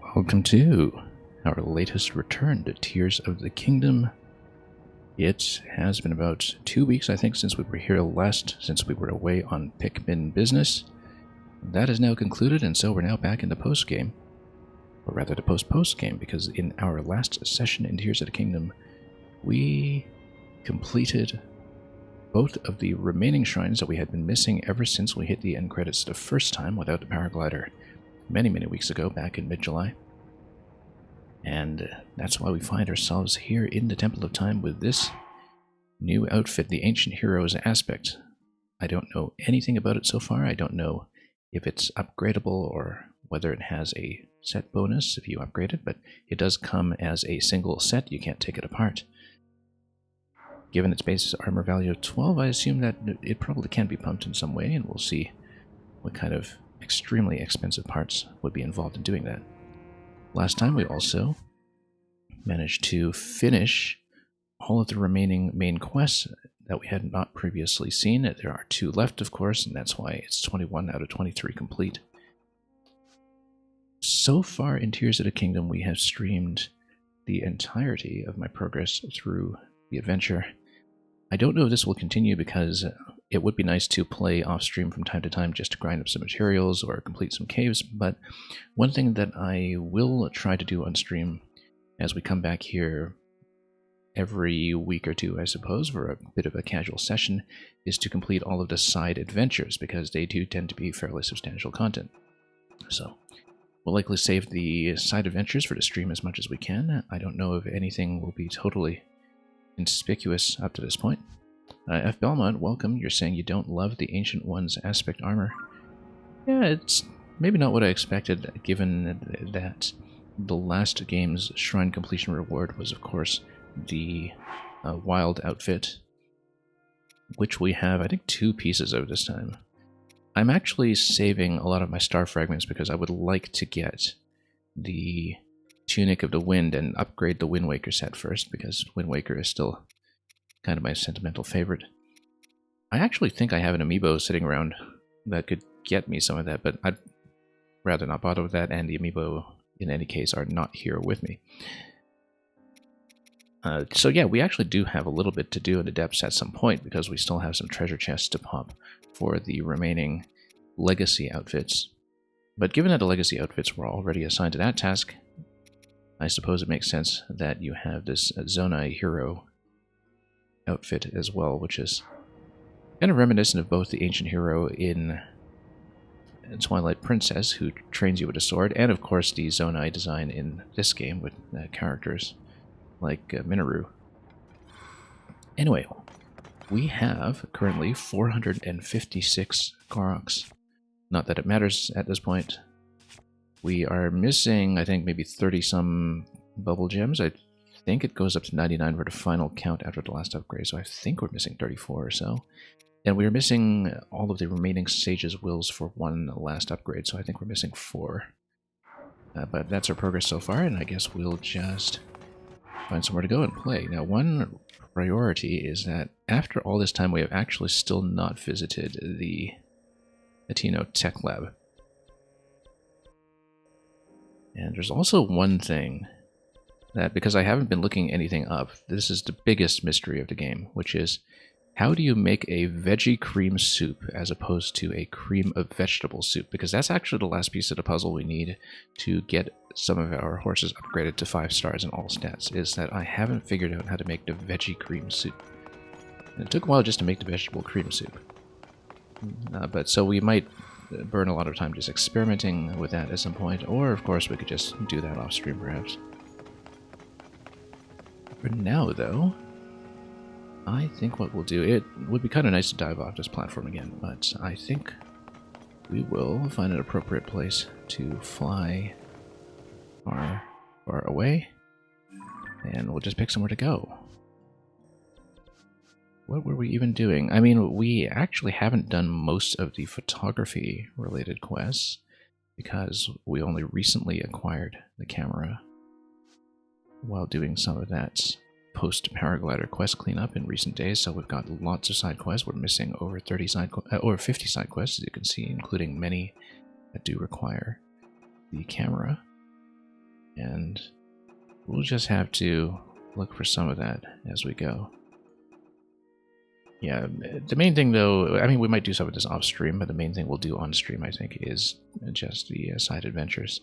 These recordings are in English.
Welcome to our latest return to Tears of the Kingdom. It has been about 2 weeks, I think, since we were here last, since we were away on Pikmin business. That is now concluded, and so we're now back in the post-game. Or rather, the post-game, because in our last session in Tears of the Kingdom, we completed both of the remaining shrines that we had been missing ever since we hit the end credits the first time without the paraglider. Many weeks ago, back in mid-July. And that's why we find ourselves here in the Temple of Time with this new outfit, the Ancient Heroes aspect. I don't know anything about it so far. I don't know if it's upgradable or whether it has a set bonus if you upgrade it, but it does come as a single set. You can't take it apart. Given its base armor value of 12, I assume that it probably can be pumped in some way, and we'll see what kind of extremely expensive parts would be involved in doing that. Last time we also managed to finish all of the remaining main quests that we had not previously seen. There are 2 left, of course, and that's why it's 21 out of 23 complete. So far in Tears of the Kingdom, we have streamed the entirety of my progress through the adventure. I don't know if this will continue because it would be nice to play off-stream from time to time just to grind up some materials or complete some caves, but one thing that I will try to do on stream as we come back here every week or 2, I suppose, for a bit of a casual session, is to complete all of the side adventures, because they do tend to be fairly substantial content. So we'll likely save the side adventures for the stream as much as we can. I don't know if anything will be totally conspicuous up to this point. F. Belmont, welcome. You're saying you don't love the Ancient One's aspect armor. Yeah, it's maybe not what I expected, given that the last game's shrine completion reward was, of course, the wild outfit, which we have, I think, 2 pieces of this time. I'm actually saving a lot of my star fragments because I would like to get the Tunic of the Wind and upgrade the Wind Waker set first, because Wind Waker is still kind of my sentimental favorite. I actually think I have an amiibo sitting around that could get me some of that, but I'd rather not bother with that, and the amiibo, in any case, are not here with me. So yeah, we actually do have a little bit to do in the depths at some point, because we still have some treasure chests to pop for the remaining legacy outfits. But given that the legacy outfits were already assigned to that task, I suppose it makes sense that you have this Zonai hero outfit as well, which is kind of reminiscent of both the ancient hero in Twilight Princess, who trains you with a sword, and of course the Zonai design in this game with characters like Minoru. Anyway, we have currently 456 Koroks. Not that it matters at this point. We are missing, I think, maybe 30-some bubble gems. I think it goes up to 99 for the final count after the last upgrade, so I think we're missing 34 or so. And we're missing all of the remaining Sage's Wills for 1 last upgrade, so I think we're missing 4. But that's our progress so far, and I guess we'll just find somewhere to go and play. Now, one priority is that after all this time, we have actually still not visited the Atino Tech Lab. And there's also one thing that, because I haven't been looking anything up, this is the biggest mystery of the game, which is, how do you make a veggie cream soup as opposed to a cream of vegetable soup? Because that's actually the last piece of the puzzle we need to get some of our horses upgraded to 5 stars in all stats, is that I haven't figured out how to make the veggie cream soup. And it took a while just to make the vegetable cream soup. But so we might burn a lot of time just experimenting with that at some point, or of course we could just do that off stream perhaps. For now though, I think what we'll do, it would be kind of nice to dive off this platform again, but I think we will find an appropriate place to fly far away, and we'll just pick somewhere to go. What were we even doing? I mean, we actually haven't done most of the photography-related quests, because we only recently acquired the camera while doing some of that post-paraglider quest cleanup in recent days, so we've got lots of side quests. We're missing over 50 side quests, as you can see, including many that do require the camera. And we'll just have to look for some of that as we go. Yeah, the main thing though, I mean, we might do some of this off stream, but the main thing we'll do on stream, I think, is just the side adventures.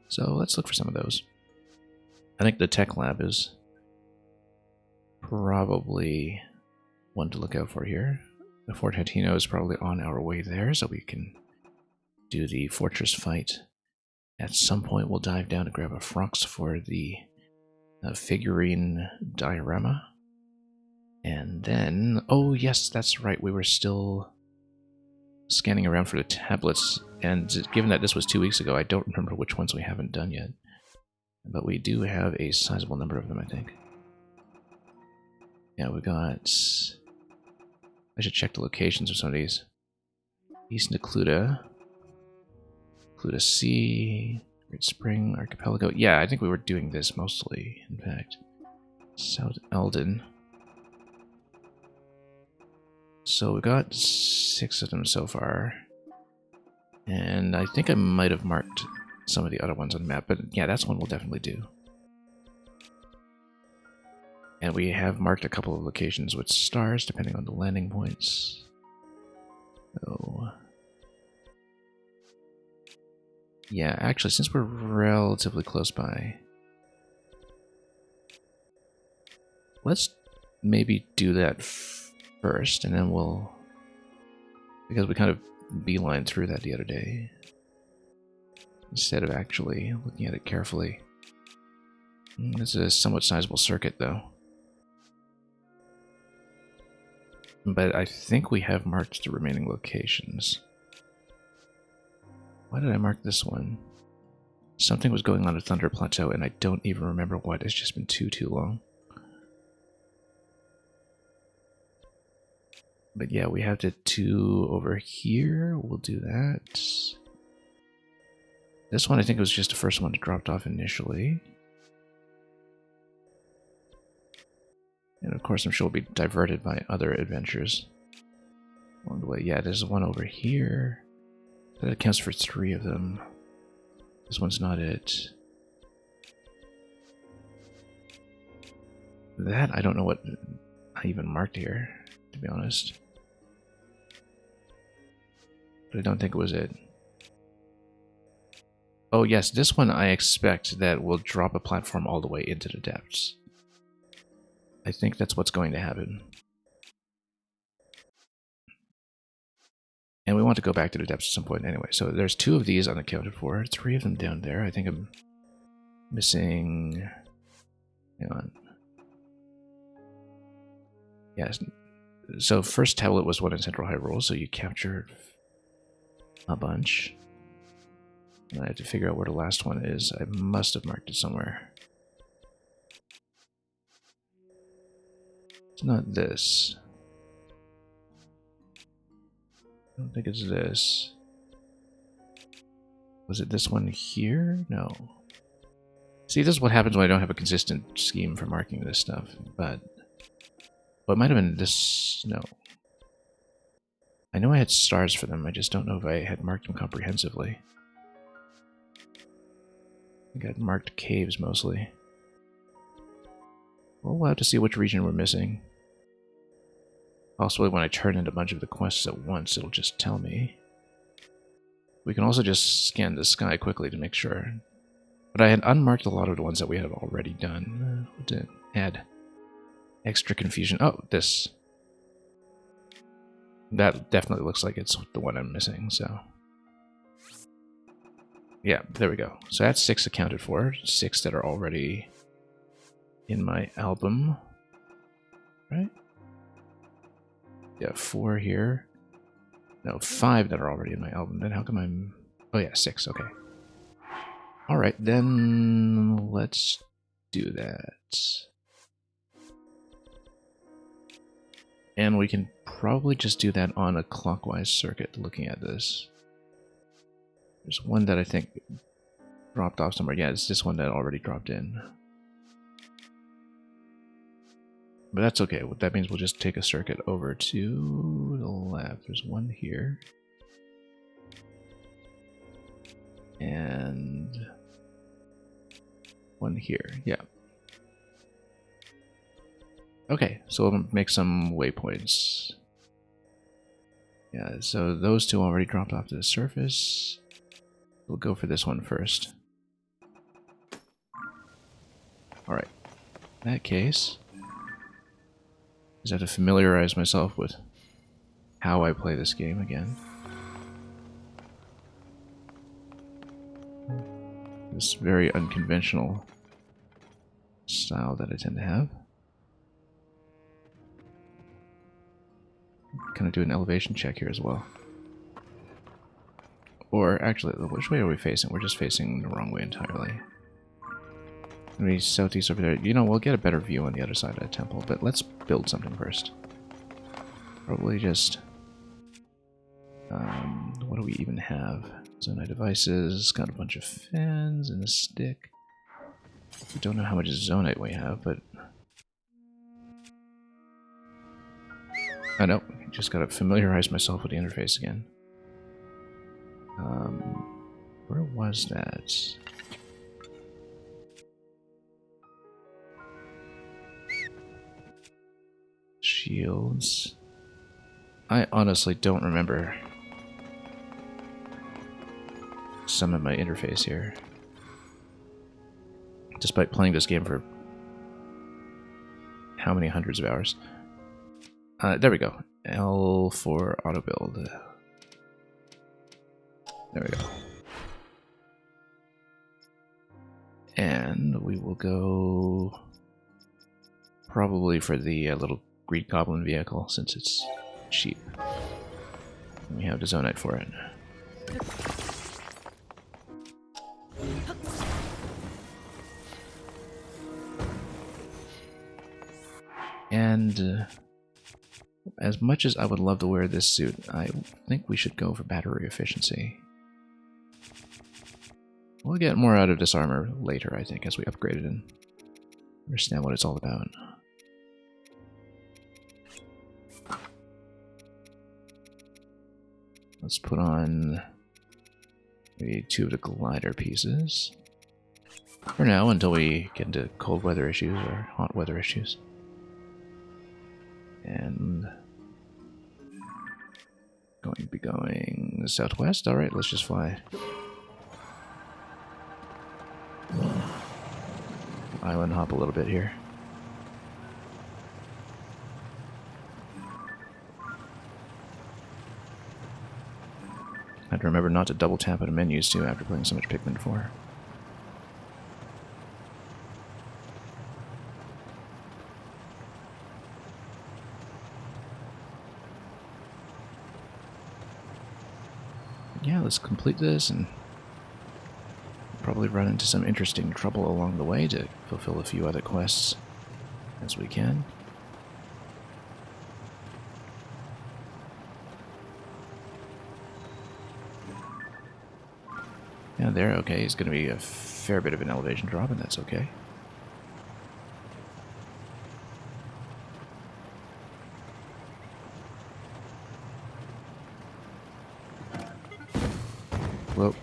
So let's look for some of those. I think the tech lab is probably one to look out for here. The Fort Hatino is probably on our way there, so we can do the fortress fight. At some point, we'll dive down to grab a Frox for the figurine diorama. And then, oh yes, that's right, we were still scanning around for the tablets, and given that this was 2 weeks ago, I don't remember which ones we haven't done yet. But we do have a sizable number of them, I think. Yeah, we got... I should check the locations of some of these. East Necluda, Cluda Sea, Great Spring, Archipelago. Yeah, I think we were doing this mostly, in fact. South Eldon. So we got 6 of them so far. And I think I might have marked some of the other ones on the map, but yeah, that's one we'll definitely do. And we have marked a couple of locations with stars, depending on the landing points. So... yeah, actually, since we're relatively close by, let's maybe do that first, and then we'll... because we kind of beeline through that the other day, instead of actually looking at it carefully. This is a somewhat sizable circuit, though. But I think we have marked the remaining locations. Why did I mark this one? Something was going on at Thunder Plateau, and I don't even remember what. It's just been too long. But yeah, we have the 2 over here. We'll do that. This one, I think, was just the first one that dropped off initially. And of course, I'm sure we'll be diverted by other adventures along the way. Yeah, there's one over here. That accounts for 3 of them. This one's not it. That, I don't know what I even marked here, to be honest. But I don't think it was it. Oh yes, this one I expect that will drop a platform all the way into the depths. I think that's what's going to happen. And we want to go back to the depths at some point anyway. So there's 2 of these unaccounted for. 3 of them down there. I think I'm missing... hang on. Yes. So first tablet was one in Central Hyrule, so you captured a bunch. And I have to figure out where the last one is. I must have marked it somewhere. It's not this. I don't think it's this. Was it this one here? No. See, this is what happens when I don't have a consistent scheme for marking this stuff. But well, it might have been this. No. I know I had stars for them. I just don't know if I had marked them comprehensively. I think I'd marked caves mostly. Well, we'll have to see which region we're missing. Possibly when I turn in a bunch of the quests at once, it'll just tell me. We can also just scan the sky quickly to make sure. But I had unmarked a lot of the ones that we had already done. To add extra confusion. Oh, this. That definitely looks like it's the one I'm missing, so. Yeah, there we go. So that's 6 accounted for. 6 that are already in my album. Right? Yeah, 4 here. No, 5 that are already in my album. Then how come I'm... oh yeah, 6, okay. Alright, then let's do that. And we can probably just do that on a clockwise circuit, looking at this. There's one that I think dropped off somewhere. Yeah, it's this one that already dropped in. But that's okay. That means we'll just take a circuit over to the left. There's one here. And one here. Yeah. Okay, so we'll make some waypoints. Yeah, so those two already dropped off to the surface. We'll go for this one first. Alright. In that case, I just have to familiarize myself with how I play this game again. This very unconventional style that I tend to have. Kind of do an elevation check here as well. Or actually, which way are we facing? We're just facing the wrong way entirely. Maybe southeast over there. You know, we'll get a better view on the other side of the temple, but let's build something first. Probably just... what do we even have? Zonite devices, got a bunch of fans and a stick. We don't know how much zonite we have, but... Oh no, just gotta familiarize myself with the interface again. Where was that? Shields. I honestly don't remember some of my interface here. Despite playing this game for how many hundreds of hours. There we go. L for auto build. There we go. And we will go probably for the little Greed Goblin vehicle, since it's cheap. And we have the zonite for it. And as much as I would love to wear this suit, I think we should go for battery efficiency. We'll get more out of this armor later, I think, as we upgrade it and understand what it's all about. Let's put on maybe 2 of the glider pieces. For now, until we get into cold weather issues or hot weather issues. And going to be going southwest. Alright, let's just fly. Island hop a little bit here. I have to remember not to double tap on menus too after playing so much Pikmin 4. Yeah, let's complete this and probably run into some interesting trouble along the way to fulfill a few other quests as we can. Yeah, there, okay, it's going to be a fair bit of an elevation drop, and that's okay. Whoa.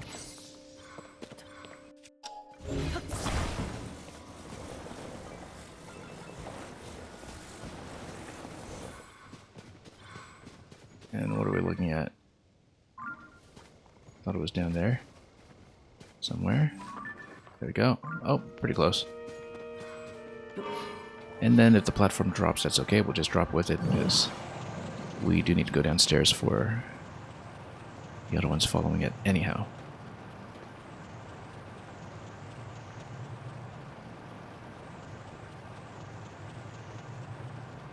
And what are we looking at? Thought it was down there. Somewhere. There we go. Oh, pretty close. And then if the platform drops, that's okay. We'll just drop with it because we do need to go downstairs for the other ones following it anyhow.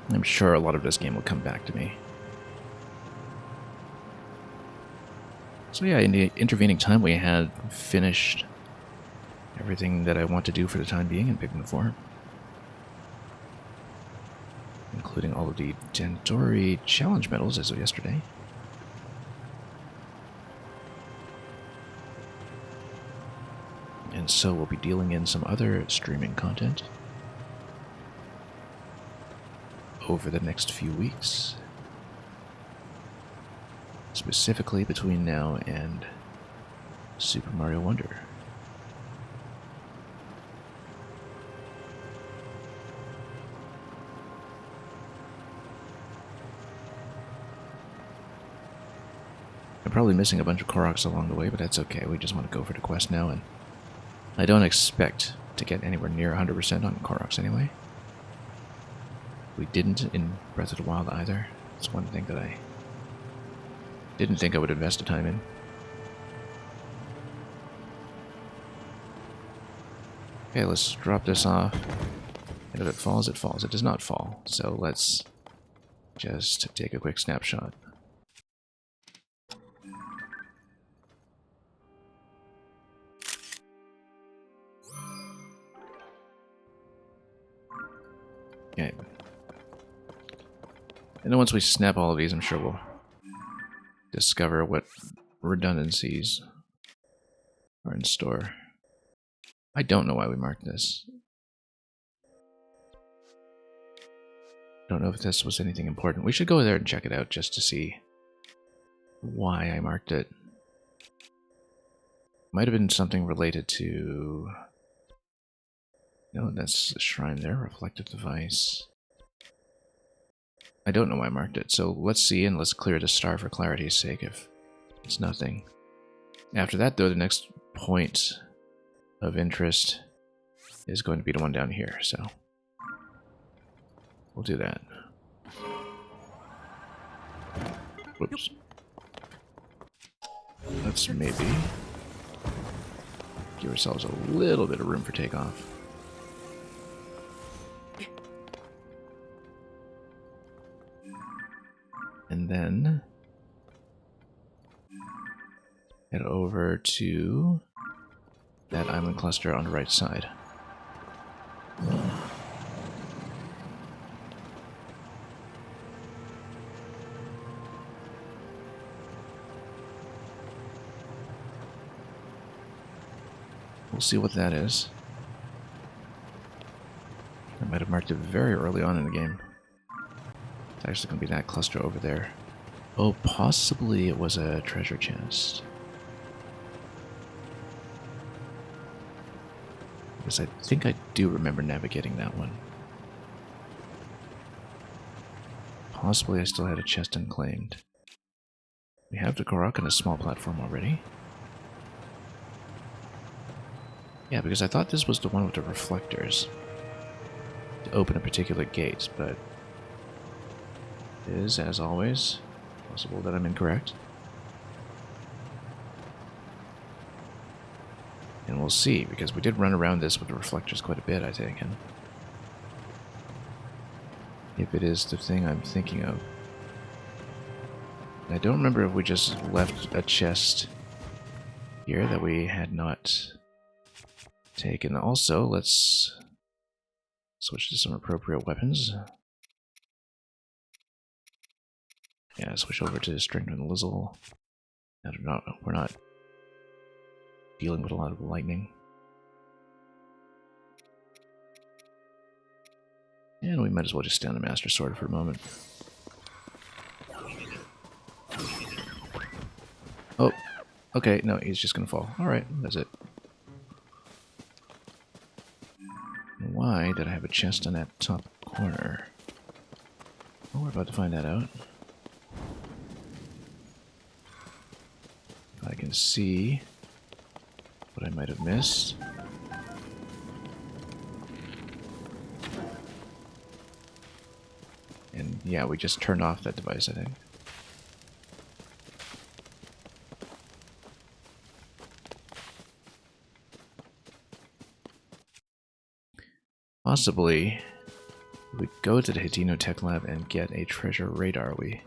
I'm sure a lot of this game will come back to me. So yeah, in the intervening time we had finished everything that I want to do for the time being in Pikmin 4. Including all of the Tantori challenge medals as of yesterday. And so we'll be dealing in some other streaming content over the next few weeks. Specifically between now and Super Mario Wonder. probably missing a bunch of Koroks along the way, but that's okay. We just want to go for the quest now, and I don't expect to get anywhere near 100% on Koroks anyway. We didn't in Breath of the Wild either. That's one thing that I didn't think I would invest the time in. Okay, let's drop this off. And if it falls, it falls. It does not fall. So let's just take a quick snapshot. Okay. And then once we snap all of these, I'm sure we'll discover what redundancies are in store. I don't know why we marked this. Don't know if this was anything important. We should go there and check it out just to see why I marked it. Might have been something related to... No, that's the shrine there, reflective device. I don't know why I marked it, so let's see and let's clear the star for clarity's sake if it's nothing. After that, though, the next point of interest is going to be the one down here, so we'll do that. Whoops. Let's maybe give ourselves a little bit of room for takeoff. And then head over to that island cluster on the right side. We'll see what that is. I might have marked it very early on in the game. It's actually going to be that cluster over there. Oh, possibly it was a treasure chest. Because I think I do remember navigating that one. Possibly I still had a chest unclaimed. We have the Korok on a small platform already. Yeah, because I thought this was the one with the reflectors to open a particular gate, but it is, as always, possible that I'm incorrect. And we'll see, because we did run around this with the reflectors quite a bit, I think, and if it is the thing I'm thinking of. I don't remember if we just left a chest here that we had not taken. Also, let's switch to some appropriate weapons. Yeah, switch over to Strength and Lizzle. We're not dealing with a lot of lightning. And we might as well just stay on the Master Sword for a moment. Oh, okay, no, he's just gonna fall. Alright, that's it. Why did I have a chest on that top corner? Well, we're about to find that out. If I can see what I might have missed. And yeah, we just turned off that device, I think. Possibly, if we go to the Hitino Tech Lab and get a treasure radar, we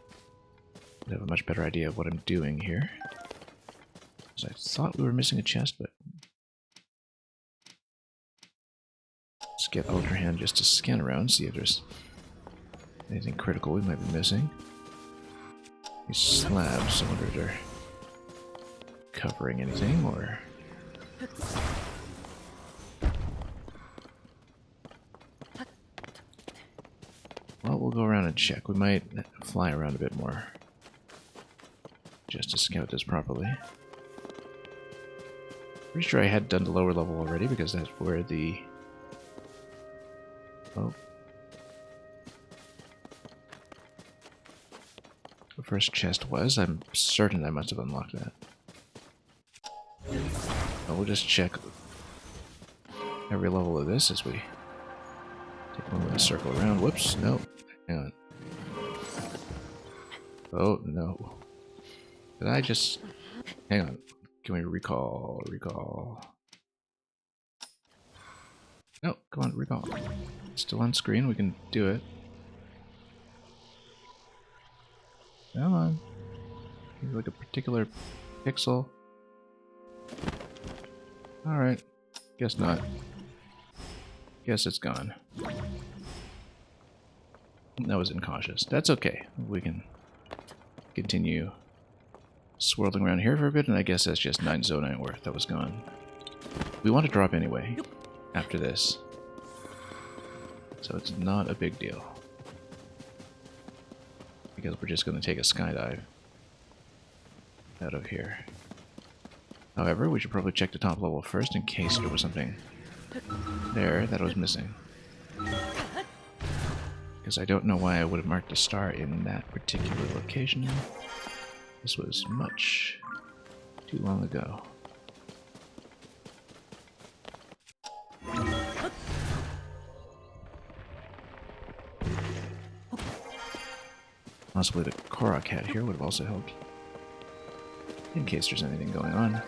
would have a much better idea of what I'm doing here. So I thought we were missing a chest, but let's get Ultra Hand just to scan around, see if there's anything critical we might be missing. These slabs, I wonder if they're covering anything, or... Well, we'll go around and check. We might fly around a bit more, just to scout this properly. Pretty sure I had done the lower level already, because that's where the... Oh. first chest was. I'm certain I must have unlocked that. But we'll just check every level of this as we take a moment to circle around. Whoops, no. Hang on. Oh, no. Did I just... Hang on. Can we recall? Recall. No, come on, recall. Still on screen, we can do it. Come on. Maybe like a particular pixel. Alright. Guess not. Guess it's gone. That was incautious. That's okay. We can continue swirling around here for a bit, and I guess that's just 9 zonite worth that was gone. We want to drop anyway after this. So it's not a big deal. Because we're just going to take a skydive out of here. However, we should probably check the top level first in case there was something there that was missing. Because I don't know why I would have marked a star in that particular location. This was much too long ago. Possibly the Korok hat here would have also helped. In case there's anything going on.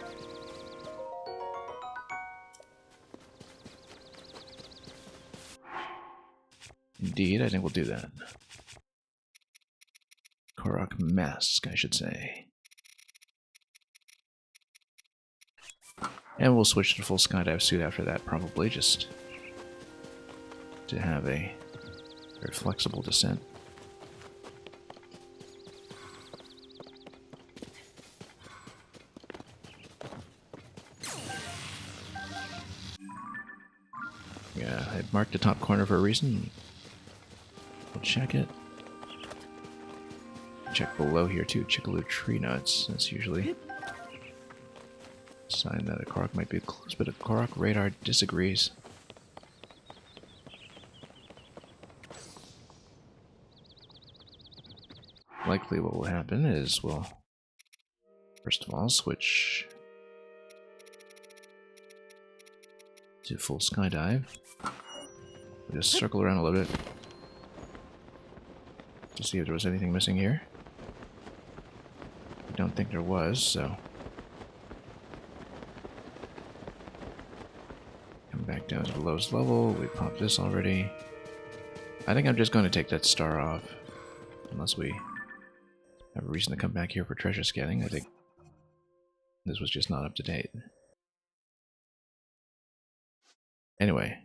Indeed, I think we'll do that. Korok mask, I should say. And we'll switch to full skydive suit after that, probably, just to have a very flexible descent. Yeah, I marked the top corner for a reason. We'll check it. Check below here too. Chickaloo tree nuts. That's usually a sign that a Korok might be close, but a Korok radar disagrees. Likely what will happen is we'll first of all switch to full skydive. We'll just circle around a little bit to see if there was anything missing here. I don't think there was, so come back down to the lowest level. We popped this already. I think I'm just going to take that star off, unless we have a reason to come back here for treasure scanning. I think this was just not up to date. Anyway,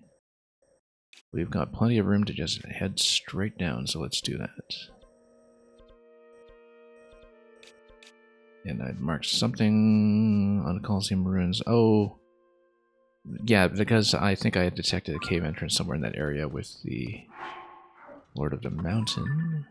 we've got plenty of room to just head straight down, so let's do that. And I've marked something on Coliseum Ruins. Oh, yeah, because I think I had detected a cave entrance somewhere in that area with the Lord of the Mountain.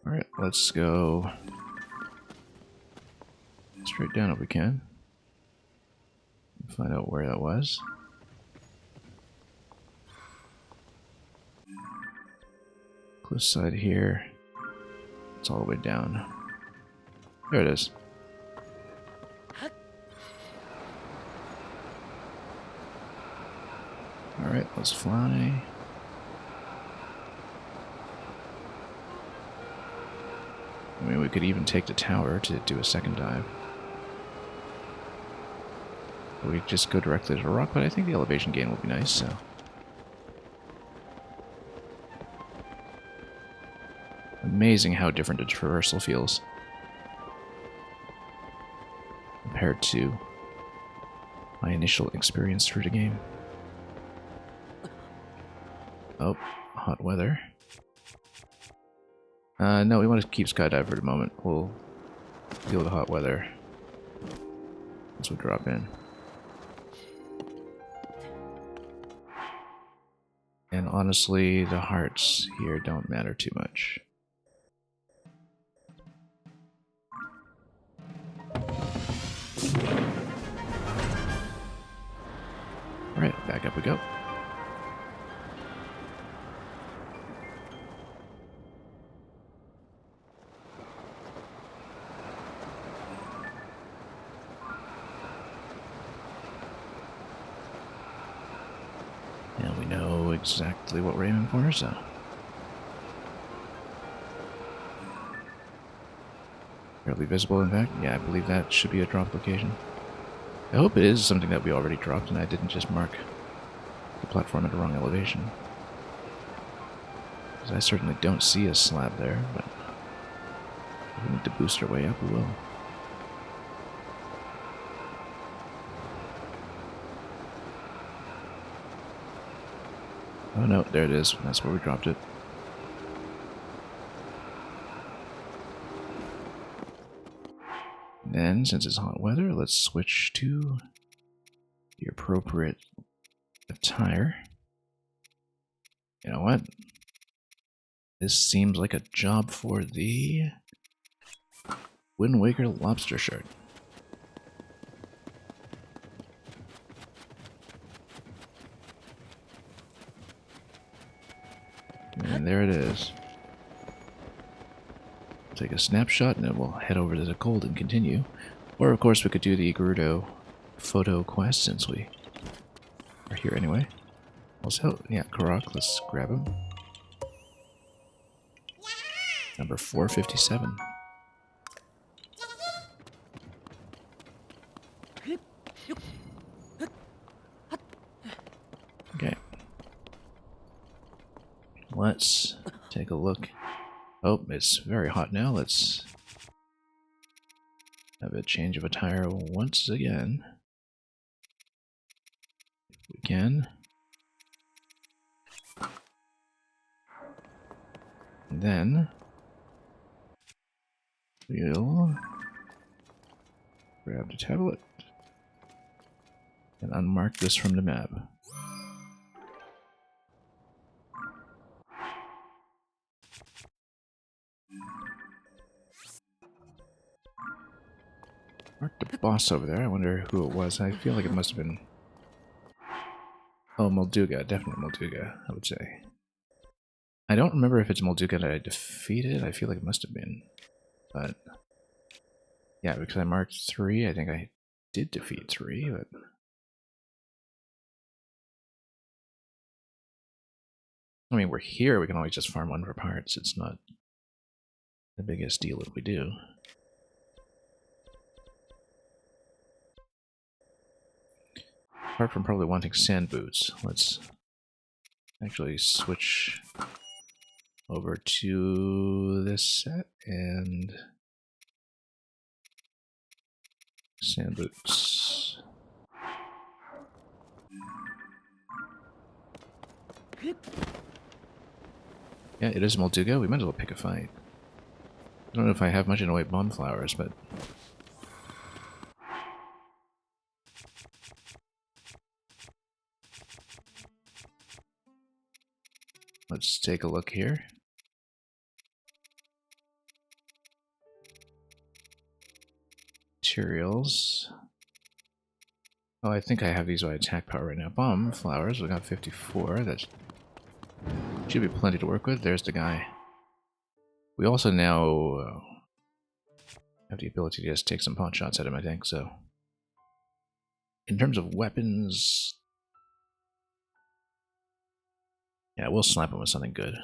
Alright, let's go straight down if we can. Find out where that was. Cliff side here. It's all the way down. There it is. Alright, let's fly. I mean, we could even take the tower to do a second dive. We just go directly to the rock, but I think the elevation gain will be nice, so. Amazing how different the traversal feels compared to my initial experience through the game. Oh, hot weather. No, we want to keep skydive for the moment. We'll deal with the hot weather once we drop in. And honestly, the hearts here don't matter too much. Alright, back up we go. And we know exactly what we're aiming for, so... Barely visible, in fact. Yeah, I believe that should be a drop location. I hope it is something that we already dropped and I didn't just mark the platform at the wrong elevation. Because I certainly don't see a slab there, but if we need to boost our way up, we will. Oh no, there it is. That's where we dropped it. Then, since it's hot weather, let's switch to the appropriate attire. You know what? This seems like a job for the Wind Waker lobster shirt. And there it is. Take a snapshot and then we'll head over to the cold and continue. Or of course we could do the Gerudo photo quest since we are here anyway. Also, yeah, Karak, let's grab him. Number 457. Okay. Let's take a look. Oh, it's very hot now. Let's have a change of attire once again. If we can. And then we'll grab the tablet and unmark this from the map. Mark the boss over there. I wonder who it was. I feel like it must have been... Oh, Molduga. Definitely Molduga, I would say. I don't remember if it's Molduga that I defeated. I feel like it must have been. But... yeah, because I marked 3. I think I did defeat 3, but... I mean, we're here. We can always just farm 1 for parts. It's not the biggest deal if we do. Apart from probably wanting sand boots, let's actually switch over to this set and sand boots. Yeah, it is Molduga. We might as well pick a fight. I don't know if I have much in the way of bomb flowers, but... let's take a look here. Materials. Oh, I think I have these by attack power right now. Bomb flowers, we got 54. That should be plenty to work with. There's the guy. We also now have the ability to just take some pot shots at him, I think, so... in terms of weapons... yeah, we'll slap him with something good.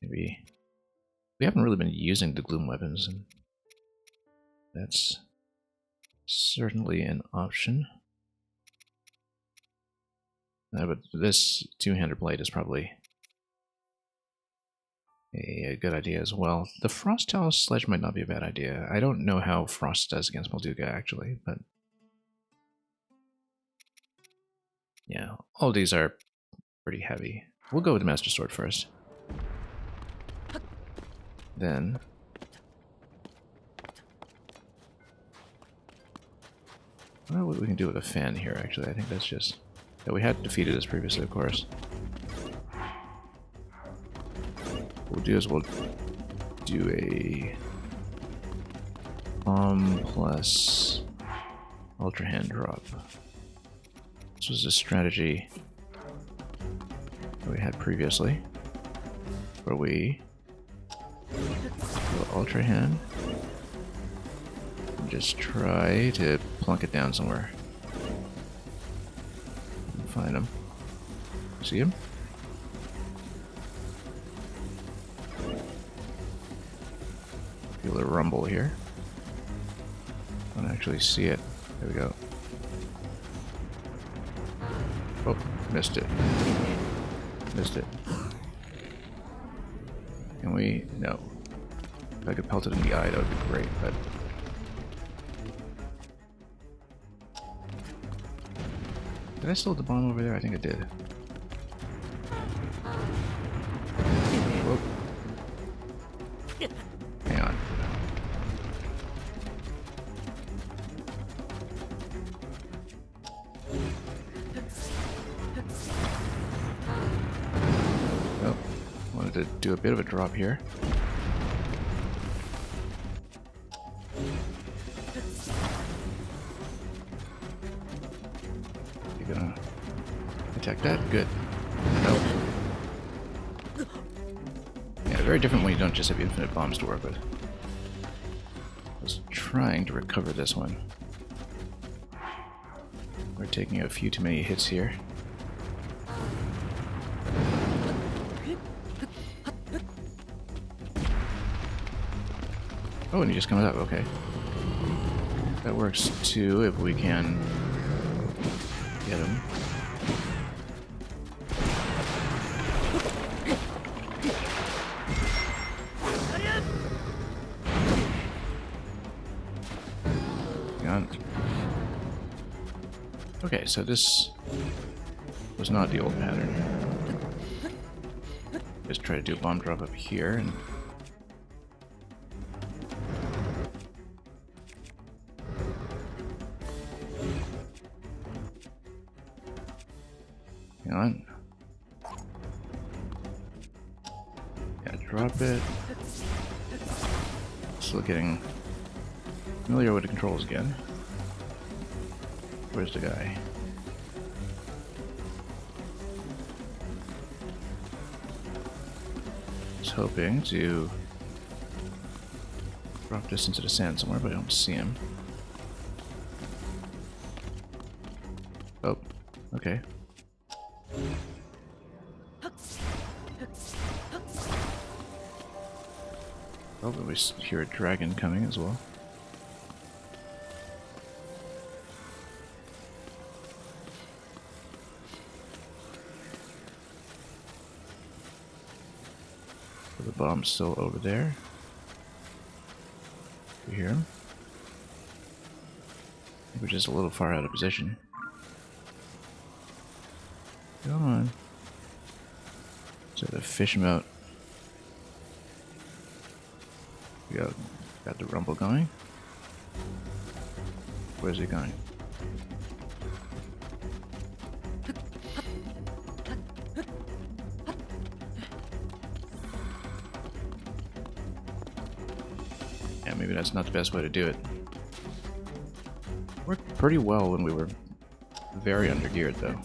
Maybe... we haven't really been using the gloom weapons, and that's certainly an option. But this two-handed blade is probably a good idea as well. The Frost Talus Sledge might not be a bad idea. I don't know how Frost does against Molduga, actually, but... yeah, all these are pretty heavy. We'll go with the Master Sword first. Then... I don't know what we can do with a fan here, actually. I think that's just... yeah, we had defeated this previously, of course. What we'll do is we'll do a... bomb plus... Ultra Hand drop. This was a strategy that we had previously, where we go Ultra Hand and just try to plunk it down somewhere. Find him. See him? Feel the rumble here. I don't actually see it. There we go. Oh, missed it. Missed it. Can we? No. If I could pelt it in the eye, that would be great, but... Did I still have the bomb over there? I think I did. Whoop. Hang on. Oh, wanted to do a bit of a drop here. You gonna attack that? Good. Nope. Yeah, very different when you don't just have infinite bombs to work with. I was trying to recover this one. We're taking a few too many hits here. Oh, and he just comes up, okay. That works too, if we can get him. Hang on. Okay, so this was not the old pattern. Just try to do a bomb drop up here and hang on. Yeah, drop it. Still getting familiar with the controls again. Where's the guy? I was hoping to drop this into the sand somewhere, but I don't see him. Oh, okay. Oh, but we hear a dragon coming as well. So the bomb's still over there. You hear him? I think we're just a little far out of position. Come on. So to fish him out. We got the rumble going. Where's he going? Yeah, maybe that's not the best way to do it. Worked pretty well when we were very undergeared, though.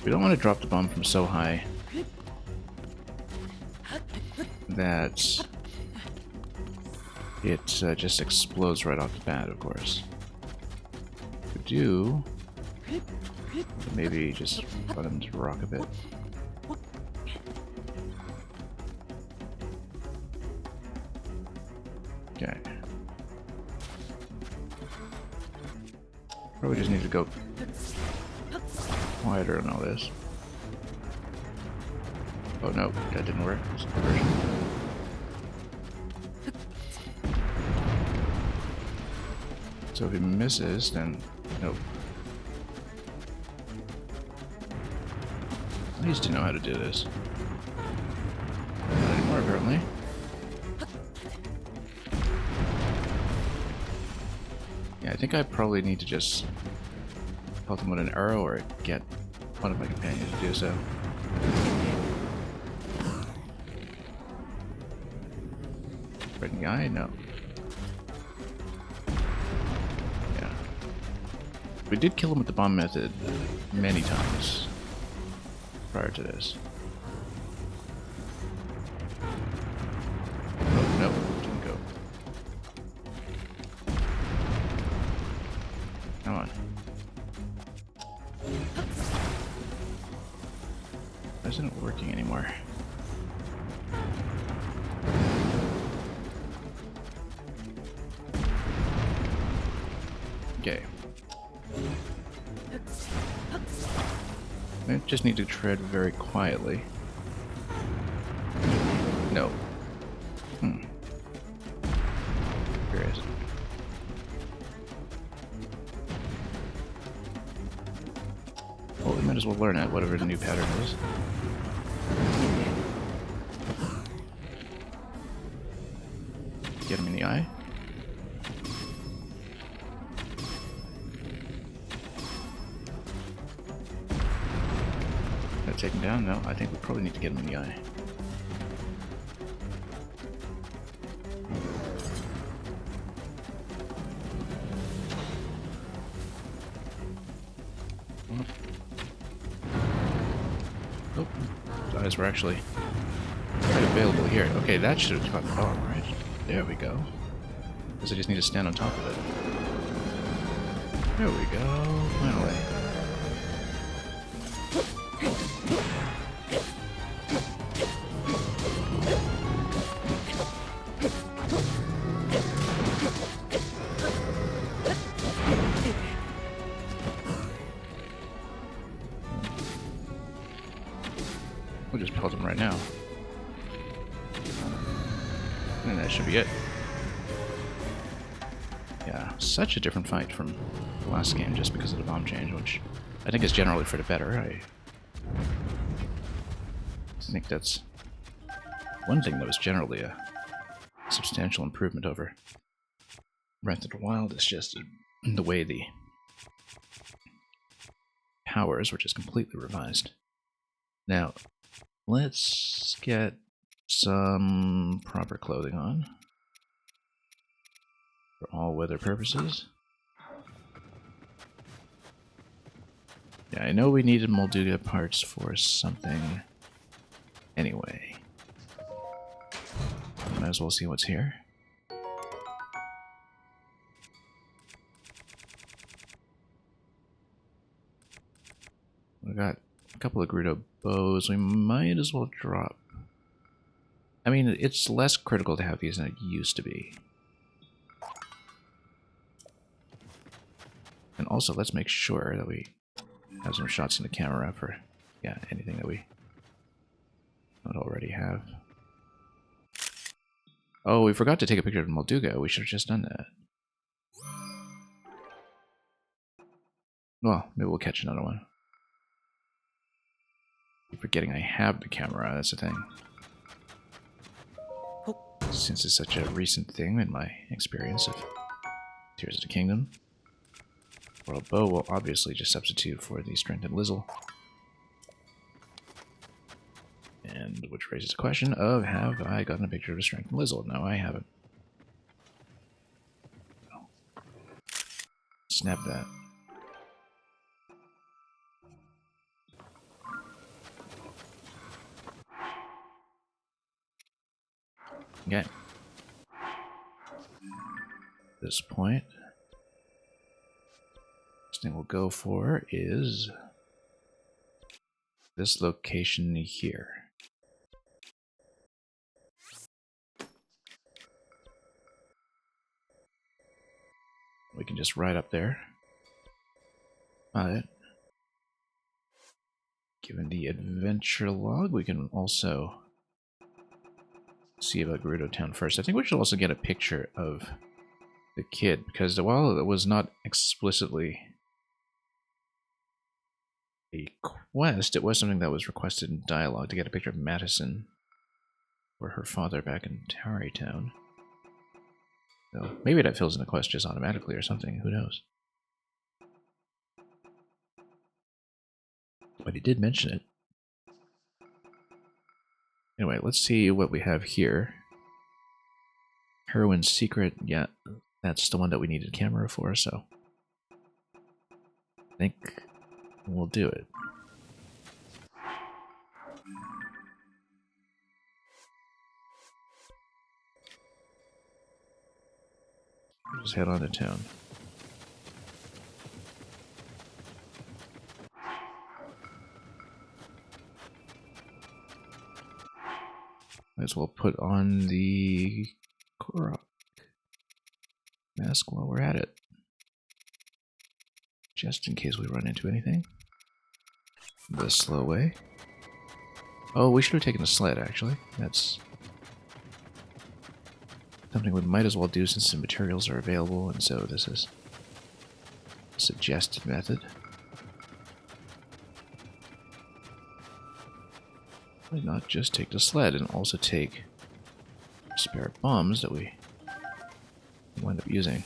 We don't want to drop the bomb from so high that it just explodes right off the bat, of course. If we do, maybe just let him to rock a bit. Okay. Probably just need to go quieter on all this. Oh no, that didn't work. It's a diversion. So if he misses, then nope. I used to know how to do this. Not anymore, apparently. Yeah, I think I probably need to just pelt him with an arrow or get one of my companions to do so. Right in the eye? No. We did kill him with the bomb method many times prior to this. Oh, no, didn't go. Come on. Why isn't it working anymore? Okay. I just need to tread very quietly. No. Curious. Well, we might as well learn it, whatever the new pattern is. Get him in the eye. Take him down? No, I think we probably need to get him in the eye. Oh, his eyes were actually quite available here. Okay, that should have caught the bomb, right? There we go. Because I just need to stand on top of it. There we go. Finally. We'll just pelt him right now. And that should be it. Yeah, such a different fight from the last game just because of the bomb change, which I think is generally for the better. I think that's one thing that was generally a substantial improvement over Breath of the Wild is just the way the powers, which is completely revised. Now, let's get some proper clothing on for all weather purposes. Yeah, I know we needed Molduga parts for something anyway. Might as well see what's here. We got a couple of Gerudo bows. We might as well drop. I mean, it's less critical to have these than it used to be. And also, let's make sure that we have some shots in the camera for, yeah, anything that we don't already have. Oh, we forgot to take a picture of Molduga. We should have just done that. Well, maybe we'll catch another one. I'm forgetting I have the camera, that's the thing. Since it's such a recent thing in my experience of Tears of the Kingdom. Well, bow will obviously just substitute for the strengthened Lizzle. And which raises the question of, have I gotten a picture of a strengthened Lizzle? No, I haven't. Snap that. Okay. At this point, next thing we'll go for is this location here. We can just ride up there. But given the adventure log, we can also see about Gerudo Town first. I think we should also get a picture of the kid, because while it was not explicitly a quest, it was something that was requested in dialogue to get a picture of Madison or her father back in Tarrytown. So maybe that fills in the quest just automatically or something, who knows. But he did mention it. Anyway, let's see what we have here. Heroine's Secret, yeah, that's the one that we needed a camera for, so think we'll do it. Just head on to town. Might as well put on the Korok mask while we're at it. Just in case we run into anything. The slow way. Oh, we should have taken a sled, actually. That's something we might as well do since the materials are available, and so this is a suggested method. Why not just take the sled and also take spare bombs that we wind up using?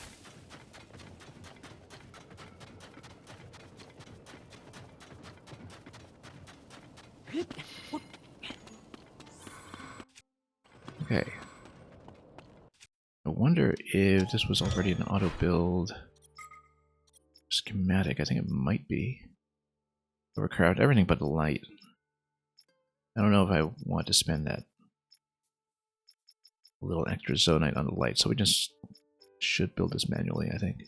Okay. I wonder if this was already an auto build schematic. I think it might be. Overcraft everything but the light. I don't know if I want to spend that little extra zonite on the light, so we just should build this manually, I think.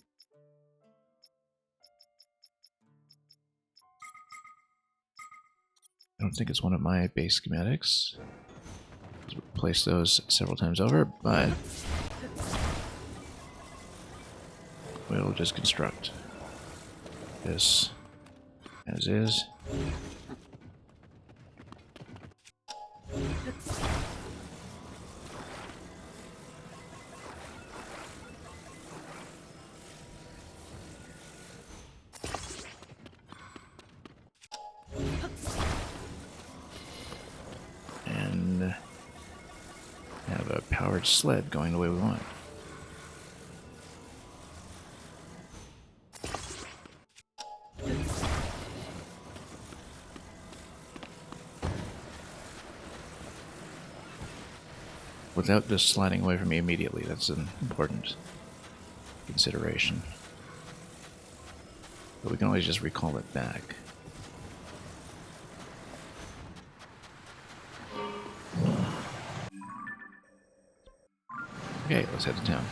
I don't think it's one of my base schematics. Let's replace those several times over, but we'll just construct this as is. And have a powered sled going the way we want. Without just sliding away from me immediately, that's an important consideration. But we can always just recall it back. Okay, let's head to town.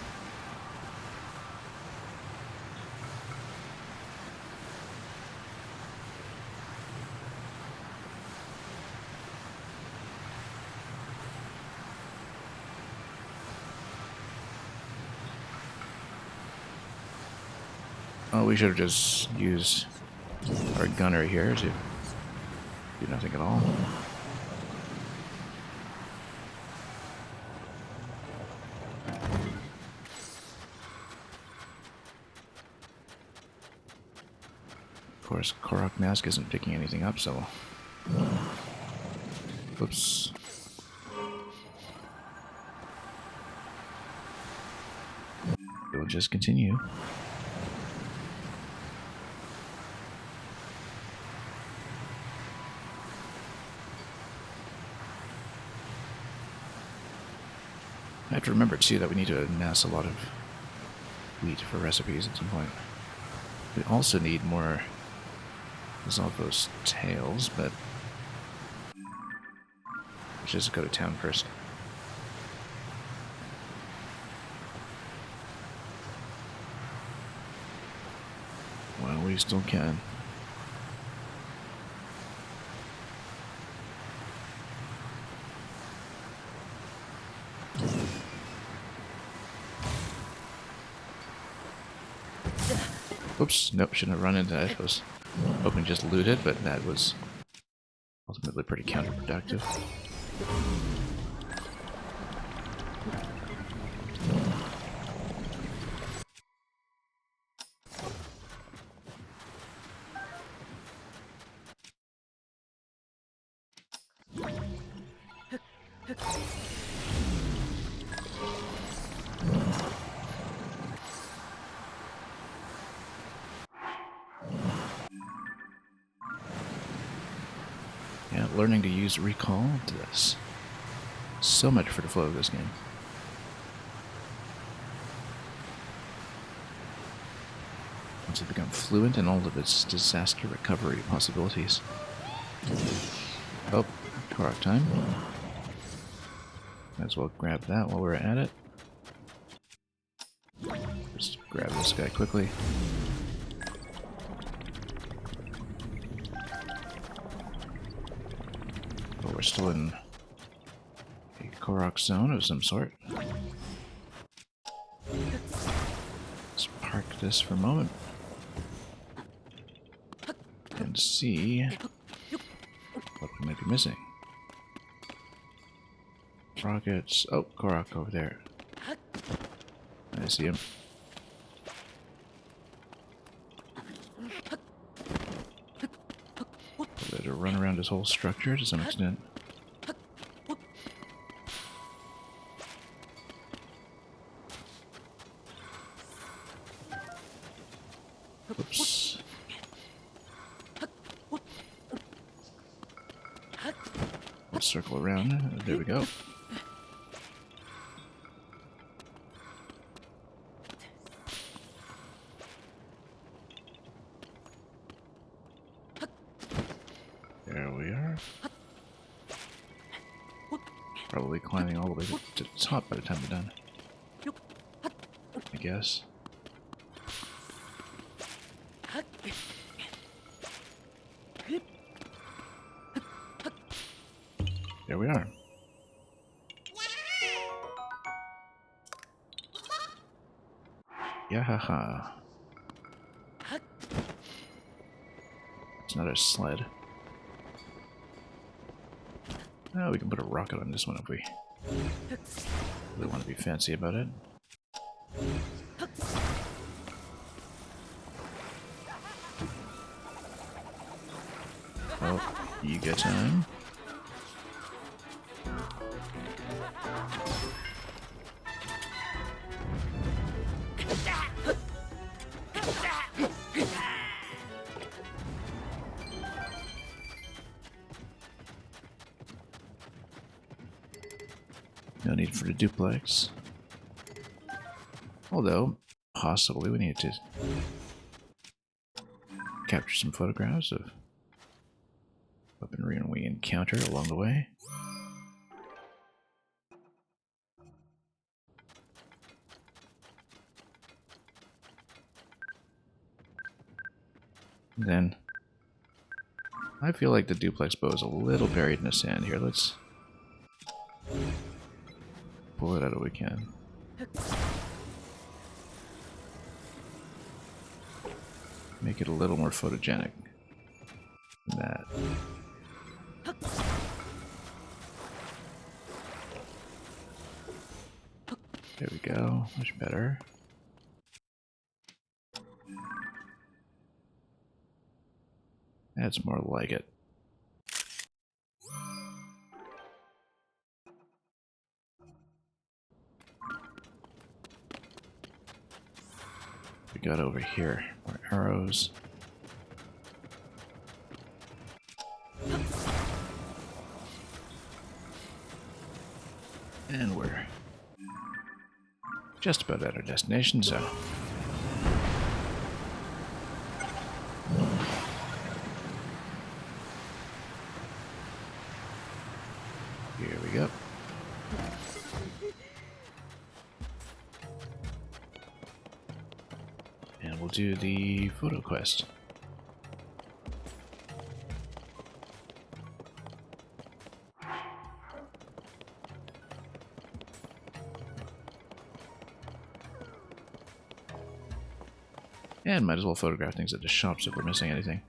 Oh, we should have just used our gunner here to do nothing at all. Of course, Korok mask isn't picking anything up, so... Whoops. We'll just continue. I have to remember, too, that we need to amass a lot of wheat for recipes at some point. We also need more Zalfo's tails, but let's just go to town first. Well, we still can. Oops, nope, shouldn't have run into that. I was hoping just loot it, but that was ultimately pretty counterproductive. Yeah, learning to use recall does so much for the flow of this game. once it becomes fluent in all of its disaster recovery possibilities. Oh, Korok time. Might as well grab that while we're at it. Just grab this guy quickly. Oh, we're still in a Korok zone of some sort. Let's park this for a moment. And see what we might be missing. Rockets. Oh, Korok over there. I see him. Better run around his whole structure to some extent. Oops. Let's circle around. There we go. There we are. Probably climbing all the way to the top by the time we're done. I guess. There we are. Yahaha. It's not a sled. Oh, we can put a rocket on this one if we really want to be fancy about it. Oh, you get time. No need for the duplex. Although, possibly we need to capture some photographs of weaponry we encounter along the way. Then, I feel like the duplex bow is a little buried in the sand here. Let's pull it out if we can. Make it a little more photogenic than that. There we go. Much better. That's more like it. We got over here. More arrows. And we're just about at our destination zone. Here we go. And we'll do the photo quest. And might as well photograph things at the shops if we're missing anything.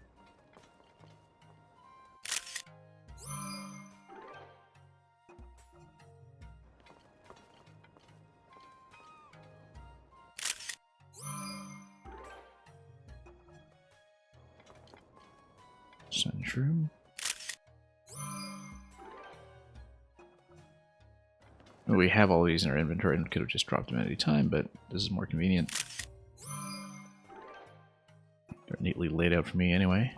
Sunshroom. Well, we have all these in our inventory and could have just dropped them at any time, but this is more convenient. They're neatly laid out for me anyway.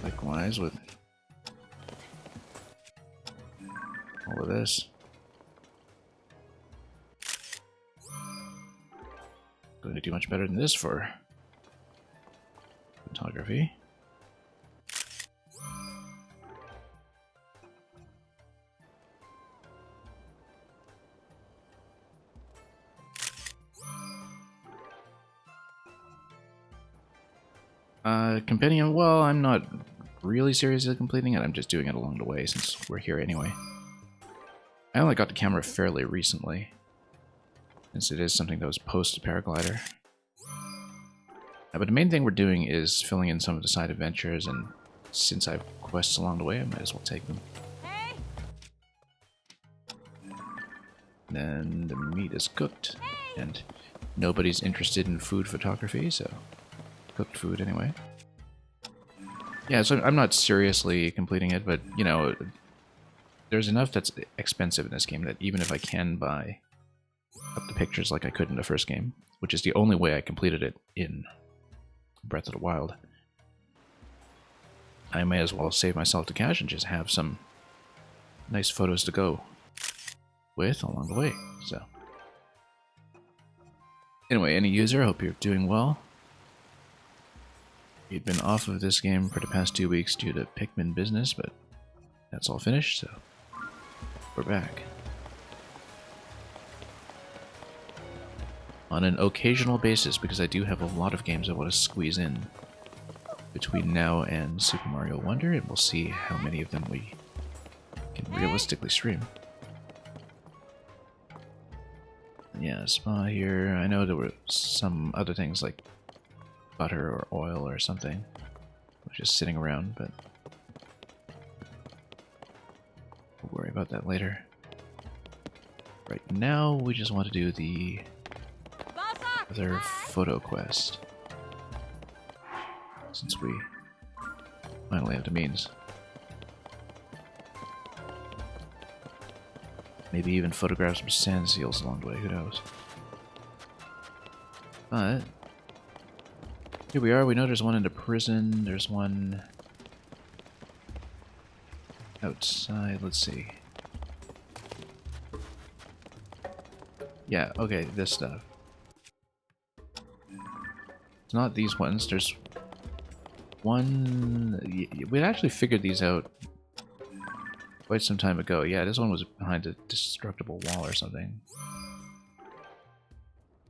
Likewise with all of this. Going to do much better than this for photography. Compendium, well, I'm not really seriously completing it, I'm just doing it along the way since we're here anyway. I only got the camera fairly recently, since it is something that was post-paraglider. But the main thing we're doing is filling in some of the side adventures, and since I have quests along the way, I might as well take them. Hey. Then the meat is cooked, and nobody's interested in food photography, so cooked food anyway. Yeah, so I'm not seriously completing it, but, you know, there's enough that's expensive in this game that even if I can buy up the pictures like I could in the first game, which is the only way I completed it in Breath of the Wild, I may as well save myself the cash and just have some nice photos to go with along the way. So, anyway, any user, hope you're doing well. We'd been off of this game for the past 2 weeks due to Pikmin business, but that's all finished, so we're back. On an occasional basis, because I do have a lot of games I want to squeeze in between now and Super Mario Wonder, and we'll see how many of them we can realistically stream. Yeah, spa here. I know there were some other things like butter or oil or something just sitting around, but we'll worry about that later. Right now, we just want to do the other photo quest, since we finally have the means. Maybe even photograph some sand seals along the way, who knows. But here we are, we know there's one in the prison, there's one outside, let's see. Yeah, okay, this stuff. It's not these ones, there's one... We'd actually figured these out quite some time ago. Yeah, this one was behind a destructible wall or something.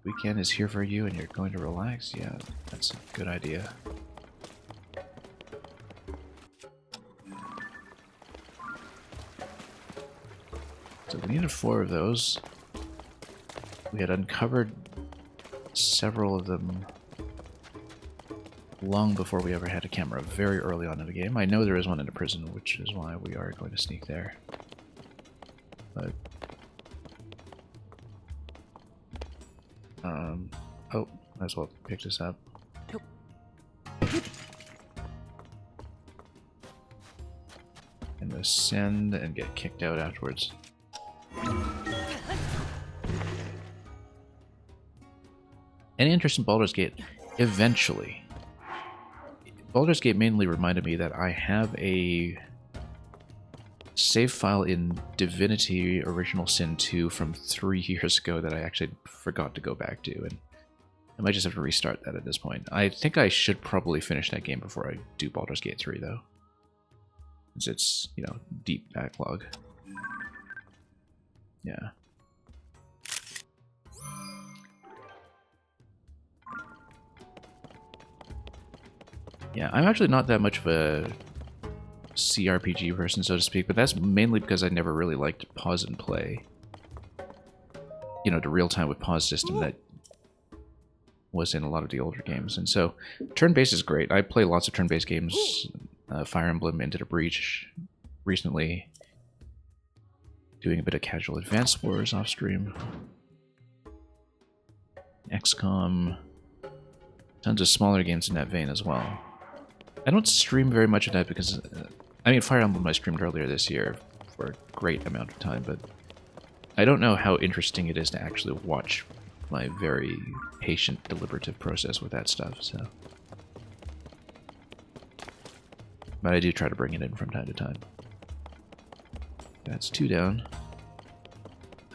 Weekend is here for you and you're going to relax? Yeah, that's a good idea. So we needed 4 of those. We had uncovered several of them long before we ever had a camera, very early on in the game. I know there is one in the prison, which is why we are going to sneak there. But oh, might as well pick this up. And ascend and get kicked out afterwards. Any interest in Baldur's Gate? Eventually. Baldur's Gate mainly reminded me that I have a save file in Divinity Original Sin 2 from 3 years ago that I actually forgot to go back to, and I might just have to restart that at this point. I think I should probably finish that game before I do Baldur's Gate 3, though. Since it's, you know, deep backlog. Yeah. Yeah, I'm actually not that much of a CRPG person, so to speak, but that's mainly because I never really liked pause and play. You know, the real-time with pause system that was in a lot of the older games. And so, turn-based is great. I play lots of turn-based games. Fire Emblem, Into the Breach, recently. Doing a bit of casual Advance Wars off-stream. XCOM. Tons of smaller games in that vein as well. I don't stream very much of that because, I mean, Fire Emblem I streamed earlier this year for a great amount of time, but I don't know how interesting it is to actually watch my very patient, deliberative process with that stuff, so. But I do try to bring it in from time to time. That's 2 down.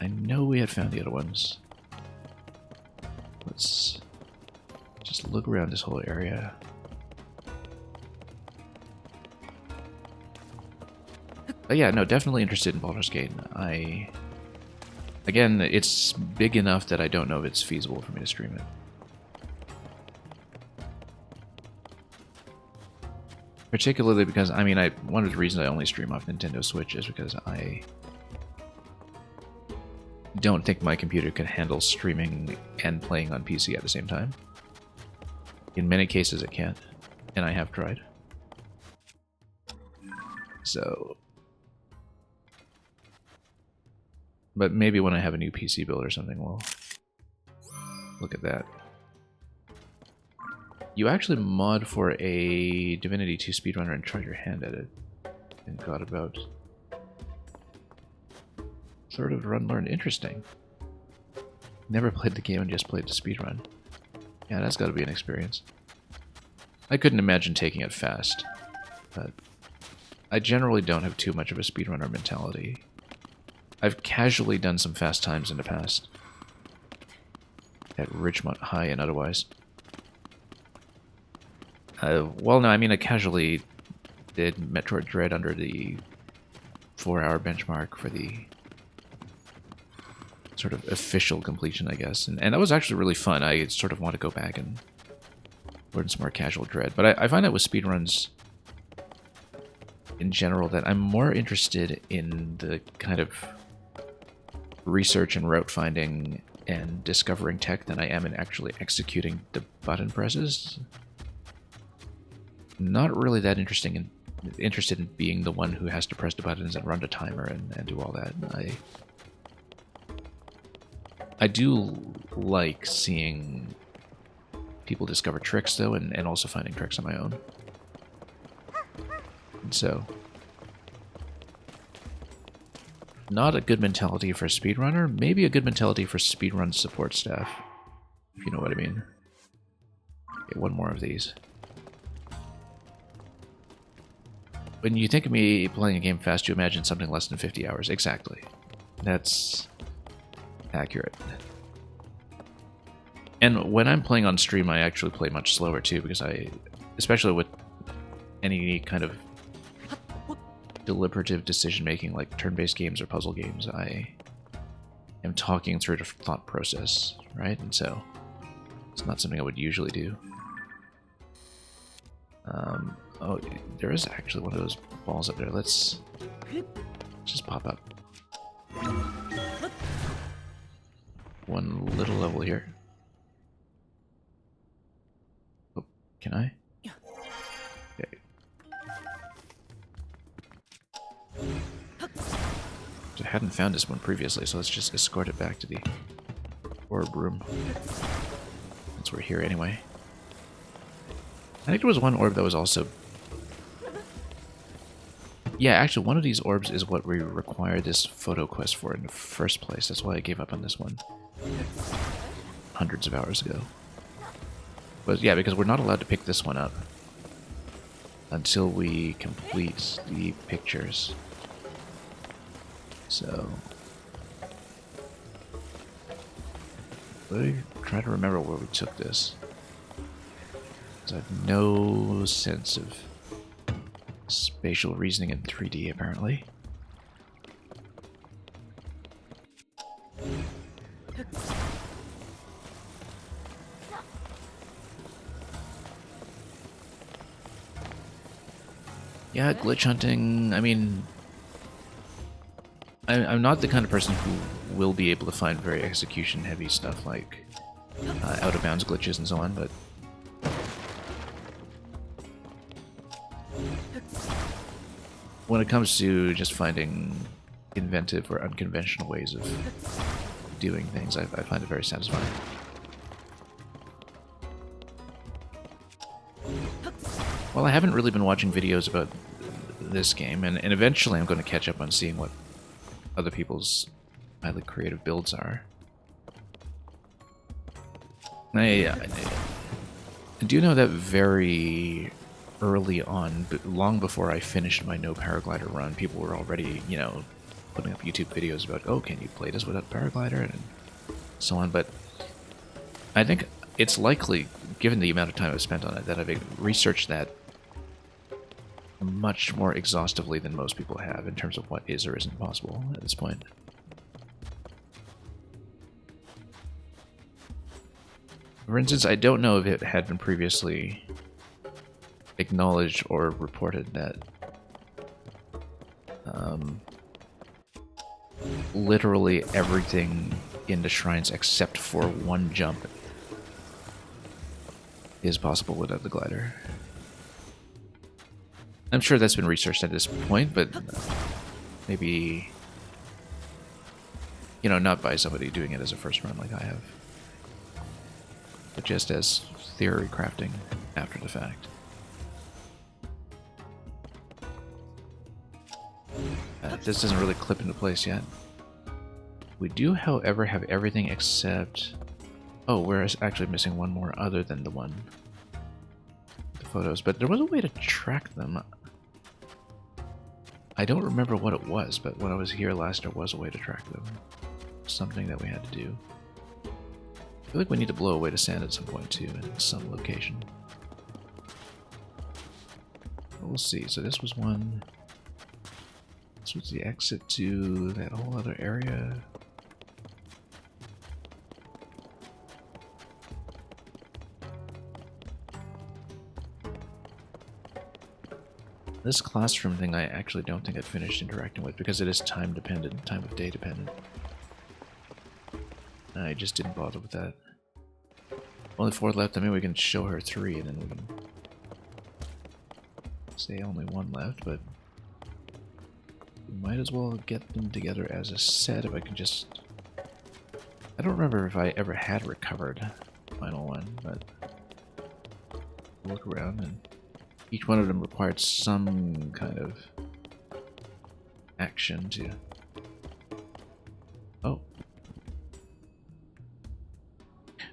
I know we had found the other ones. Let's just look around this whole area. But yeah, no, definitely interested in Baldur's Gate. Again, it's big enough that I don't know if it's feasible for me to stream it. Particularly because, I mean, one of the reasons I only stream off Nintendo Switch is because I don't think my computer can handle streaming and playing on PC at the same time. In many cases it can't, and I have tried. So... But maybe when I have a new PC build or something, we'll look at that. You actually mod for a Divinity 2 speedrunner and tried your hand at it. And got about... Sort of run learn. Interesting. Never played the game and just played the speedrun. Yeah, that's got to be an experience. I couldn't imagine taking it fast. But I generally don't have too much of a speedrunner mentality. I've casually done some fast times in the past. At Richmond High and otherwise. Well, no, I mean, I casually did Metroid Dread under the 4-hour benchmark for the sort of official completion, I guess. And that was actually really fun. I sort of want to go back and learn some more casual Dread. But I find that with speedruns in general that I'm more interested in the kind of research and route finding and discovering tech than I am in actually executing the button presses. Not really that interested in being the one who has to press the buttons and run the timer and do all that. I do like seeing people discover tricks, though, and also finding tricks on my own. And so, not a good mentality for a speedrunner, maybe a good mentality for speedrun support staff, if you know what I mean. Okay, one more of these. When you think of me playing a game fast, you imagine something less than 50 hours. Exactly. That's accurate. And when I'm playing on stream, I actually play much slower too, because especially with any kind of deliberative decision-making, like turn-based games or puzzle games, I am talking through the thought process, right? And so, it's not something I would usually do. Oh, there is actually one of those balls up there. Let's just pop up. One little level here. Oh, can I? Okay. I hadn't found this one previously, so let's just escort it back to the orb room. Since we're here anyway. I think there was one orb that was also... Yeah, actually, one of these orbs is what we require this photo quest for in the first place. That's why I gave up on this one hundreds of hours ago. But yeah, because we're not allowed to pick this one up until we complete the pictures. So... let me try to remember where we took this. I have no sense of spatial reasoning in 3D, apparently. Yeah, glitch hunting, I mean... I'm not the kind of person who will be able to find very execution-heavy stuff like out-of-bounds glitches and so on, but... when it comes to just finding inventive or unconventional ways of doing things, I find it very satisfying. Well, I haven't really been watching videos about this game, and eventually I'm going to catch up on seeing what other people's highly creative builds are. I do know that very early on, but long before I finished my no paraglider run, people were already, you know, putting up YouTube videos about, oh, can you play this without paraglider, and so on. But I think it's likely, given the amount of time I've spent on it, that I've researched that much more exhaustively than most people have in terms of what is or isn't possible at this point. For instance, I don't know if it had been previously acknowledged or reported that literally everything in the shrines except for one jump is possible without the glider. I'm sure that's been researched at this point, but maybe, you know, not by somebody doing it as a first run like I have, but just as theory crafting after the fact. This doesn't really clip into place yet. We do, however, have everything except... Oh, we're actually missing one more other than the one with the photos, but there was a way to track them. I don't remember what it was, but when I was here last, there was a way to track them. Something that we had to do. I feel like we need to blow away the sand at some point, too, in some location. But we'll see. So this was one... This was the exit to that whole other area. This classroom thing I actually don't think I've finished interacting with because it is time dependent, time of day dependent. I just didn't bother with that. Only 4 left. I mean, we can show her 3 and then we can say only 1 left, but we might as well get them together as a set if I can just... I don't remember if I ever had recovered the final one, but look around and each one of them required some kind of action to... Oh.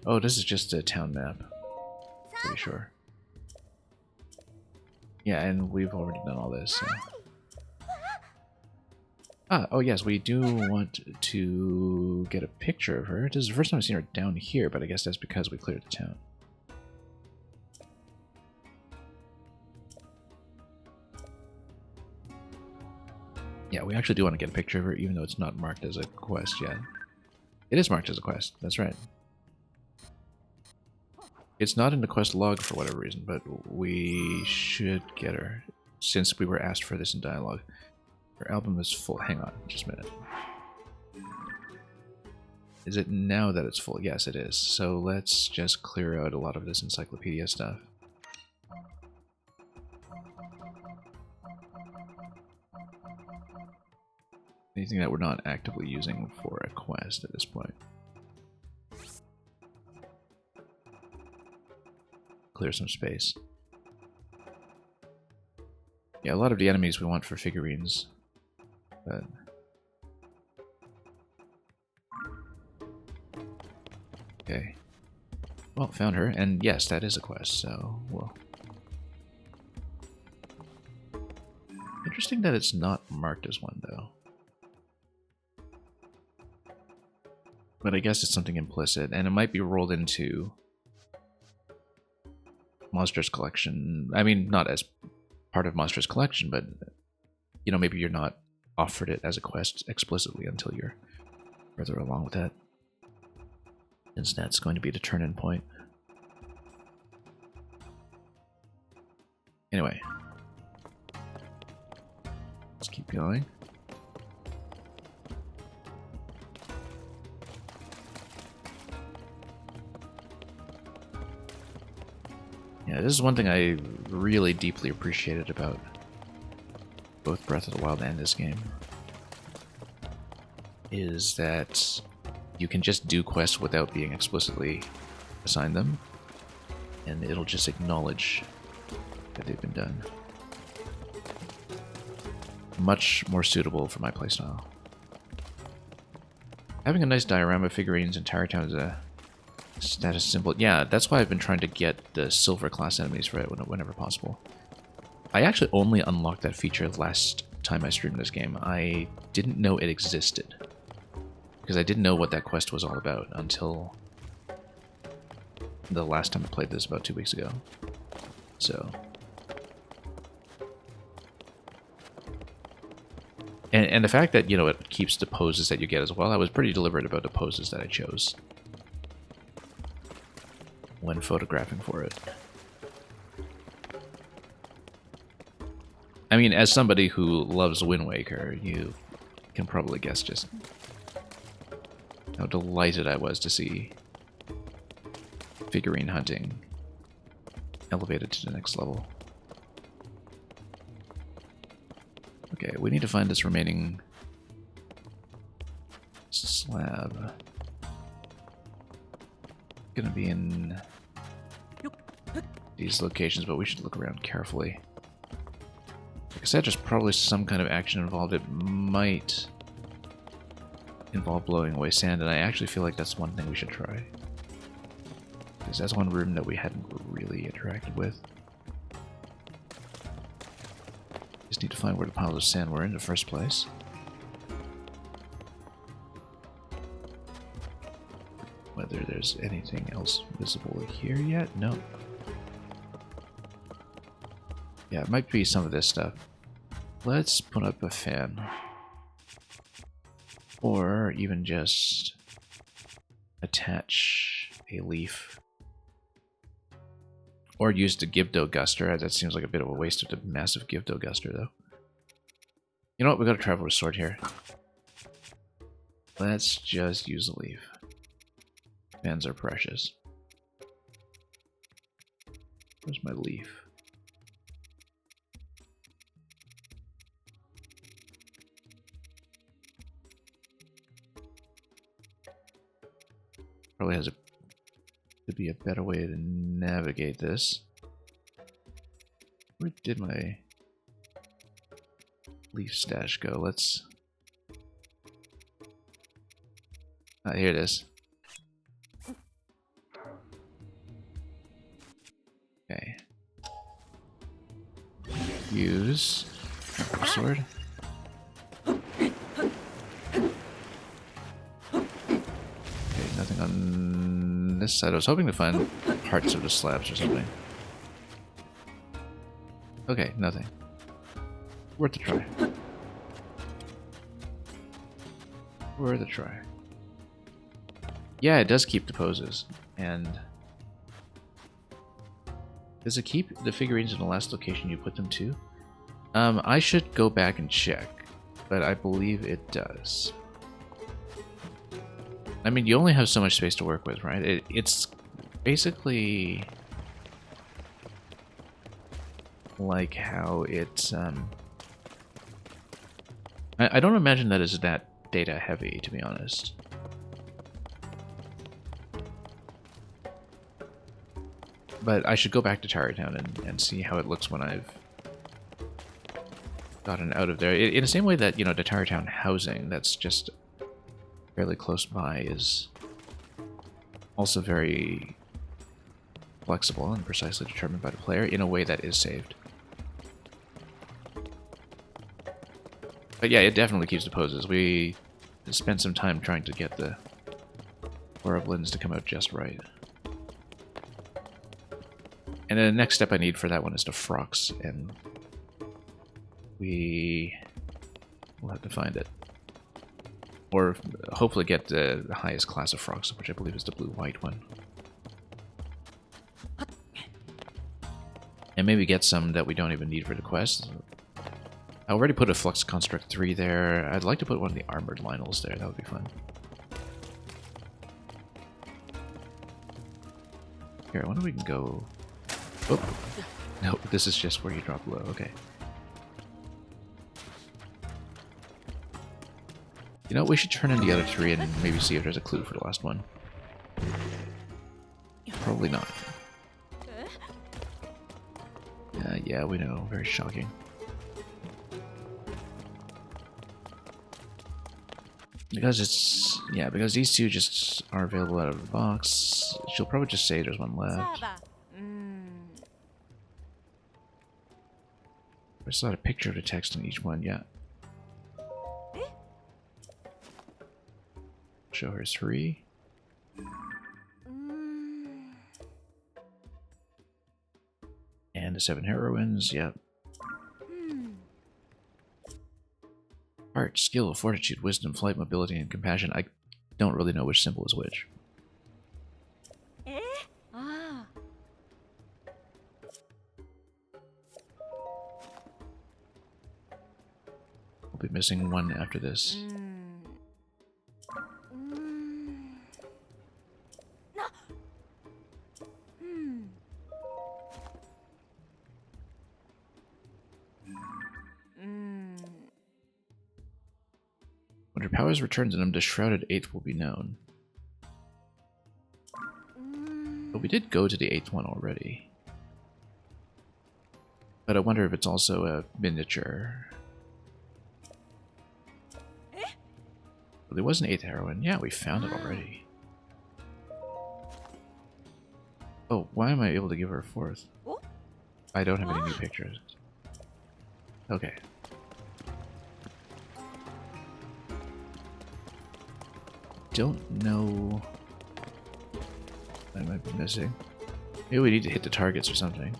Oh, this is just a town map. Pretty sure. Yeah, and we've already done all this, so... Ah, oh yes, we do want to get a picture of her. This is the first time I've seen her down here, but I guess that's because we cleared the town. Yeah, we actually do want to get a picture of her, even though it's not marked as a quest yet. It is marked as a quest, that's right. It's not in the quest log for whatever reason, but we should get her, since we were asked for this in dialogue. Her album is full. Hang on, just a minute. Is it now that it's full? Yes, it is. So let's just clear out a lot of this encyclopedia stuff. Anything that we're not actively using for a quest at this point. Clear some space. Yeah, a lot of the enemies we want for figurines, but... Okay. Well, found her, and yes, that is a quest, so, well... Interesting that it's not marked as one, though. But I guess it's something implicit, and it might be rolled into Monsters Collection. I mean, not as part of Monsters Collection, but, you know, maybe you're not offered it as a quest explicitly until you're further along with that. Since that's going to be the turn-in point. Anyway. Let's keep going. Yeah, this is one thing I really deeply appreciated about both Breath of the Wild and this game. Is that you can just do quests without being explicitly assigned them, and it'll just acknowledge that they've been done. Much more suitable for my playstyle. Having a nice diorama of figurines in Tower Town is a status symbol. Yeah, that's why I've been trying to get the silver class enemies for it whenever possible. I actually only unlocked that feature last time I streamed this game. I didn't know it existed. Because I didn't know what that quest was all about until the last time I played this about 2 weeks ago. So... And the fact that, you know, it keeps the poses that you get as well, I was pretty deliberate about the poses that I chose when photographing for it. I mean, as somebody who loves Wind Waker, you can probably guess just how delighted I was to see figurine hunting elevated to the next level. Okay, we need to find this remaining slab. Gonna be in these locations, but we should look around carefully. Like I said, there's probably some kind of action involved. It might involve blowing away sand, and I actually feel like that's one thing we should try. Because that's one room that we hadn't really interacted with. Just need to find where the piles of sand were in the first place. Whether there's anything else visible here yet? No. Yeah, it might be some of this stuff. Let's put up a fan. Or even just attach a leaf. Or use the Gibdo Guster. That seems like a bit of a waste of the massive Gibdo Guster, though. You know what? We got a Traveler's Sword here. Let's just use a leaf. Fans are precious. Where's my leaf? Probably has to be a better way to navigate this. Where did my leaf stash go? Let's... Ah, here it is. Okay. Use sword. Nothing on this side. I was hoping to find parts of the slabs or something. Okay, nothing. Worth a try. Worth a try. Yeah, it does keep the poses. And does it keep the figurines in the last location you put them to? I should go back and check, but I believe it does. I mean, you only have so much space to work with, right? It's basically like how it's... I don't imagine that is that data heavy, to be honest. But I should go back to Tarrytown and see how it looks when I've gotten out of there. In the same way that, you know, the Tarrytown housing that's just fairly close by is also very flexible and precisely determined by the player in a way that is saved. But yeah, it definitely keeps the poses. We spent some time trying to get the Horriblins to come out just right. And then the next step I need for that one is the frocks, and we'll have to find it. Or hopefully get the highest class of frocks, which I believe is the blue-white one. And maybe get some that we don't even need for the quest. I already put a Flux Construct 3 there. I'd like to put one of the Armored Lynels there. That would be fun. Here, I wonder if we can go... Oh! No, this is just where you drop low. Okay. You know, we should turn in the other three and maybe see if there's a clue for the last one. Probably not. Yeah, we know. Very shocking. Because it's... Yeah, because these two just are available out of the box. She'll probably just say there's one left. There's not a picture of the text in each one yet. Show her 3. And the 7 heroines, yep. Art, skill, fortitude, wisdom, flight, mobility, and compassion. I don't really know which symbol is which. I'll be missing one after this. When her powers return to them, the shrouded 8th will be known. But we did go to the 8th one already. But I wonder if it's also a miniature. Well, there was an 8th heroine. Yeah, we found it already. Oh, why am I able to give her a 4th? I don't have any new pictures. Okay. Don't know. I might be missing. Maybe we need to hit the targets or something.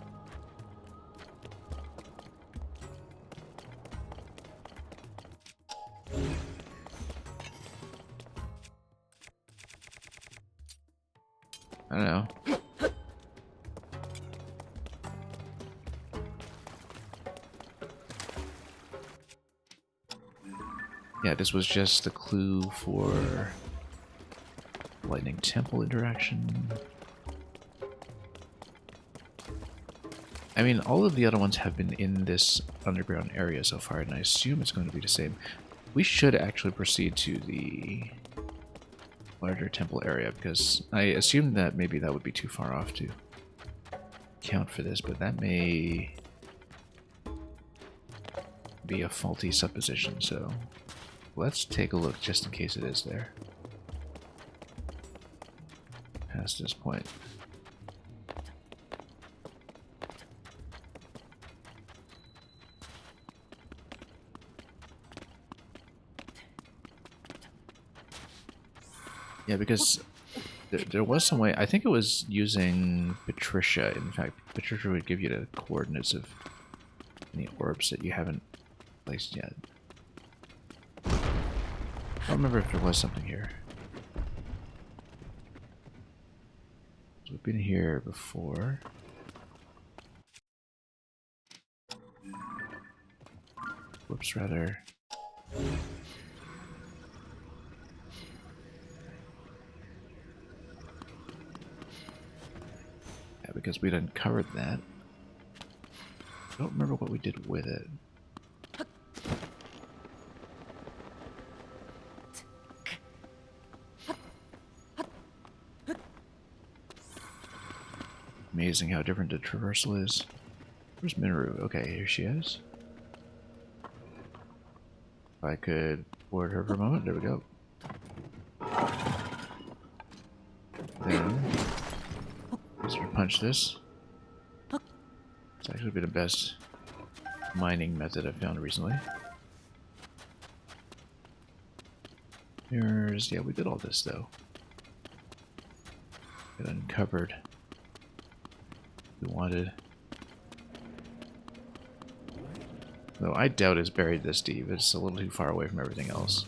I don't know. Yeah, this was just the clue for Lightning Temple interaction. I mean, all of the other ones have been in this underground area so far, and I assume it's going to be the same. We should actually proceed to the larger temple area, because I assumed that maybe that would be too far off to count for this, but that may be a faulty supposition, so let's take a look just in case it is there. Past this point. Yeah, because there was some way, I think it was using Patricia. In fact, Patricia would give you the coordinates of any orbs that you haven't placed yet. I don't remember if there was something here. We've been here before. Whoops, rather. Yeah, because we'd uncovered that. I don't remember what we did with it. Amazing how different the traversal is. Where's Minoru? Okay, here she is. If I could board her for a moment, there we go. Then, let's punch this. It's actually been the best mining method I've found recently. Mirrors, yeah, we did all this though. It uncovered. We wanted. Though I doubt it's buried this deep. It's a little too far away from everything else.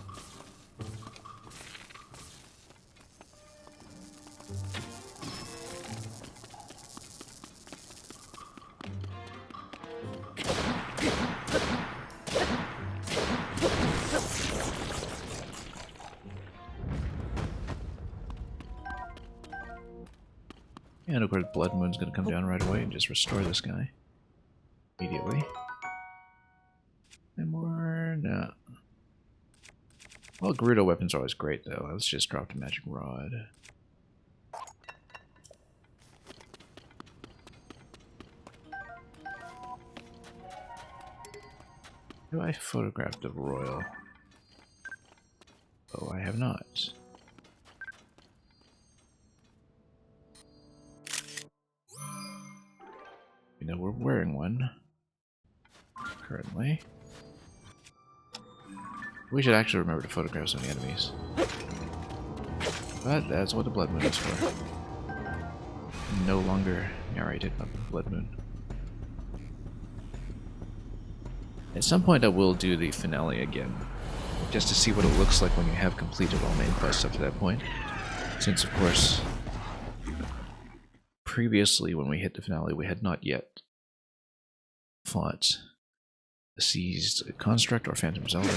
And of course, Blood Moon's gonna come down right away and just restore this guy immediately. And more, no. Well, Gerudo weapons are always great though. Let's just drop the magic rod. Do I photograph the royal? Oh, I have not. You know, we're wearing one. currently. We should actually remember to photograph some of the enemies. But that's what the Blood Moon is for. No longer narrated by the Blood Moon. At some point I will do the finale again, just to see what it looks like when you have completed all main quests up to that point. Since, of course, previously when we hit the finale, we had not yet fought the Seized Construct or Phantom Zelda.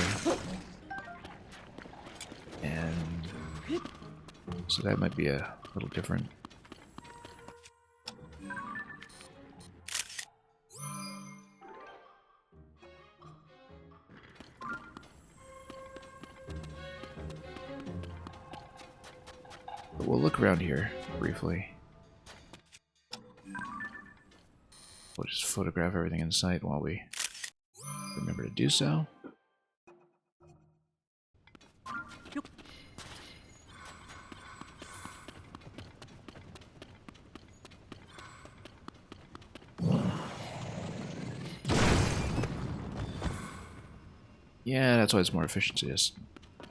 And so that might be a little different. But we'll look around here briefly. We'll just photograph everything in sight while we remember to do so. Yeah, that's why it's more efficient to just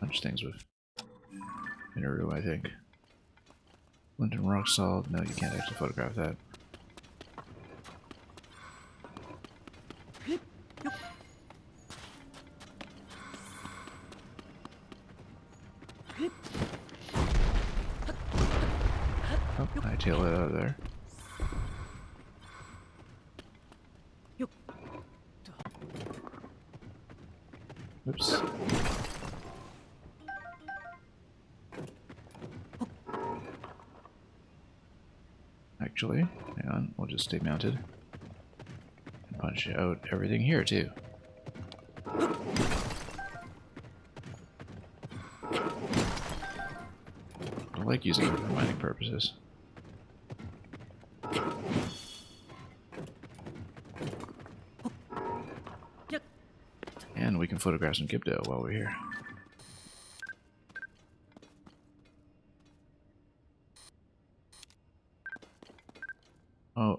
punch things with Inaru, I think. London Rock Salt, no, you can't actually photograph that. Oh, I tail it out of there. Oops. Actually, hang on, we'll just stay mounted. And punch out everything here, too. I like using it for mining purposes. And we can photograph some Gibdo while we're here.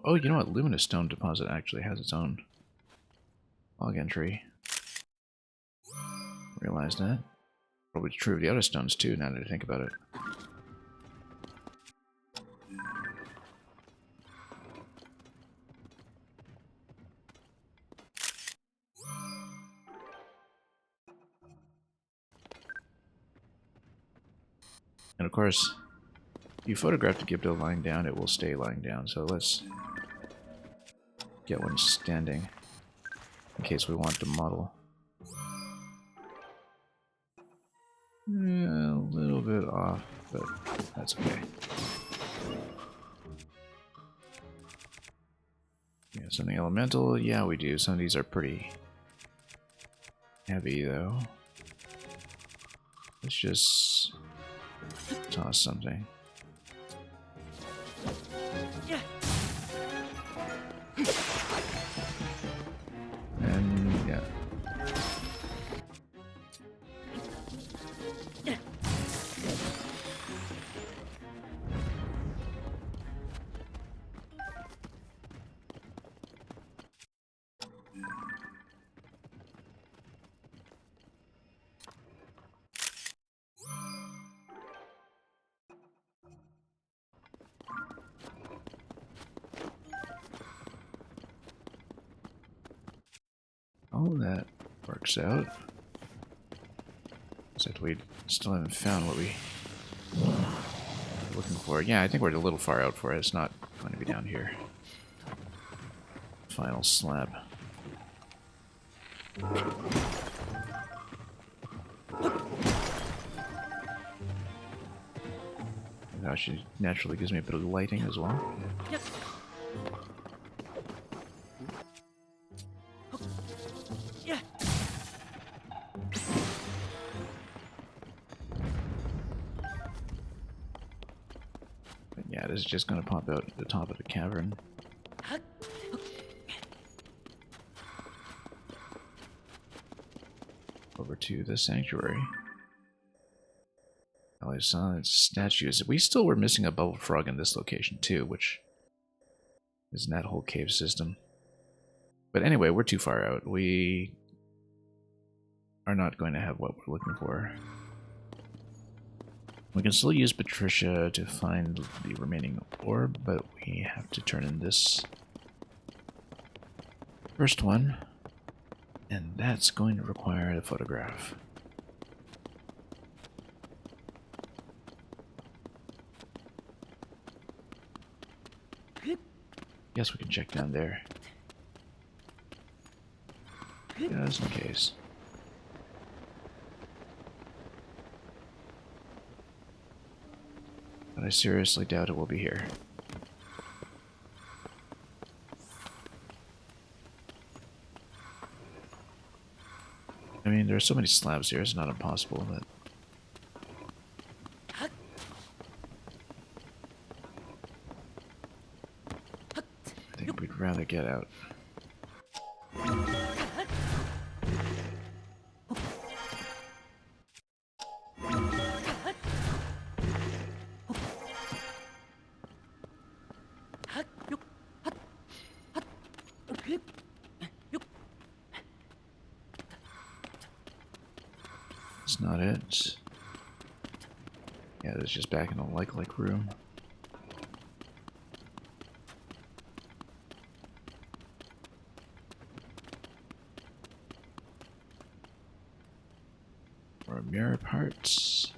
Oh, you know what? Luminous Stone Deposit actually has its own log entry. Realized that. Probably true of the other stones too, now that I think about it. And of course, if you photograph the Gibdo lying down, it will stay lying down. So let's get one standing in case we want to model. Yeah, a little bit off, but that's okay. Yeah, something elemental? Yeah, we do. Some of these are pretty heavy, though. Let's just toss something. And yeah. All that works out. Except we still haven't found what we're looking for. Yeah, I think we're a little far out for it. It's not going to be down here. Final slab. It actually naturally gives me a bit of lighting as well. Yeah, this is just going to pop out at the top of the cavern. Over to the sanctuary. I saw its statues. We still were missing a bubble frog in this location too, which is in that whole cave system. But anyway, we're too far out. We are not going to have what we're looking for. We can still use Patricia to find the remaining orb, but we have to turn in this first one, and that's going to require a photograph. Guess we can check down there. Just in case. But I seriously doubt it will be here. I mean, there are so many slabs here, it's not impossible, but... I think we'd rather get out. It's not it. Yeah, it's just back in a like room. Or mirror parts.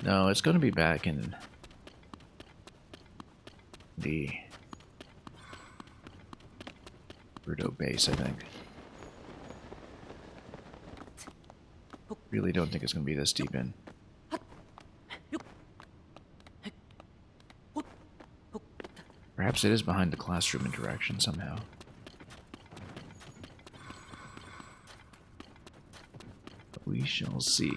No, it's going to be back in the Bruto base, I think. Really don't think it's going to be this deep in. Perhaps it is behind the classroom interaction somehow. But we shall see.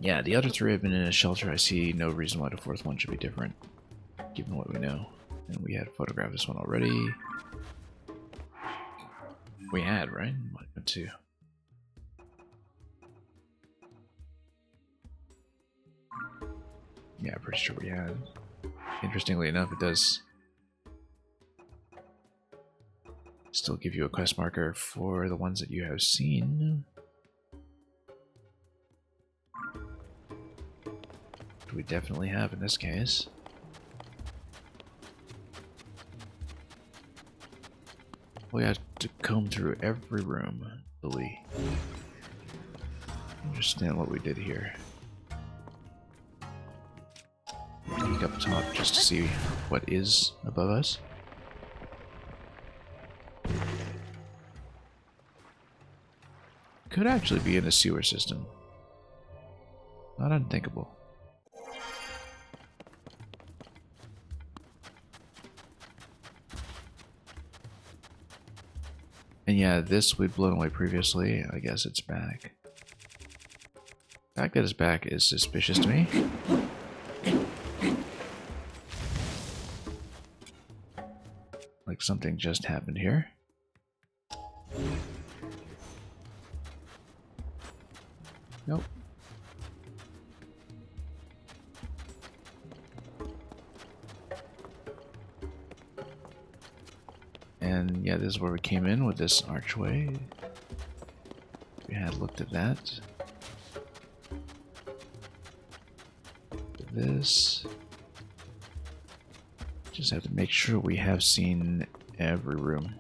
Yeah, the other three have been in a shelter. I see no reason why the fourth one should be different, given what we know. And we had photographed this one already. We had, right? One, two. Yeah, pretty sure we had. Interestingly enough, it does still give you a quest marker for the ones that you have seen. We definitely have in this case. We have to comb through every room till we understand what we did here. Peek up top just to see what is above us. Could actually be in a sewer system. Not unthinkable. And yeah, this we've blown away previously. I guess it's back. The fact that it's back is suspicious to me. Like something just happened here. Nope. And yeah, this is where we came in with this archway. We had looked at that. This. Just have to make sure we have seen every room.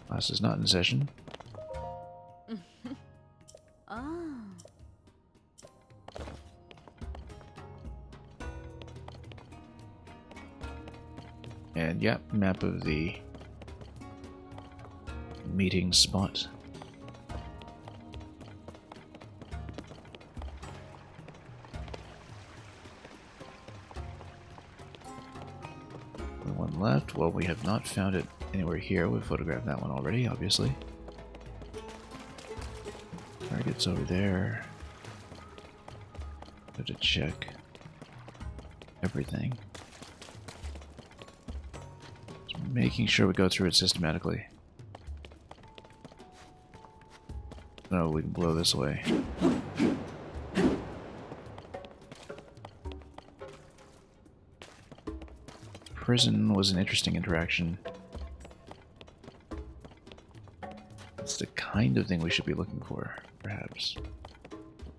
Class is not in session. And yep, map of the meeting spot. The one left, well, we have not found it anywhere here. We've photographed that one already, obviously. Target's over there. Have to check everything. Making sure we go through it systematically. No, we can blow this away. Prison was an interesting interaction. It's the kind of thing we should be looking for, perhaps.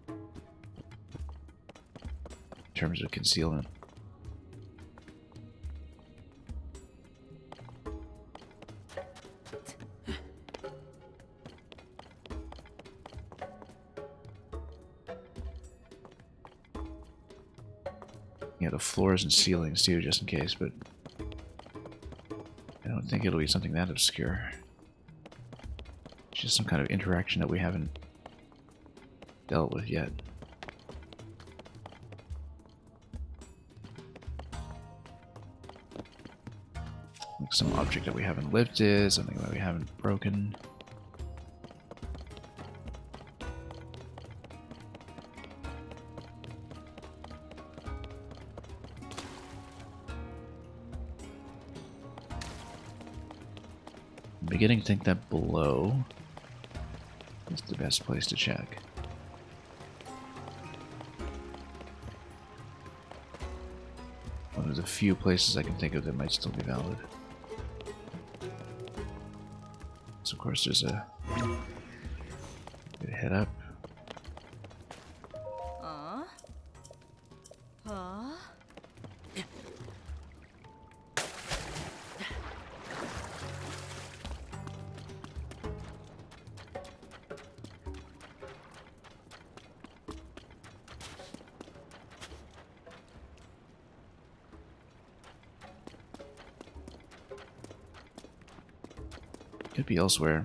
In terms of concealment. Yeah, the floors and ceilings too, just in case, but I don't think it'll be something that obscure. It's just some kind of interaction that we haven't dealt with yet. Like some object that we haven't lifted, something that we haven't broken. I'm beginning to think that below is the best place to check. One of the few places I can think of that might still be valid. So of course there's a head up. Could be elsewhere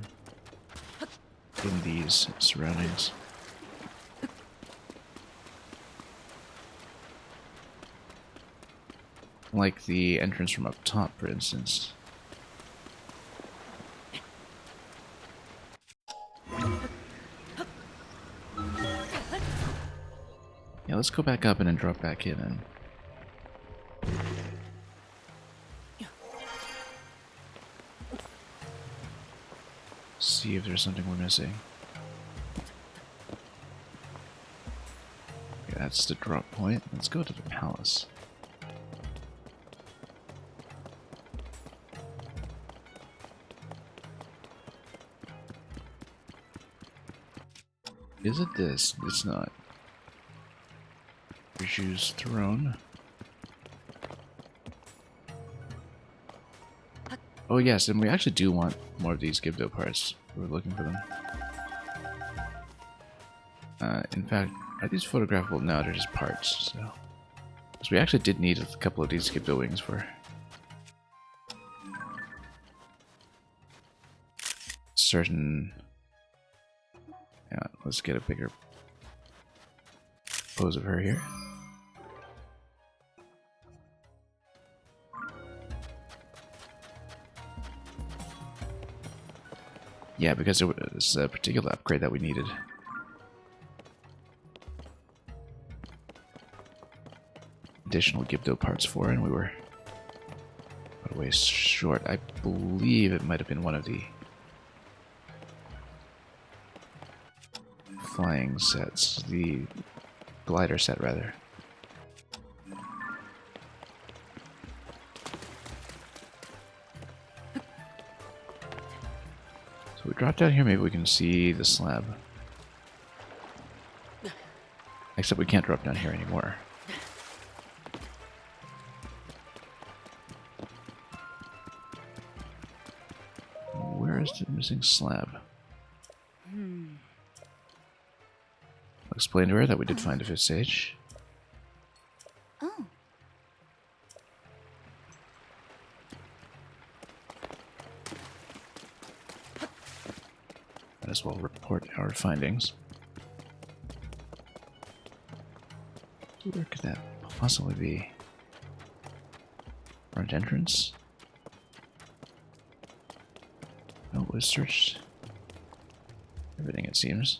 in these surroundings. Like the entrance from up top, for instance. Yeah, let's go back up and then drop back in and see if there's something we're missing. Okay, that's the drop point. Let's go to the palace. Is it this? It's not. Virtue's throne. Oh yes, and we actually do want more of these Gibdo parts. We're looking for them. In fact, are these photographable? No, they're just parts. So we actually did need a couple of these Gibdo wings for certain. Yeah, let's get a bigger pose of her here. Yeah, because there was a particular upgrade that we needed. Additional Gibdo parts for, and we were quite a ways short. I believe it might have been one of the flying sets, the glider set rather. So we drop down here, maybe we can see the slab. Except we can't drop down here anymore. Where is the missing slab? I'll explain to her that we did find a 5th stage. Oh. Might as well report our findings. Where could that possibly be? Front entrance? No, it was searched everything, it seems.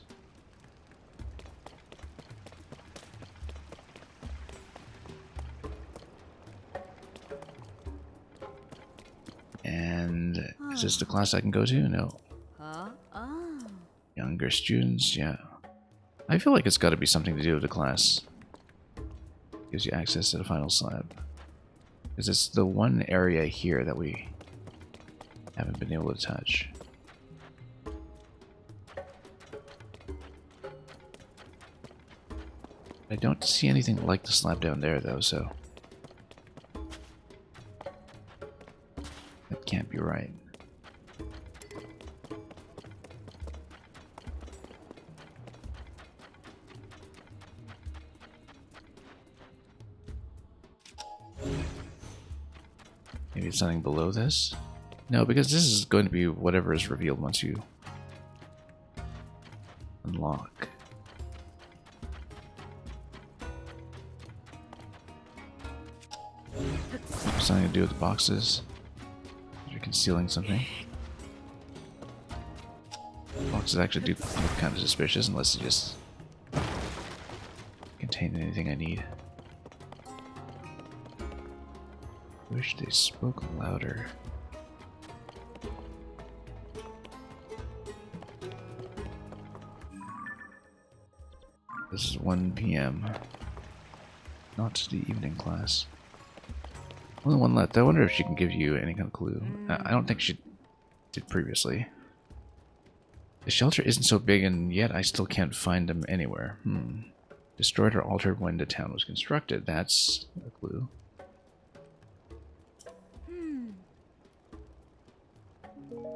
And is this the class I can go to? No. Younger students, yeah. I feel like it's got to be something to do with the class. Gives you access to the final slab. Because it's the one area here that we haven't been able to touch. I don't see anything like the slab down there, though, so... that can't be right. Maybe it's something below this? No, because this is going to be whatever is revealed once you unlock. Something to do with the boxes. You're concealing something. Boxes actually do look kind of suspicious unless they just contain anything I need. Wish they spoke louder. This is 1 p.m. Not the evening class. Only one left. I wonder if she can give you any kind of clue. I don't think she did previously. The shelter isn't so big, and yet I still can't find them anywhere. Destroyed or altered when the town was constructed. That's a clue.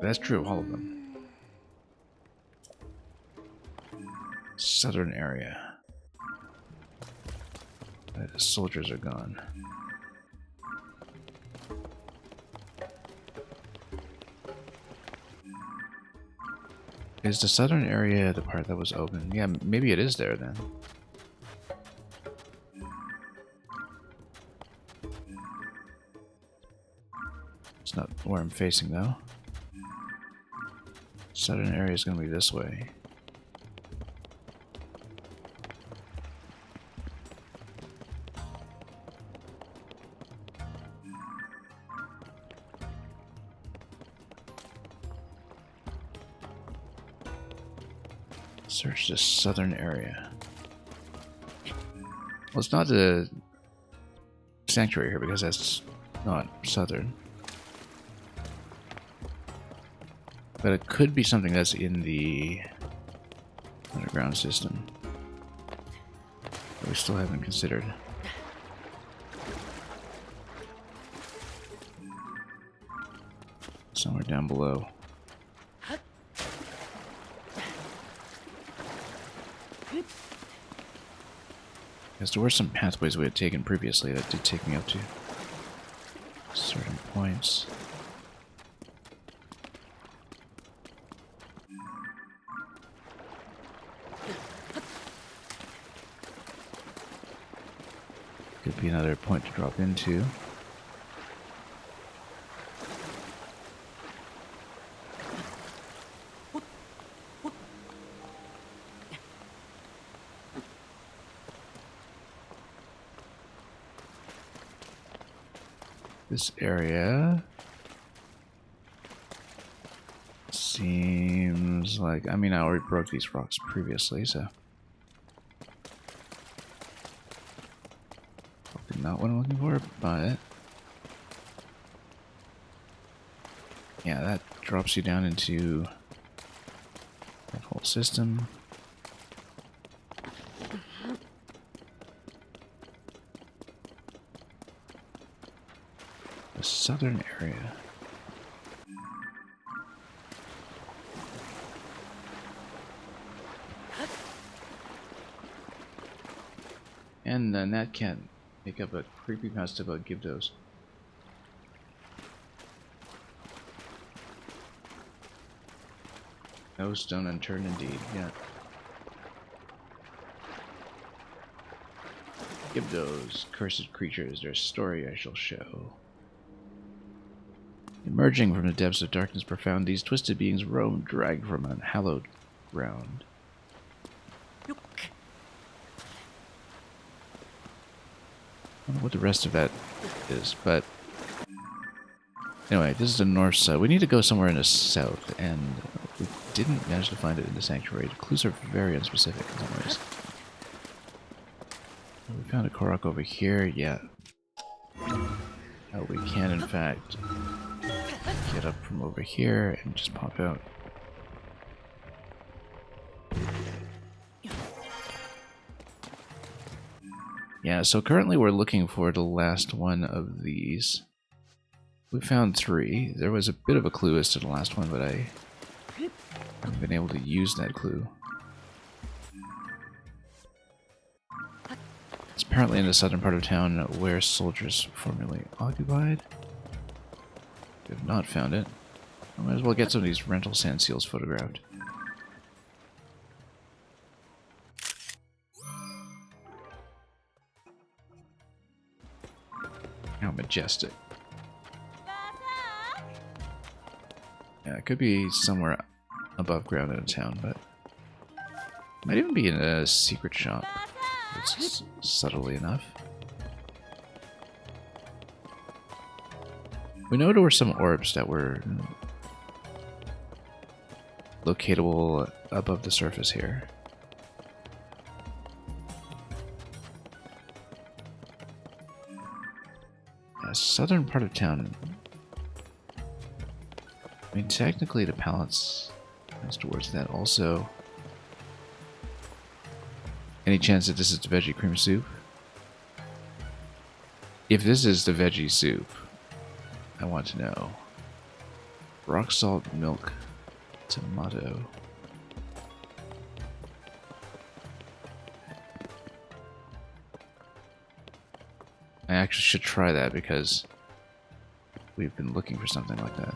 That's true of all of them. Southern area. The soldiers are gone. Is the southern area the part that was open? Yeah, maybe it is there then. It's not where I'm facing though. Southern area is going to be this way. Search the southern area. Well, it's not the sanctuary here because that's not southern. But it could be something that's in the underground system that we still haven't considered. Somewhere down below. Because there were some pathways we had taken previously that did take me up to certain points. Could be another point to drop into. This area seems like, I mean, I already broke these rocks previously, so probably not what I'm looking for, but yeah, that drops you down into that whole system. The southern area. And then that can make up a creepypasta about Gibdos. No stone unturned indeed, yeah. Gibdos, cursed creatures, their story I shall show. Emerging from the depths of darkness profound, these twisted beings roam, dragged from unhallowed ground. I don't know what the rest of that is, but anyway, this is the north side. We need to go somewhere in the south, and We didn't manage to find it in the sanctuary. The clues are very unspecific in some ways. We found a Korok over here, yeah. We can, in fact, get up from over here and just pop out. Yeah, so currently we're looking for the last one of these. We found 3. There was a bit of a clue as to the last one, but I haven't been able to use that clue. It's apparently in the southern part of town where soldiers formerly occupied. We have not found it. I might as well get some of these rental sand seals photographed. How majestic. Yeah, it could be somewhere above ground in a town, but it might even be in a secret shop. It's subtly enough. We know there were some orbs that were locatable above the surface here. Southern part of town. I mean, technically the palace is towards that. Also, any chance that this is the veggie cream soup? If this is the veggie soup, I want to know. Rock salt, milk, tomato. I actually should try that because we've been looking for something like that.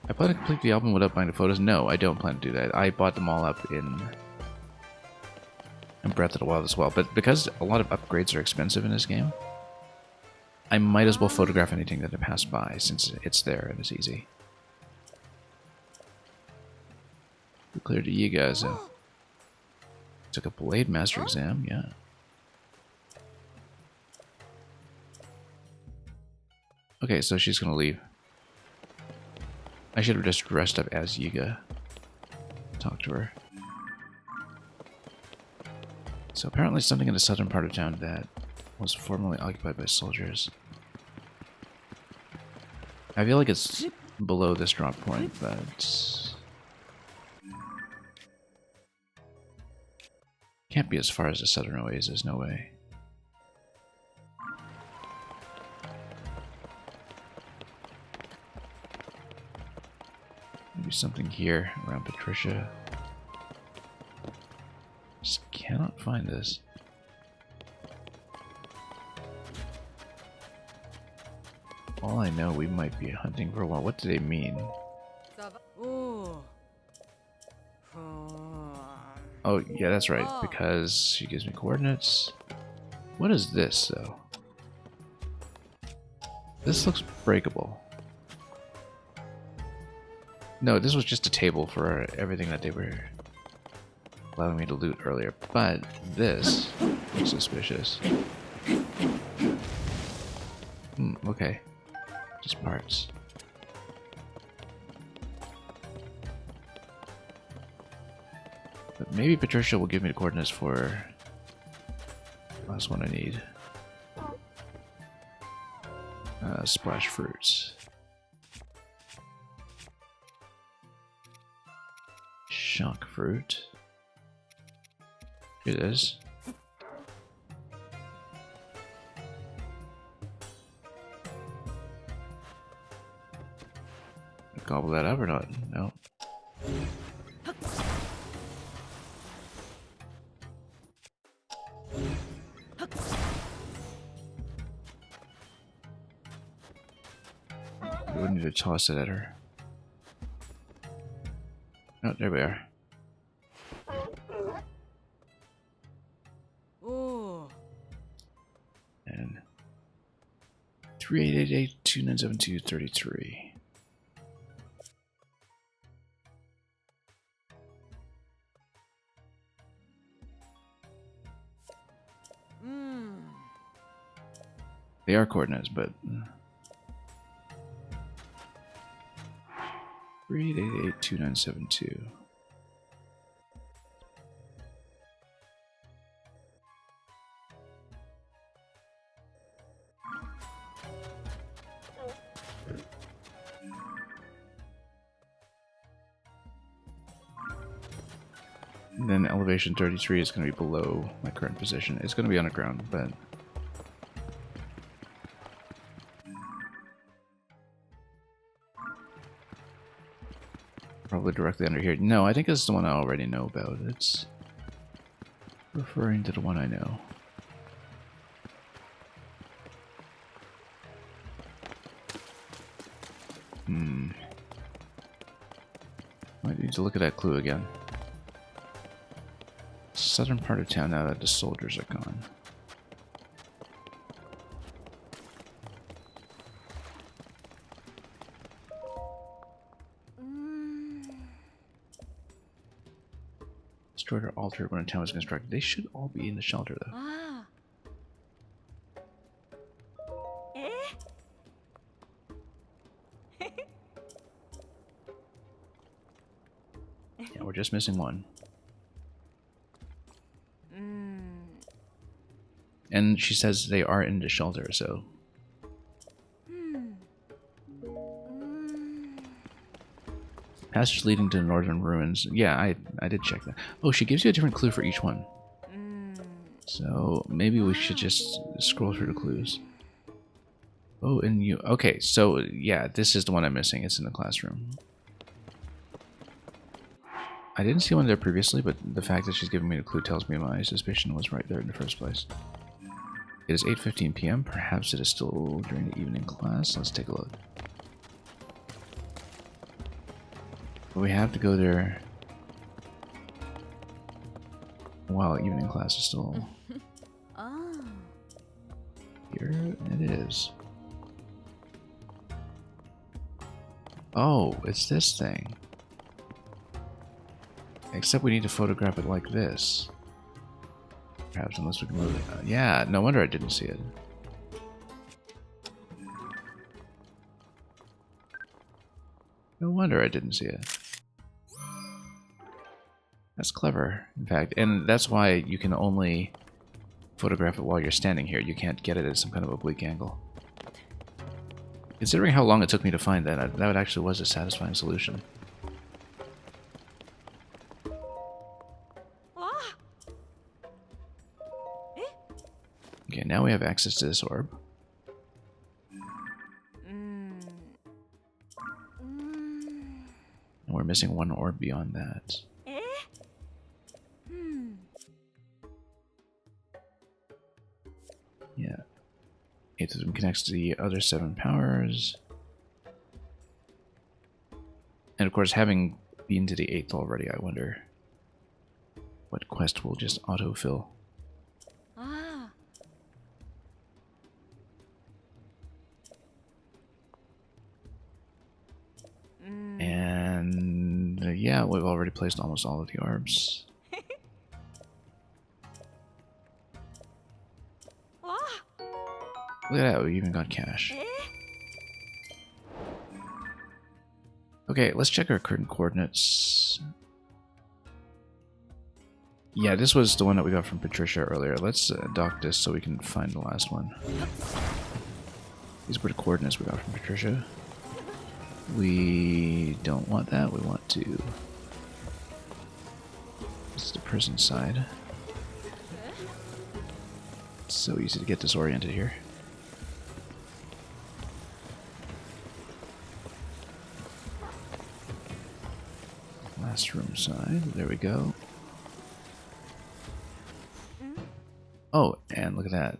I plan to complete the album without buying the photos. No, I don't plan to do that. I bought them all up in Breath of the Wild as well. But because a lot of upgrades are expensive in this game, I might as well photograph anything that I pass by since it's there and it's easy. We cleared the Yiga, so took a Blade Master exam, yeah. Okay, so she's gonna leave. I should have just dressed up as Yiga. Talk to her. So apparently something in the southern part of town that was formerly occupied by soldiers. I feel like it's below this drop point, but can't be as far as the southern oasis, no way. Maybe something here around Patricia. Just cannot find this. All I know, we might be hunting for a while. What do they mean? Oh, yeah, that's right, because she gives me coordinates. What is this, though? This looks breakable. No, this was just a table for everything that they were allowing me to loot earlier, but this looks suspicious. Okay. Just parts. But maybe Patricia will give me the coordinates for the last one I need. Splash fruits. Shock fruit. Here it is. Gobble that up or not? No. We would need to toss it at her. Oh, there we are. And 3888-2972-33. They are coordinates, but 38882972. And then elevation 33 is going to be below my current position. It's going to be underground, but probably directly under here. No, I think this is the one I already know about. It's referring to the one I know. Might need to look at that clue again. Southern part of town now that the soldiers are gone. Destroyed or altered when a town was constructed. They should all be in the shelter though. Ah. Yeah, we're just missing one. And she says they are in the shelter, so. Passage leading to the northern ruins. Yeah, I did check that. Oh, she gives you a different clue for each one. So maybe we should just scroll through the clues. Oh, and you. Okay, so yeah, this is the one I'm missing. It's in the classroom. I didn't see one there previously, but the fact that she's giving me the clue tells me my suspicion was right there in the first place. It is 8:15 p.m. Perhaps it is still during the evening class. Let's take a look. But we have to go there while evening class is still here. It is. Oh, it's this thing. Except we need to photograph it like this. Perhaps unless we can move it. Yeah, no wonder I didn't see it. No wonder I didn't see it. That's clever, in fact. And that's why you can only photograph it while you're standing here. You can't get it at some kind of oblique angle. Considering how long it took me to find that, that actually was a satisfying solution. Okay, now we have access to this orb. And we're missing one orb beyond that. Yeah. Each of them connects to the other 7 powers. And of course, having been to the 8th already, I wonder what quest will just autofill. And yeah, we've already placed almost all of the orbs. Look at that, we even got cash. Okay, let's check our current coordinates. Yeah, this was the one that we got from Patricia earlier. Let's dock this so we can find the last one. These were the coordinates we got from Patricia. We don't want that, we want to... This is the prison side. It's so easy to get disoriented here. Last room side, there we go. Oh, and look at that.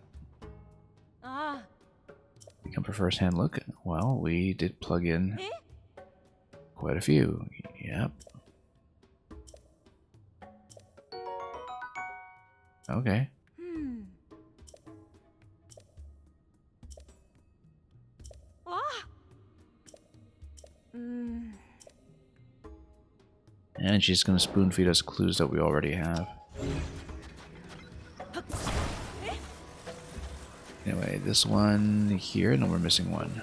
Become for first hand look. Well, we did plug in quite a few. Yep. Okay. And she's gonna spoon feed us clues that we already have. Anyway, this one here, no, we're missing one.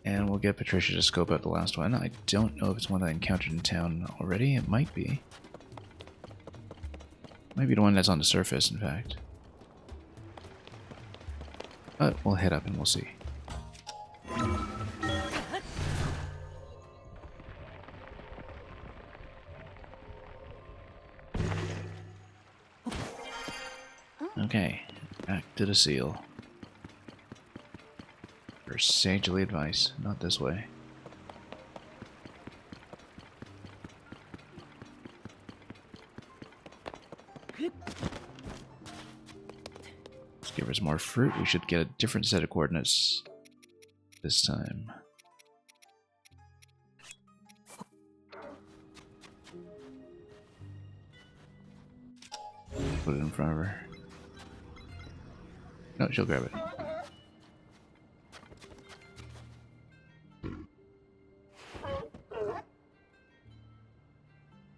And we'll get Patricia to scope out the last one. I don't know if it's one that I encountered in town already. It might be. Might be the one that's on the surface, in fact. But we'll head up and we'll see. Okay, back to the seal. For sagely advice, not this way. Let's give us more fruit. We should get a different set of coordinates this time. Put it in front of her. No, she'll grab it.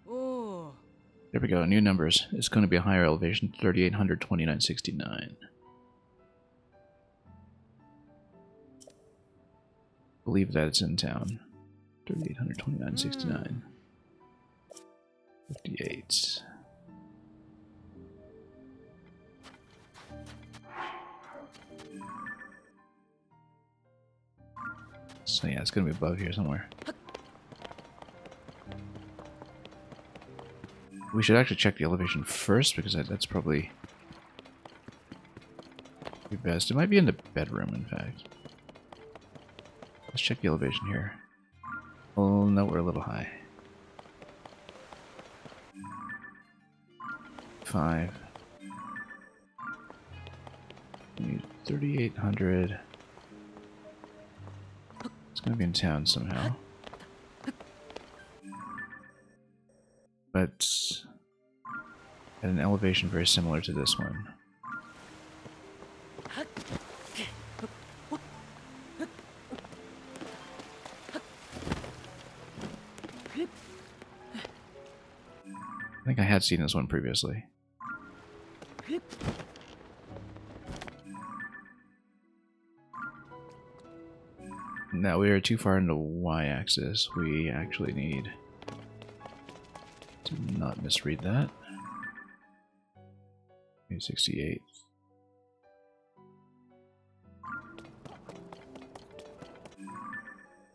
Oh. There we go, new numbers. It's going to be a higher elevation, 3,800, 2969. Believe that it's in town. 3,800, 2969. 58. So yeah, it's going to be above here somewhere. We should actually check the elevation first, because that's probably the best. It might be in the bedroom, in fact. Let's check the elevation here. Oh, no, we're a little high. 5. We need 3,800. It's going to be in town somehow. But at an elevation very similar to this one. I think I had seen this one previously. Now we are too far in the y-axis. We actually need to not misread that. 68.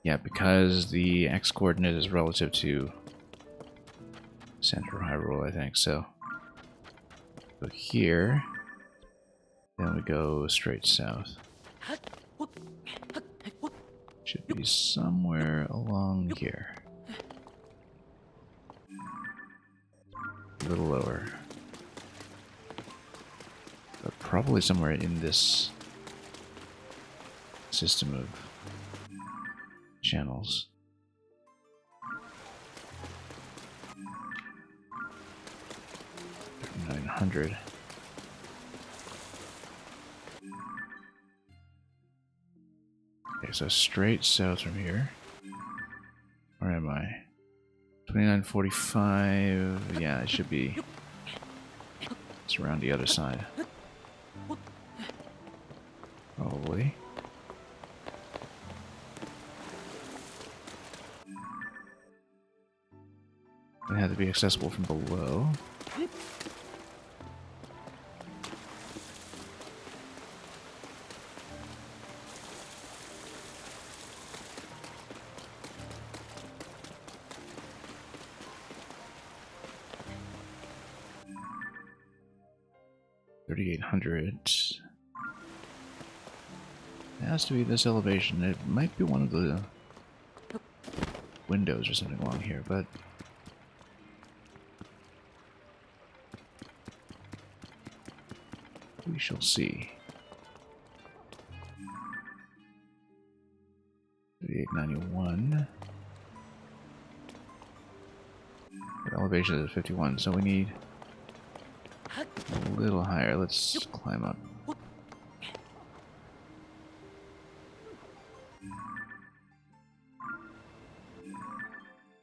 Yeah, because the x-coordinate is relative to center of Hyrule, I think. So here, then we go straight south. Should be somewhere along here. A little lower. But probably somewhere in this system of channels. 900. Okay, so straight south from here. Where am I? 2945. Yeah, it should be. It's around the other side. Probably. It had to be accessible from below. $3,800. It has to be this elevation. It might be one of the windows or something along here, but we shall see. 3891. The elevation is 51, so we need a little higher. Let's climb up.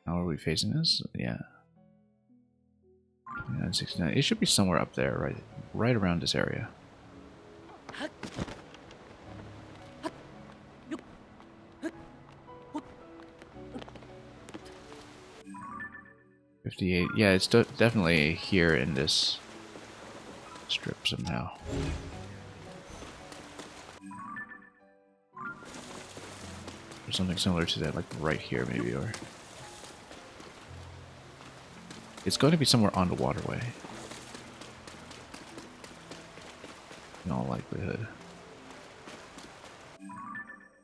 How are we facing this? Yeah. 2969. It should be somewhere up there, right around this area. 58. Yeah, it's definitely here in this strip somehow. Or something similar to that, like right here maybe, or... It's going to be somewhere on the waterway. In all likelihood.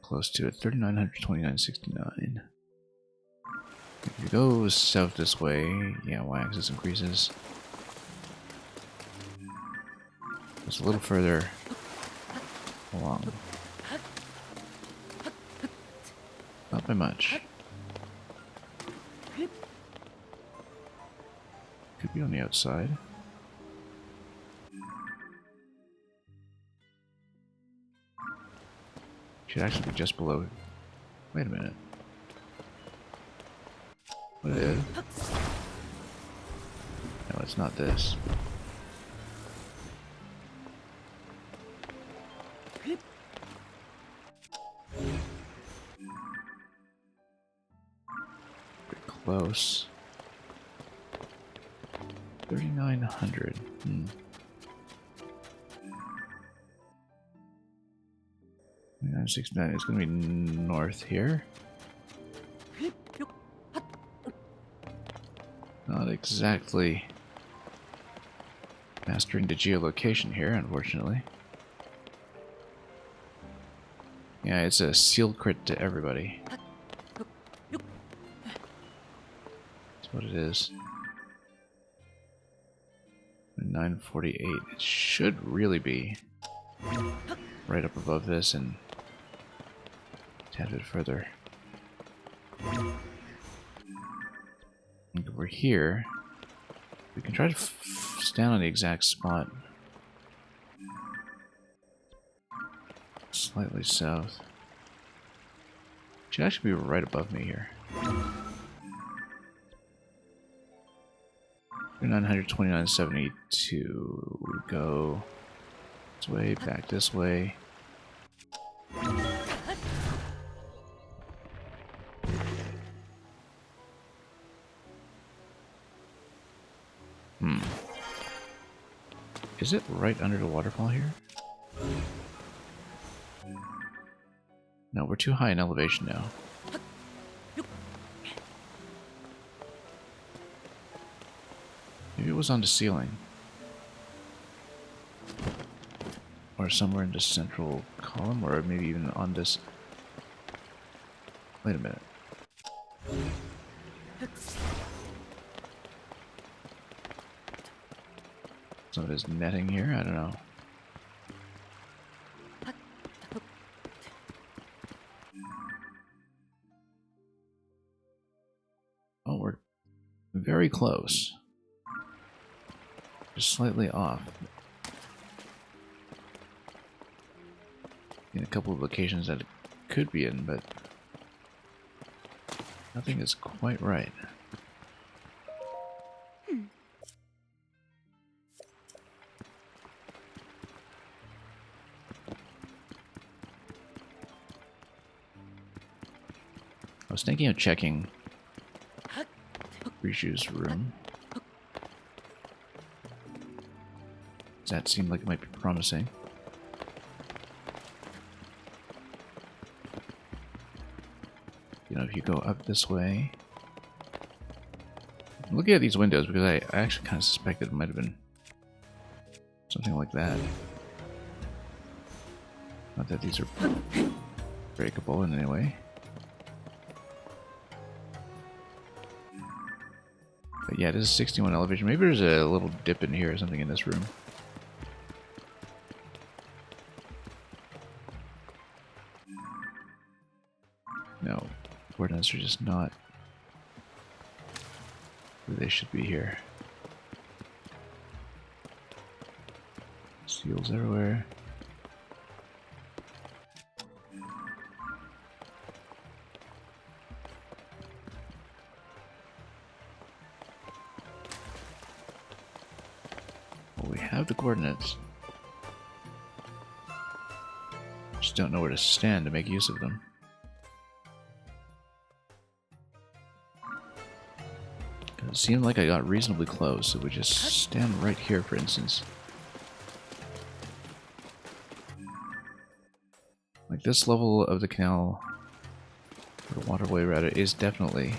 Close to it. 3900, 2969. If it goes south this way, yeah, y-axis increases. It's a little further along. Not by much. Could be on the outside. Should actually be just below. Wait a minute. What is it? No, it's not this. Pretty close. 3900. 969 is going to be north here. Not exactly mastering the geolocation here, unfortunately. Yeah, it's a sealed crit to everybody. That's what it is. 948. It should really be right up above this and a tad bit further. If we're here, we can try to stand on the exact spot. Slightly south. Should actually be right above me here. 929.72. We go this way, back this way. Is it right under the waterfall here? No, we're too high in elevation now. Maybe it was on the ceiling. Or somewhere in the central column, or maybe even on this... Wait a minute. Some of this netting here? I don't know. Oh, we're very close. Just slightly off. In a couple of locations that it could be in, but nothing is quite right. I was thinking of checking Rishu's room. That seemed like it might be promising. You know, if you go up this way... I'm looking at these windows because I actually kind of suspected it might have been something like that. Not that these are breakable in any way. But yeah, it is 61 elevation. Maybe there's a little dip in here or something in this room. No, coordinates are just not where they should be here. Seals everywhere. Well, we have the coordinates. Just don't know where to stand to make use of them. It seemed like I got reasonably close. It would just stand right here, for instance. Like this level of the canal, or the waterway rather, is definitely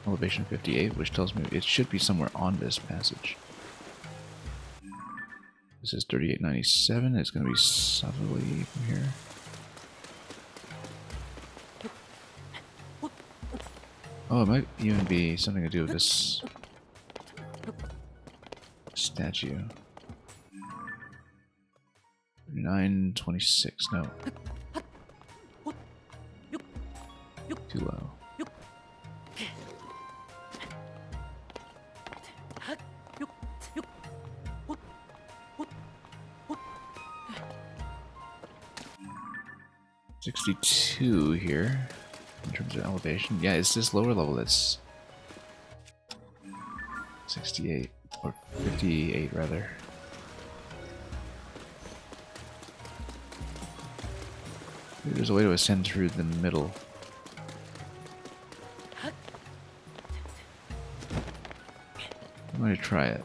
elevation 58, which tells me it should be somewhere on this passage. This is 3897. It's going to be southerly from here. Oh, it might even be something to do with this statue. 926. No. Too low. $62 here in terms of elevation. Yeah, it's this lower level that's 68 or 58 rather. Maybe there's a way to ascend through the middle. I'm going to try it.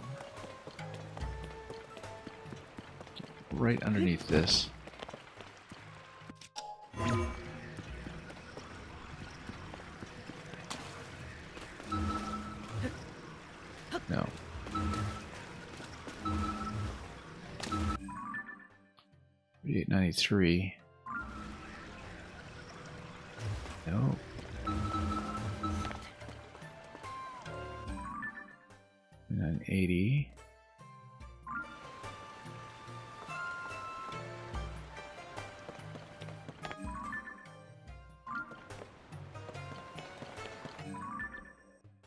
Right underneath this. No. $38.93. No. $9.80.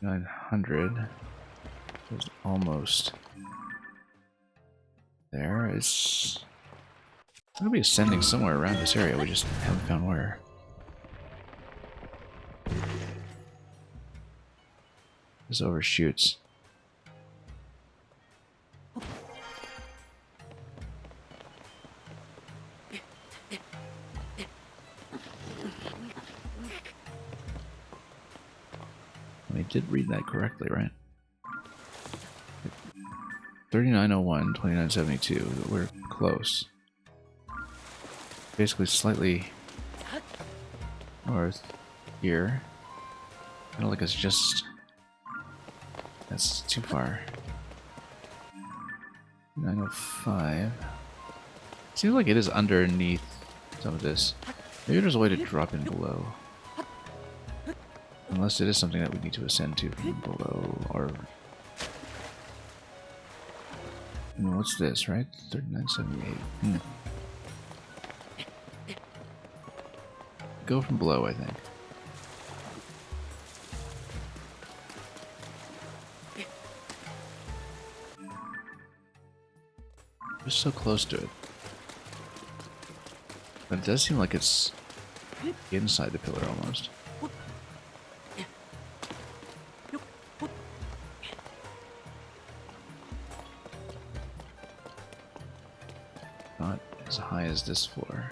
$900. It's almost there. It's going to be ascending somewhere around this area. We just haven't found where. This overshoots. I did read that correctly, right? 3901, 2972. We're close. Basically slightly north here. I don't like it's just... That's too far. 905. Seems like it is underneath some of this. Maybe there's a way to drop in below. Unless it is something that we need to ascend to from below, or... I mean, what's this, right? 3978. Go from below, I think. We're so close to it. But it does seem like it's inside the pillar almost. Not as high as this floor.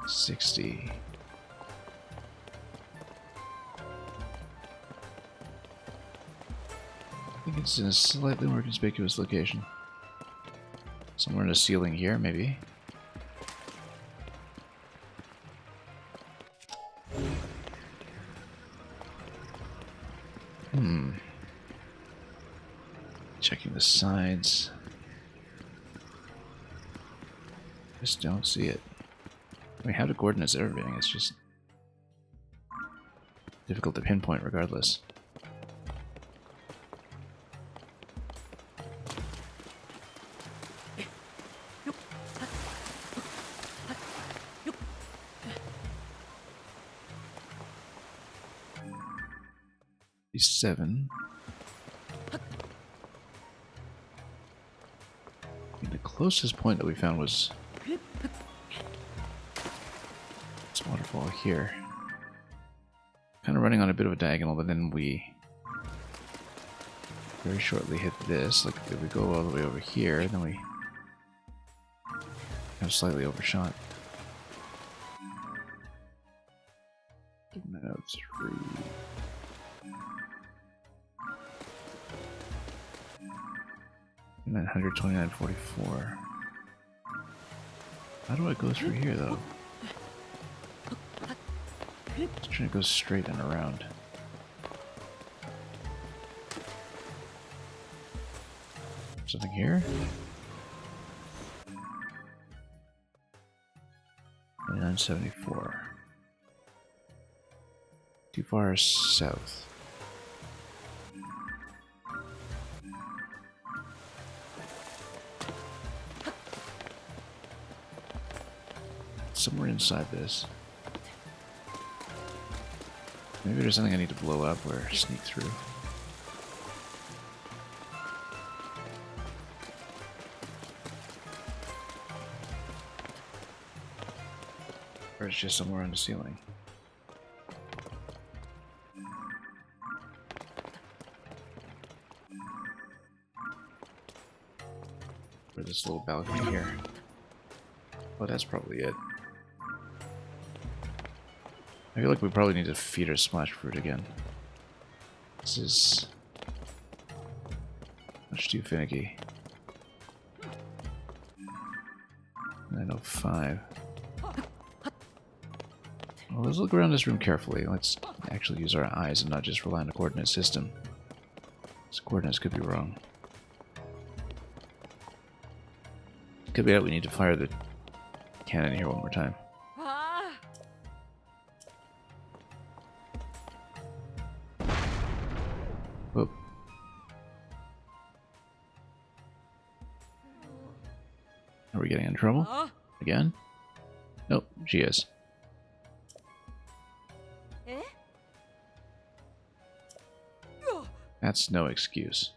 60. I think it's in a slightly more conspicuous location. Somewhere in the ceiling here, maybe. Checking the sides. Just don't see it. I mean, how to coordinates everything, it's just difficult to pinpoint regardless. $7. The closest point that we found was this waterfall here. Kind of running on a bit of a diagonal, but then we very shortly hit this. Like if we go all the way over here, then we kind of slightly overshot. Meadow 3. 900, 2944. How do I go through here, though? Just trying to go straight and around. Something here? 2974. Too far south. Somewhere inside this. Maybe there's something I need to blow up or sneak through. Or it's just somewhere on the ceiling. Or this little balcony here. Oh, that's probably it. I feel like we probably need to feed our splash fruit again. This is much too finicky. 905. Well, let's look around this room carefully. Let's actually use our eyes and not just rely on the coordinate system. These coordinates could be wrong. Could be that we need to fire the cannon here one more time. Whoop. Are we getting in trouble? Again? Nope, she is. That's no excuse.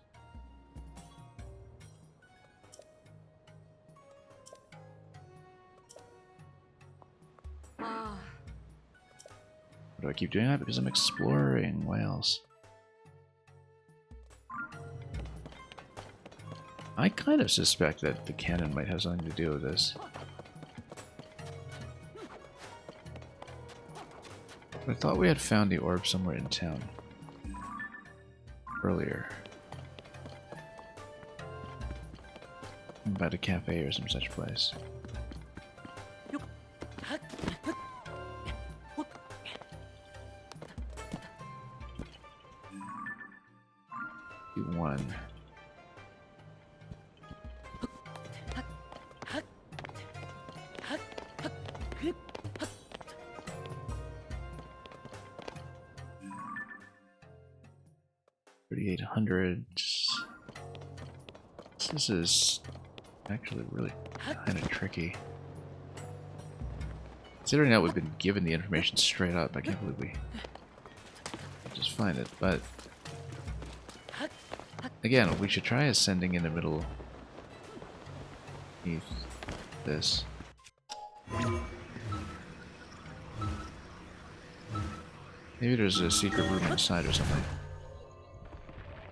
Do I keep doing that? Because I'm exploring. Why else? I kind of suspect that the cannon might have something to do with this. I thought we had found the orb somewhere in town. Earlier. By the cafe or some such place. One. $3,800. This is actually really kind of tricky. Considering that we've been given the information straight up, I can't believe we just find it. But again, we should try ascending in the middle beneath this. Maybe there's a secret room inside or something.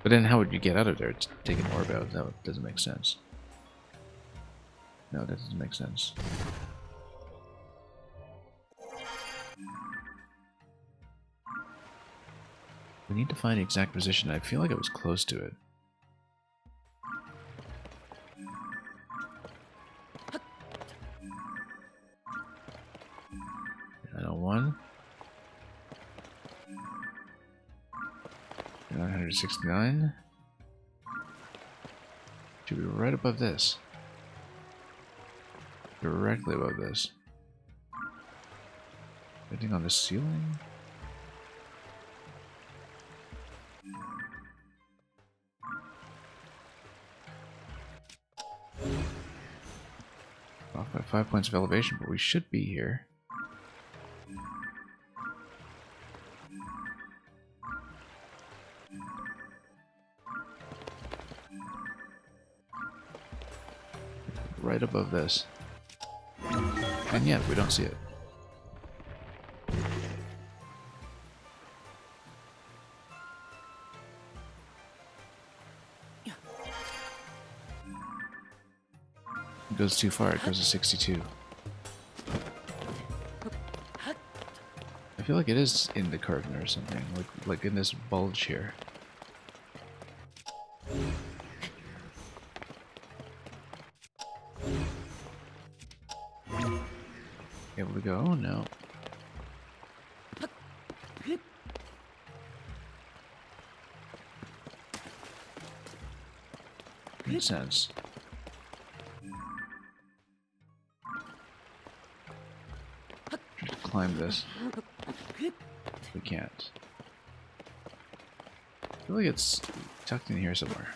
But then how would you get out of there to take an orb out? That doesn't make sense. No, that doesn't make sense. We need to find the exact position. I feel like I was close to it. I know 1. 969. Should be right above this. Directly above this. Anything on the ceiling? Off by 5 points of elevation, but we should be here. Right above this. And yet, we don't see it. It goes too far, it goes to 62. I feel like it is in the curtain or something, like in this bulge here. Able to go? Oh, no. Makes sense. Try to climb this. We can't. I feel like it's tucked in here somewhere.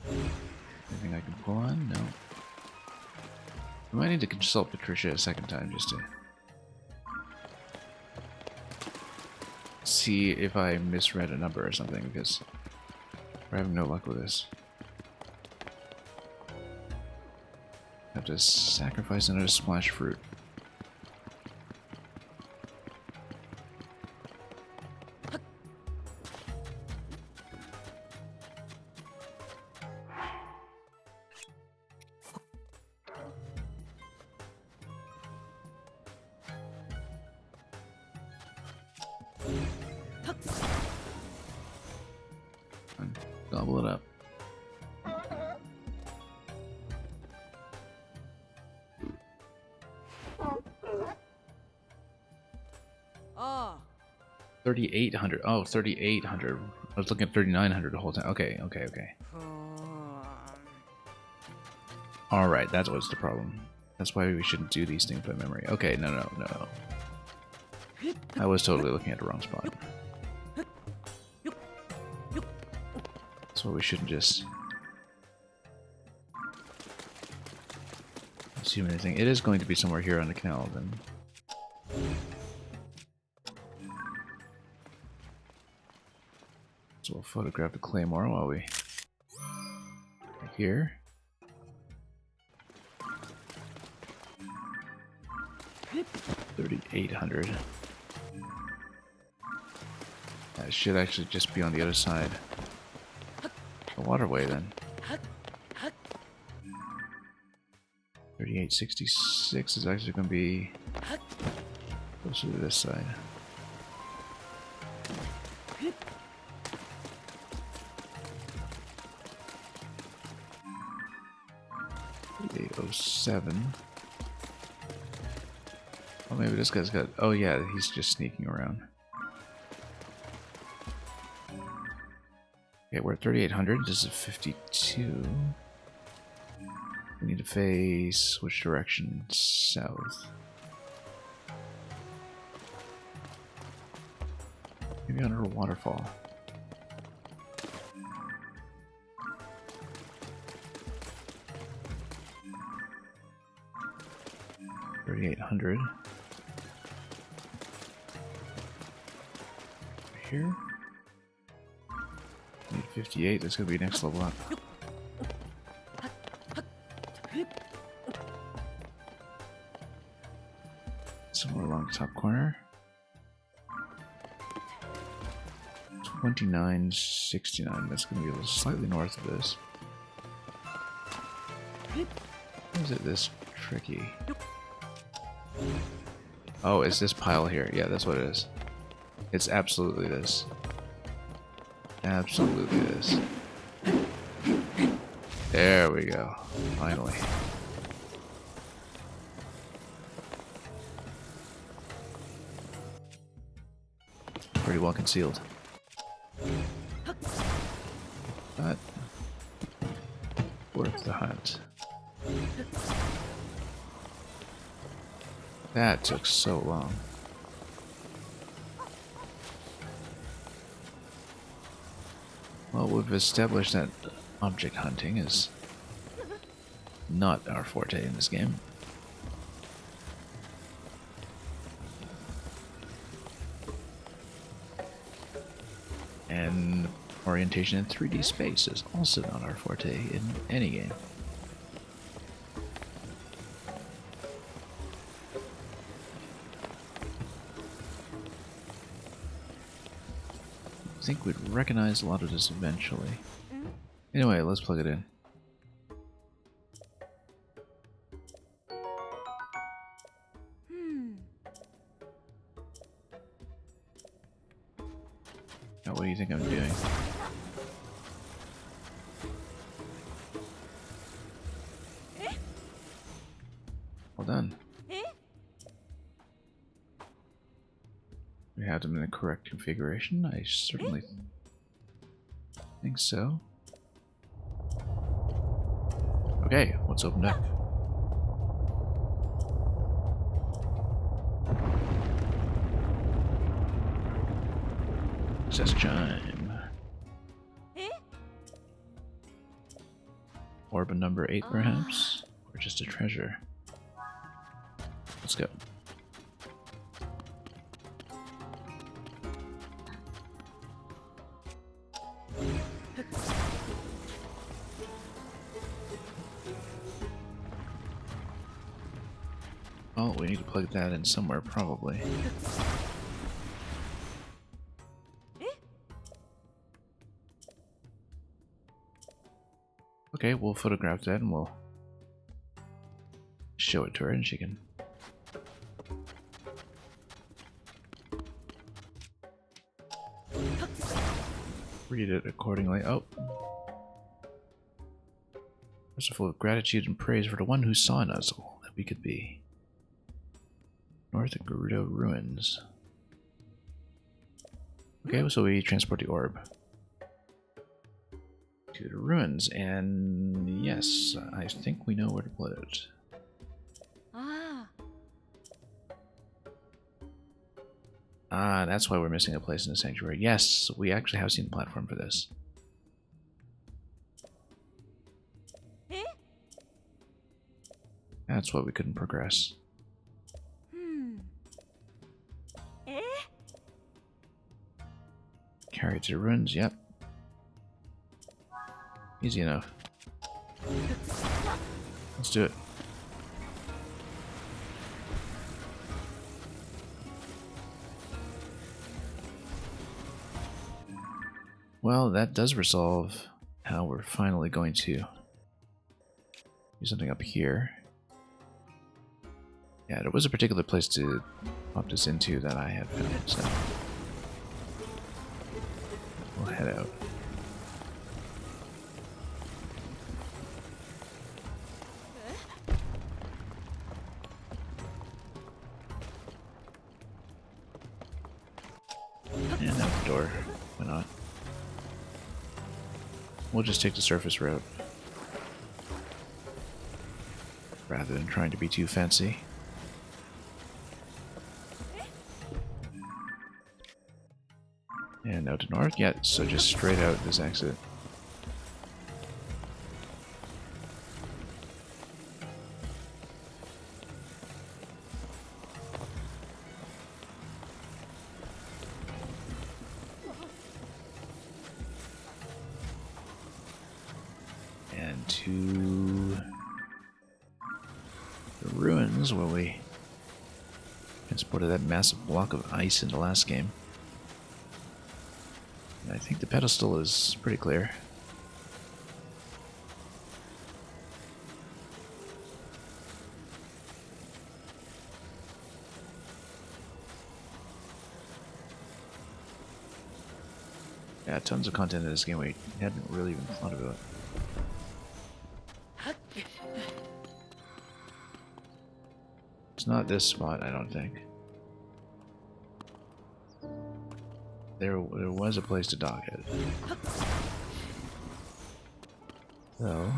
Anything I can pull on? No. I might need to consult Patricia a second time just to see if I misread a number or something, because we're having no luck with this. Have to sacrifice another splash fruit. And gobble it up. Oh. 3,800. Oh, 3,800. I was looking at 3,900 the whole time. Okay, okay, okay. Alright, that was the problem. That's why we shouldn't do these things by memory. Okay, no. I was totally looking at the wrong spot. That's why we shouldn't just assume anything. It is going to be somewhere here on the canal, then. So we'll photograph the claymore while we are here. $3,800. That should actually just be on the other side. The waterway then. 3866 is actually going to be closer to this side. $807. Oh, maybe this guy's got. Oh yeah, he's just sneaking around. Okay, we're at 3,800. This is 52. We need to face which direction? South. Maybe under a waterfall. $3,800. Here. Need 58. That's gonna be next level up. Somewhere along the top corner. 2969. That's gonna be a little slightly north of this. Is it this tricky? Oh, it's this pile here. Yeah, that's what it is. It's absolutely this. Absolutely this. There we go. Finally. Pretty well concealed. But worth the hunt. That took so long. Well, we've established that object hunting is not our forte in this game. And orientation in 3D space is also not our forte in any game. I think we'd recognize a lot of this eventually. Anyway, let's plug it in. Now, what do you think I'm doing? We have them in the correct configuration. I certainly think so. Okay, what's opened up? Access chime. Orb number 8, perhaps? Or just a treasure? Let's go. Oh, we need to plug that in somewhere, probably. Okay, we'll photograph that and we'll show it to her and she can read it accordingly. Oh. Merciful of gratitude and praise for the one who saw in us all that we could be. North of Gerudo Ruins. Okay, so we transport the orb to the ruins, and yes, I think we know where to put it. Ah, that's why we're missing a place in the sanctuary. Yes, we actually have seen a platform for this. That's why we couldn't progress. Carry it to the ruins, yep. Easy enough. Let's do it. Well, that does resolve how we're finally going to do something up here. Yeah, there was a particular place to pop this into that I had found, so we'll head out. And out the door. Why not? We'll just take the surface route rather than trying to be too fancy. And out to north? Yeah, so just straight out this exit. And to the ruins where we transported that massive block of ice in the last game. I think the pedestal is pretty clear. Yeah, tons of content in this game we hadn't really even thought about. It's not this spot, I don't think. There was a place to dock it. So,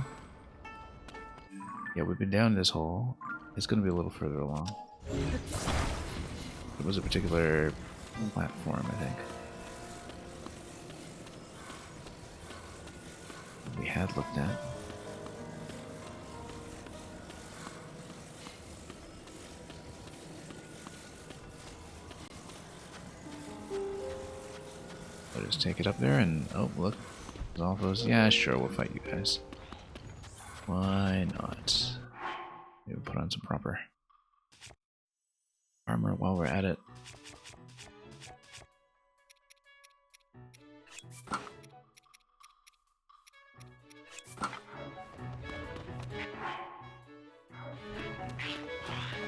yeah, we've been down this hole. It's going to be a little further along. It was a particular platform, I think. We had looked at. I'll just take it up there and, oh, look. There's all those. Yeah, sure, we'll fight you guys. Why not? Maybe put on some proper armor while we're at it.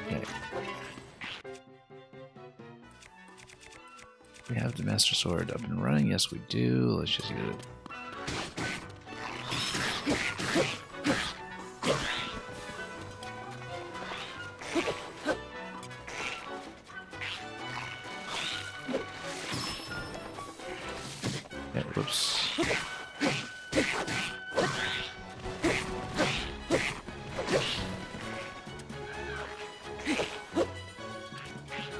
Okay. We have the Master Sword up and running. Yes, we do. Let's just get it. Whoops.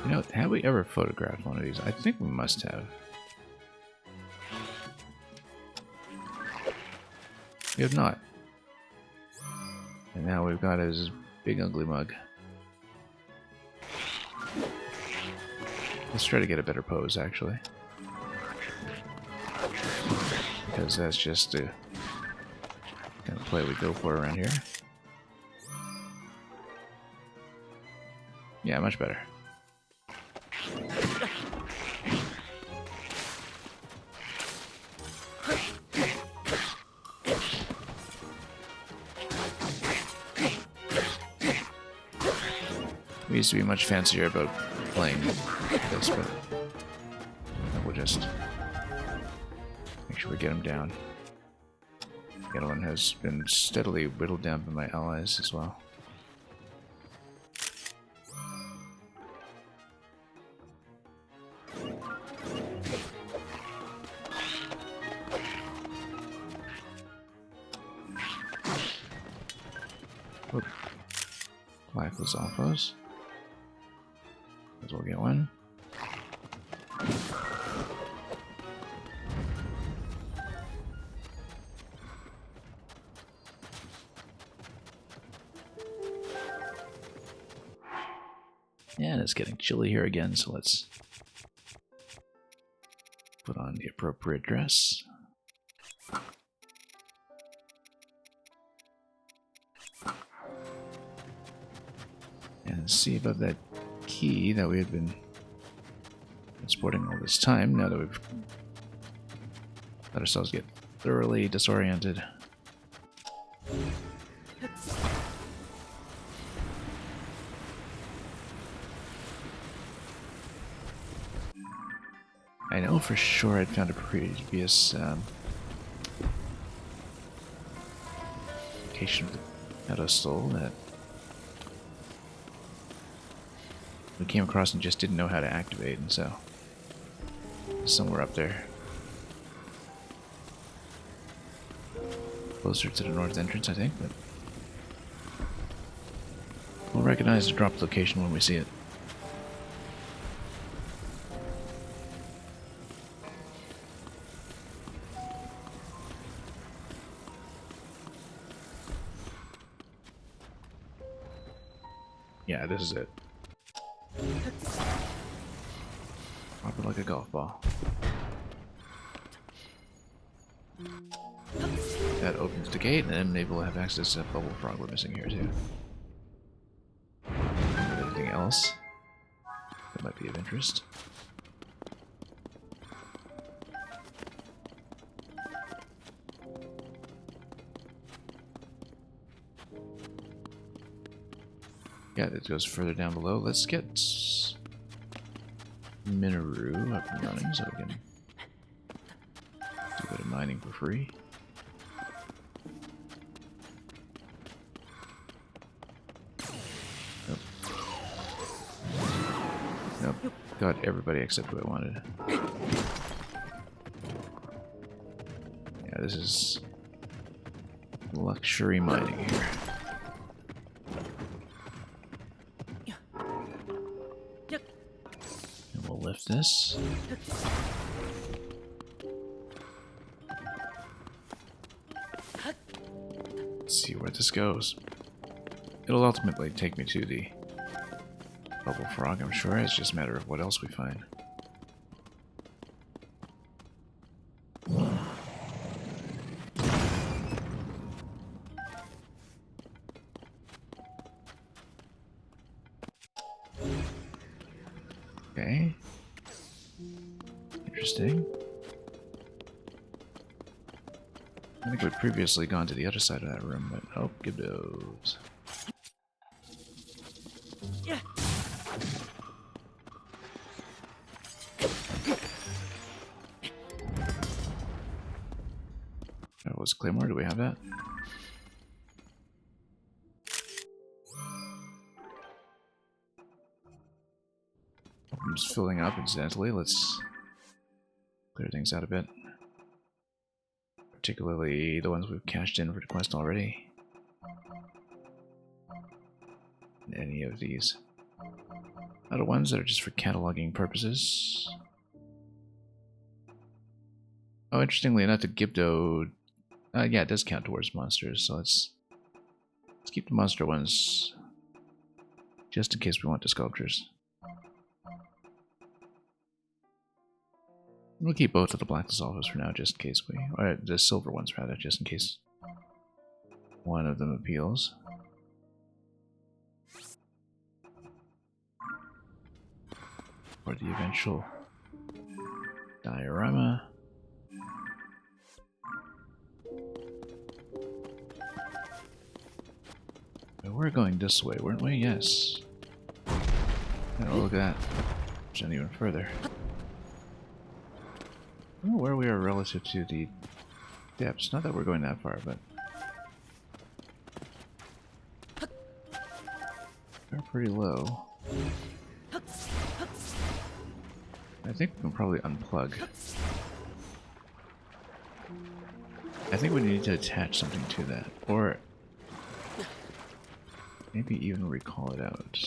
You know, have we ever photographed one of these? I think we must have. We have not. And now we've got his big ugly mug. Let's try to get a better pose, actually. Because that's just the kind of play we go for around here. Yeah, much better. We used to be much fancier about playing this, but we'll just make sure we get him down. The other one has been steadily whittled down by my allies as well. Whoop. Life was off us. As well get one. And it's getting chilly here again, so let's put on the appropriate dress. And see above that key that we had been sporting all this time, now that we've let ourselves get thoroughly disoriented. I know for sure I'd found a previous location of the pedestal that we came across and just didn't know how to activate, and so somewhere up there, closer to the north entrance, I think, but we'll recognize the drop location when we see it. Yeah, this is it. Drop it like a golf ball. That opens the gate, and then maybe we'll have access to that bubble frog we're missing here too. Anything else that might be of interest? Yeah, it goes further down below. Let's get Minoru up and running so we can do a bit of mining for free. Nope. Nope. Got everybody except who I wanted. Yeah, this is luxury mining here. Lift this. Let's see where this goes. It'll ultimately take me to the bubble frog, I'm sure. It's just a matter of what else we find. Okay. Interesting. I think we'd previously gone to the other side of that room, but oh, give those. Yeah. That was Claymore. Do we have that? I'm just filling up incidentally. Let's clear things out a bit. particularly the ones we've cashed in for the quest already. Any of these. Not the ones that are just for cataloging purposes. Oh, interestingly enough, the Gibdo... yeah, it does count towards monsters, so let's keep the monster ones just in case we want the sculptures. We'll keep both of the black dissolvers for now, just in case we... or the silver ones, rather, just in case one of them appeals. For the eventual diorama. We're going this way, weren't we? Yes. Oh, look at that. Pushing even further. I don't know where we are relative to the depths. Not that we're going that far, but we're pretty low. I think we can probably unplug. I think we need to attach something to that, or maybe even recall it out.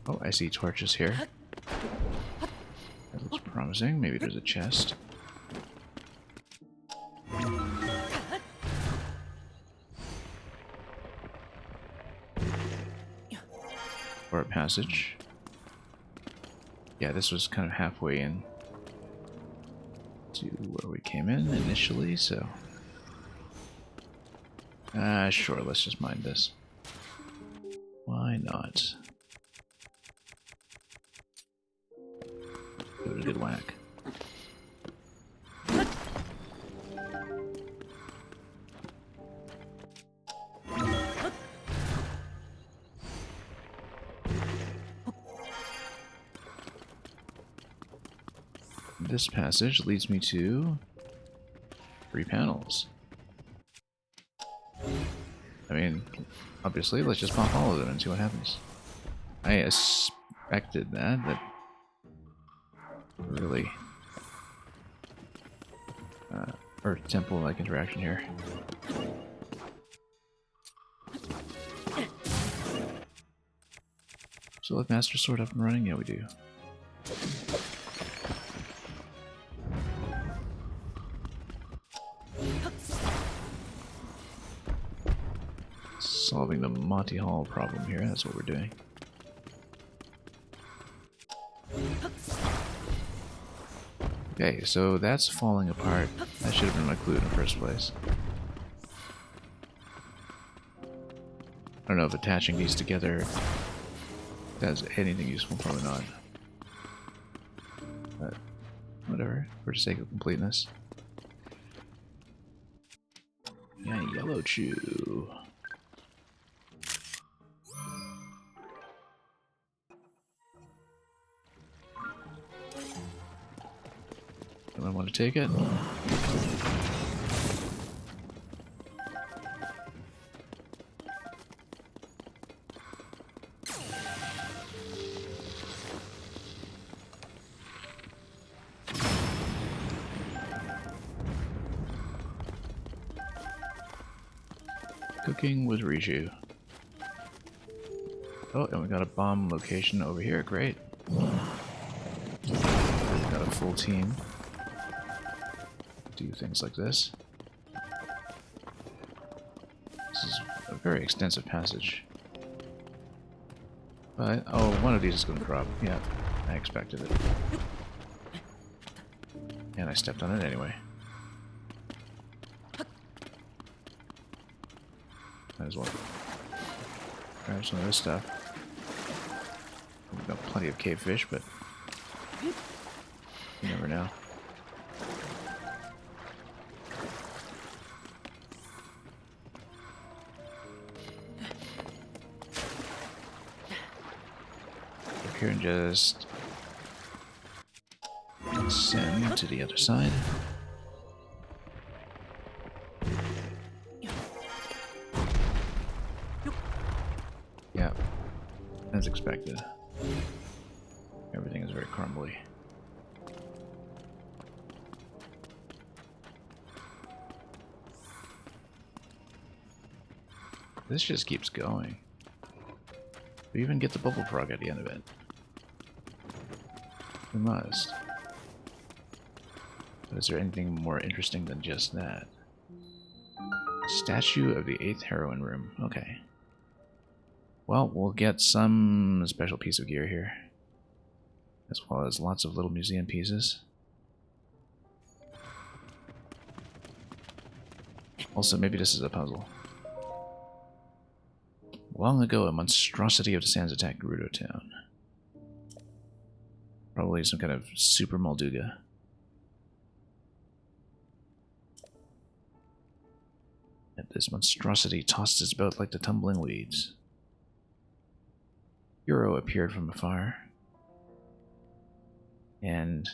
Oh, I see torches here. That looks promising. Maybe there's a chest. Or a passage. Yeah, this was kind of halfway in to where we came in initially, so... sure, let's just mine this. Why not? Give it a good whack. This passage leads me to 3 panels. I mean, obviously, let's just pop all of them and see what happens. I expected that really Earth Temple-like interaction here. So let Master Sword up and running? Yeah, we do. Solving the Monty Hall problem here, that's what we're doing. Okay, so that's falling apart. That should have been my clue in the first place. I don't know if attaching these together does anything useful, probably not. But whatever, for the sake of completeness. Yeah, yellow chew. Do I want to take it? Cooking with Riju. Oh, and we got a bomb location over here. Great. We've got a full team. Do things like this. This is a very extensive passage. But, oh, one of these is going to drop. Yeah, I expected it. And I stepped on it anyway. Might as well grab some of this stuff. We've got plenty of cave fish, but you never know. Up here and just Send to the other side. Yeah, as expected. Everything is very crumbly. This just keeps going. We even get the bubble frog at the end of it. We must. But is there anything more interesting than just that? Statue of the 8th heroine room. Okay. Well, we'll get some special piece of gear here. As well as lots of little museum pieces. Also, maybe this is a puzzle. Long ago, a monstrosity of the sands attacked Gerudo Town. Probably some kind of super Molduga. And this monstrosity tossed its boat like the tumbling weeds. Hero appeared from afar. And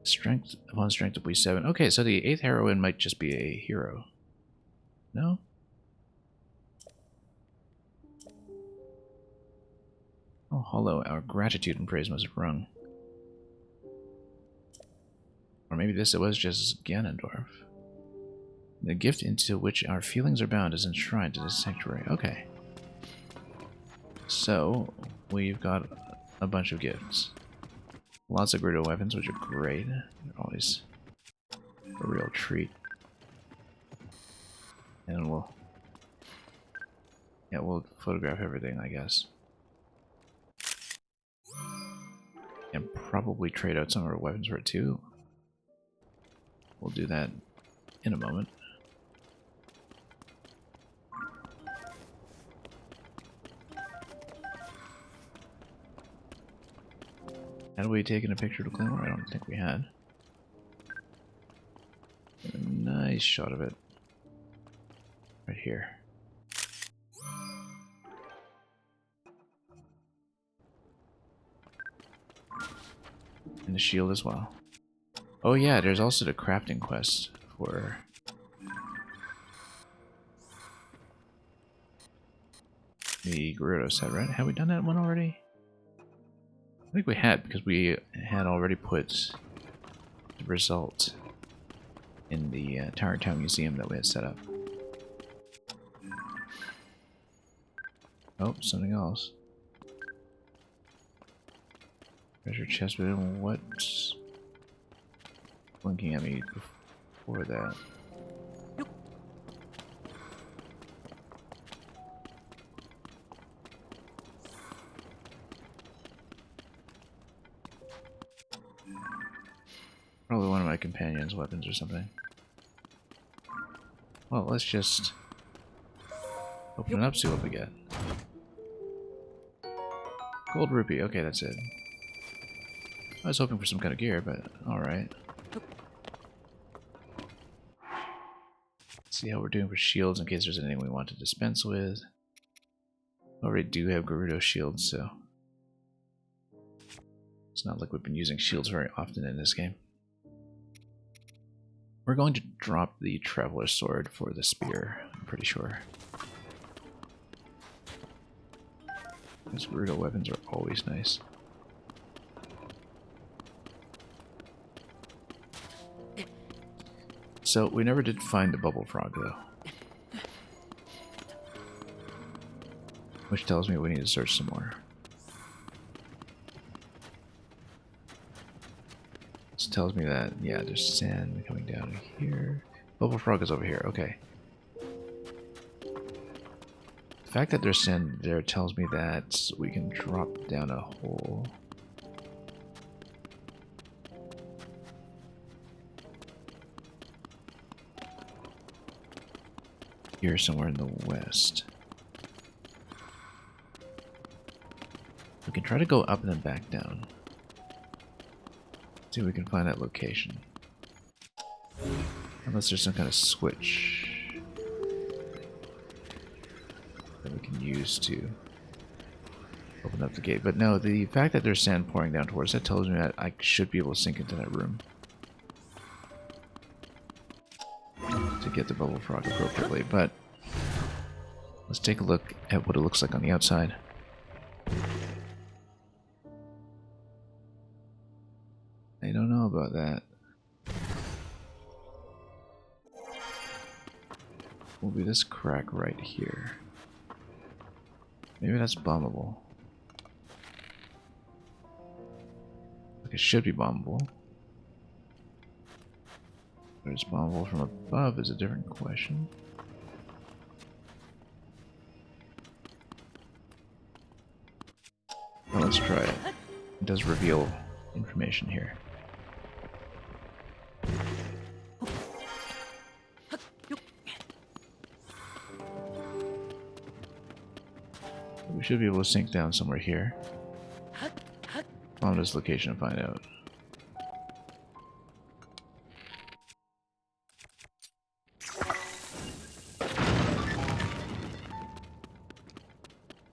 strength upon strength of we7. Okay, so the 8th heroine might just be a hero. No? Oh, hollow. Our gratitude and praise must have rung. Or maybe this it was just Ganondorf. The gift into which our feelings are bound is enshrined in this sanctuary. Okay. So, we've got a bunch of gifts. Lots of Gerudo weapons, which are great. They're always a real treat. And we'll photograph everything, I guess. And probably trade out some of our weapons for it too. We'll do that in a moment. Had we taken a picture of the Claymore? I don't think we had. A nice shot of it. Right here. And the shield as well. Oh yeah, there's also the crafting quest for the Gerudo set, right? Have we done that one already? I think we had, because we had already put the result in the Tower Town Museum that we had set up. Oh, something else. Treasure chest, but what's blinking at me before that? Probably one of my companion's weapons or something. Well, let's just open it up, see what we get. Gold rupee, okay, that's it. I was hoping for some kind of gear, but alright. See how we're doing for shields in case there's anything we want to dispense with. Already do have Gerudo shields, so it's not like we've been using shields very often in this game. We're going to drop the Traveler's Sword for the spear, I'm pretty sure. These Gerudo weapons are always nice. So, we never did find the bubble frog, though. Which tells me we need to search some more. This tells me that, yeah, there's sand coming down here. Bubble frog is over here, okay. The fact that there's sand there tells me that we can drop down a hole. Here somewhere in the west. We can try to go up and then back down. See if we can find that location. Unless there's some kind of switch that we can use to open up the gate. But no, the fact that there's sand pouring down towards that tells me that I should be able to sink into that room to get the bubble frog appropriately. But let's take a look at what it looks like on the outside. I don't know about that. Will be this crack right here. Maybe that's bombable. Like it should be bombable. But it's bombable from above is a different question. Well, let's try it. It does reveal information here. We should be able to sink down somewhere here. Find this location and find out.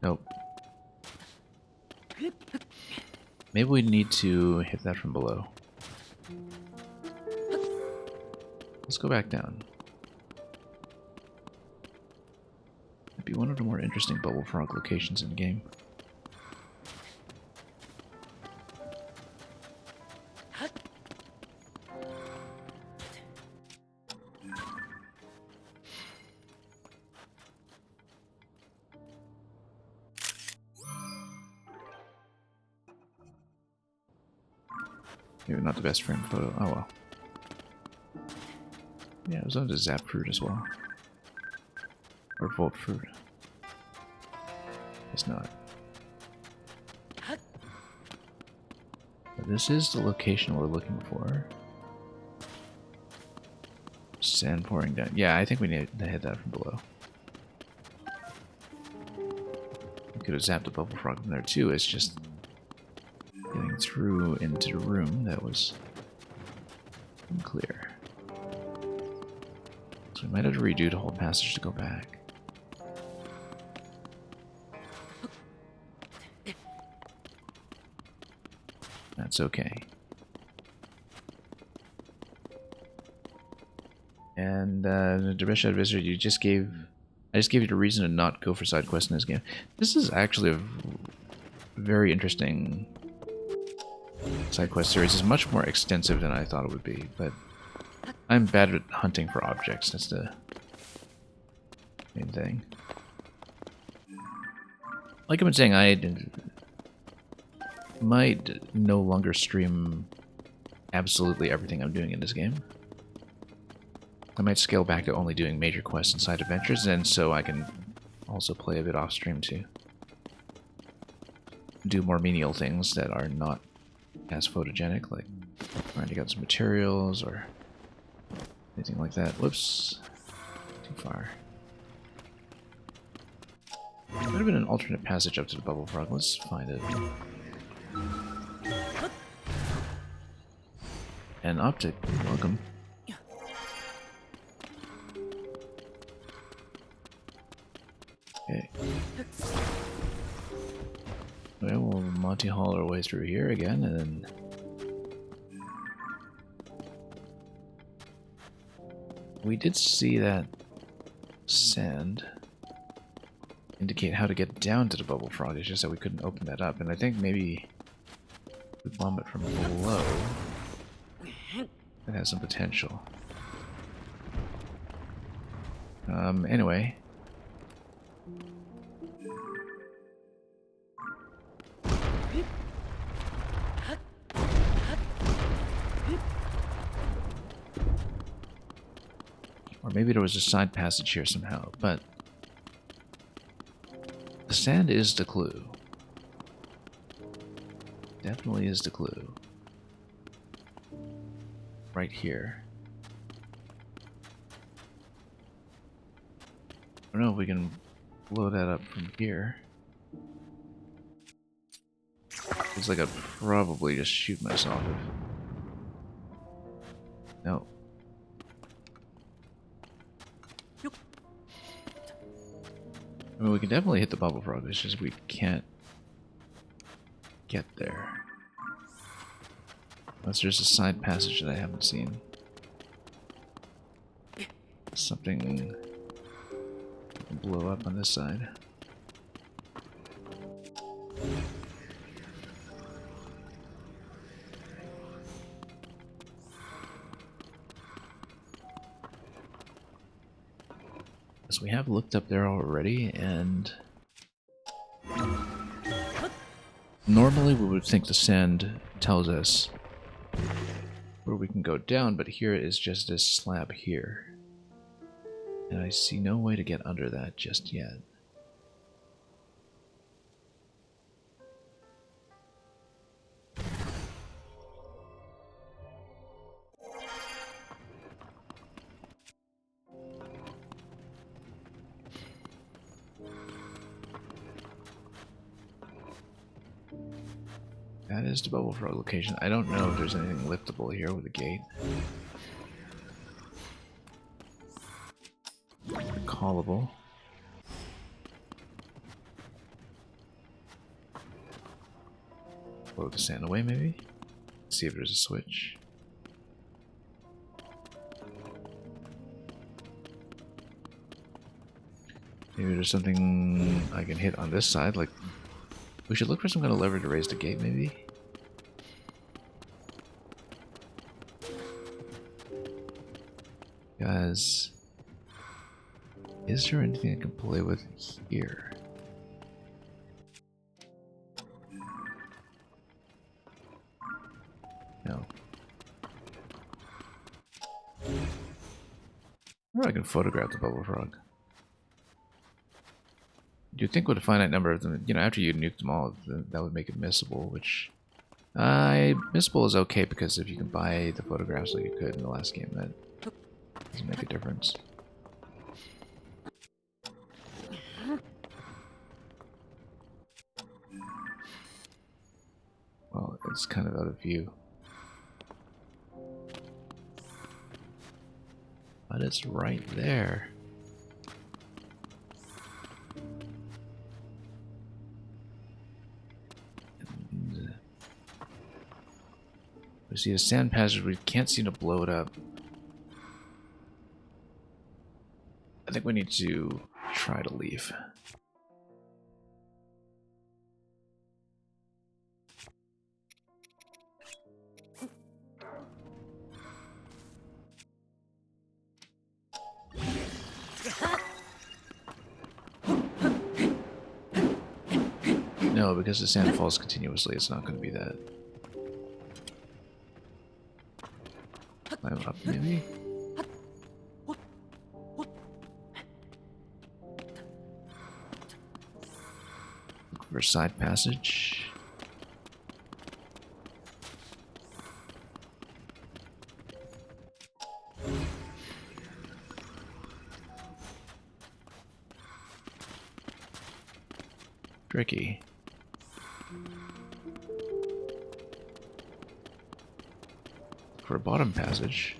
Nope. Maybe we need to hit that from below. Let's go back down. It'd be one of the more interesting bubble frog locations in the game. Maybe not the best frame photo. Oh well. Yeah, it was on the zap fruit as well. Or volt fruit. It's not. But this is the location we're looking for. Sand pouring down. Yeah, I think we need to hit that from below. We could have zapped the bubble frog from there too. It's just getting through into the room that was unclear. So we might have to redo the whole passage to go back. That's okay. And the Depression Advisor, I just gave you the reason to not go for side quests in this game. This is actually a very interesting side quest series. It's much more extensive than I thought it would be, but I'm bad at hunting for objects. That's the main thing. Like I've been saying, I might no longer stream absolutely everything I'm doing in this game. I might scale back to only doing major quests and side adventures, and so I can also play a bit off stream too. Do more menial things that are not as photogenic, like trying to get some materials or anything like that. Whoops. Too far. There might have been an alternate passage up to the bubble frog. Let's find it. And optic, welcome. Okay. Well, we'll Monty Hall our way through here again, and then we did see that sand indicate how to get down to the bubble frog. It's just that we couldn't open that up, and I think maybe we bomb it from below. It has some potential. Anyway. Or maybe there was a side passage here somehow, but the sand is the clue. Definitely is the clue. Right here. I don't know if we can blow that up from here. Looks like I'd probably just shoot myself if... No. I mean, we can definitely hit the bubble frog, it's just we can't get there. Unless there's a side passage that I haven't seen. Something blow up on this side. So we have looked up there already, and normally we would think the sand tells us where we can go down, but here is just this slab here. And I see no way to get under that just yet. That is the bubble frog location. I don't know if there's anything liftable here with a gate. Callable. Blow the sand away, maybe? See if there's a switch. Maybe there's something I can hit on this side, like... We should look for some kind of lever to raise the gate, maybe? Guys... Is there anything I can play with here? No. Or I can photograph the bubble frog. You'd think with a finite number of them, you know, after you nuke them all, that would make it missable, which... missable is okay, because if you can buy the photographs like you could in the last game, that doesn't make a difference. Well, it's kind of out of view. But it's right there. And we see a sand passage, we can't seem to blow it up. I think we need to try to leave. No, because the sand falls continuously, it's not going to be that. Climb up, maybe? Look for a side passage. Tricky. For a bottom passage.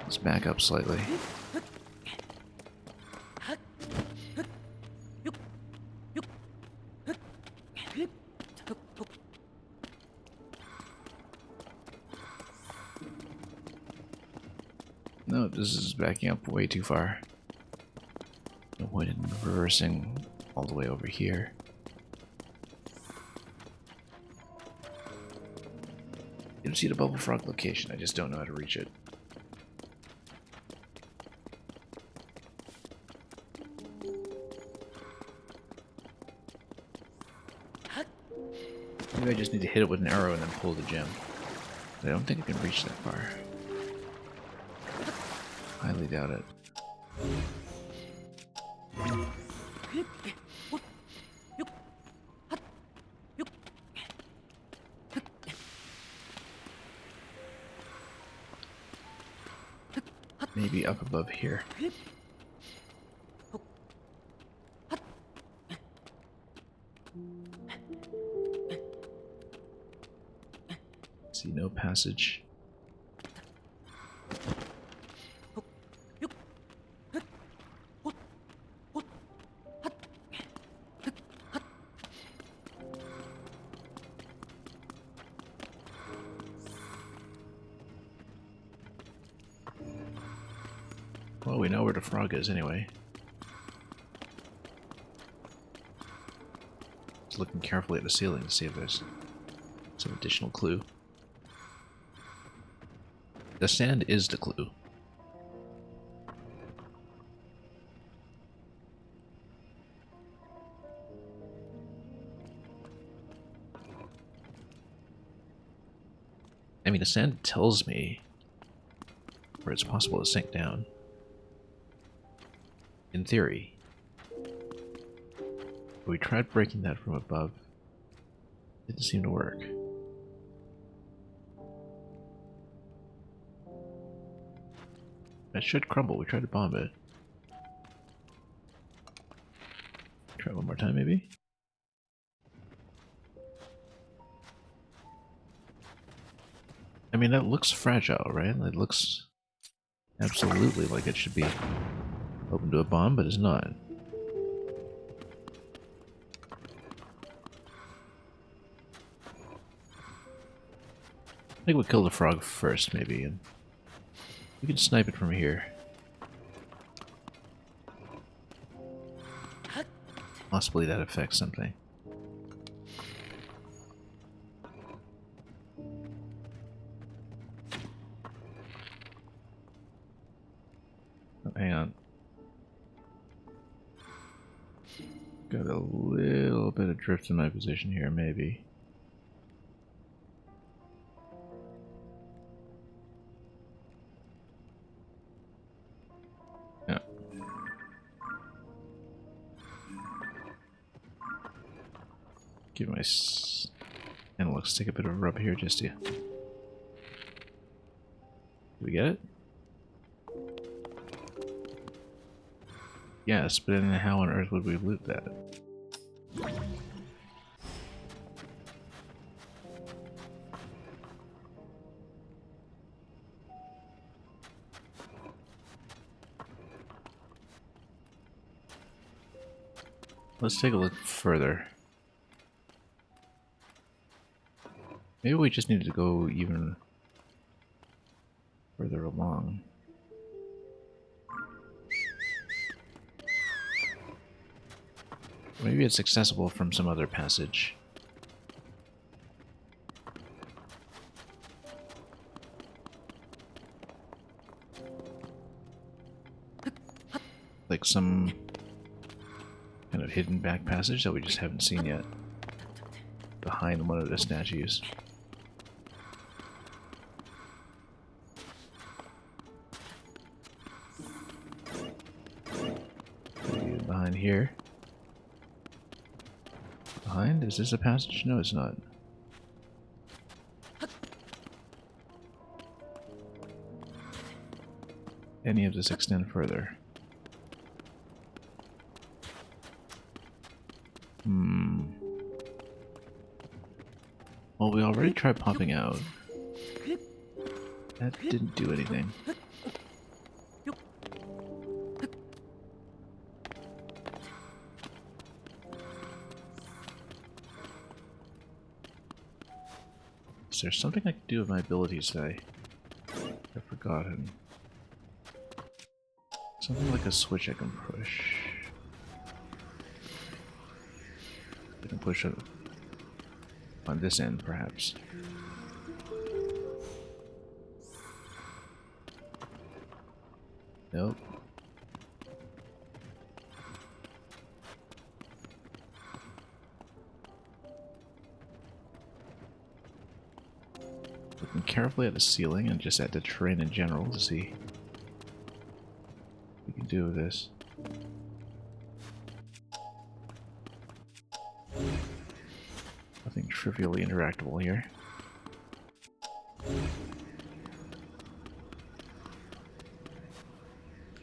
Let's back up slightly. No, this is backing up way too far. No point in reversing all the way over here. You don't see the bubble frog location, I just don't know how to reach it. Maybe I just need to hit it with an arrow and then pull the gem. But I don't think I can reach that far. Highly doubt it. Maybe up above here. See no passage. Well, we know where the frog is anyway. Just looking carefully at the ceiling to see if there's some additional clue. The sand is the clue. I mean, the sand tells me where it's possible to sink down. In theory. But we tried breaking that from above. It didn't seem to work. That should crumble. We tried to bomb it. Try one more time, maybe? I mean, that looks fragile, right? It looks absolutely like it should be open to a bomb, but it's not. I think we'll kill the frog first, maybe, and we can snipe it from here. Possibly that affects something. Oh, hang on. Got a little bit of drift in my position here, maybe. Yeah. Give my analog stick a bit of a rub here just to... Do we get it? Yes, but then how on earth would we loot that? Let's take a look further. Maybe we just need to go even further along. Maybe it's accessible from some other passage. Like some kind of hidden back passage that we just haven't seen yet. Behind one of the statues. Maybe behind here. Behind? Is this a passage? No, it's not. Any of this extend further? Well, we already tried popping out. That didn't do anything. Is there something I can do with my abilities that I've forgotten? Something like a switch I can push. I can push it on this end, perhaps. Nope. Looking carefully at the ceiling and just at the terrain in general to see what we can do with this. Nothing trivially interactable here.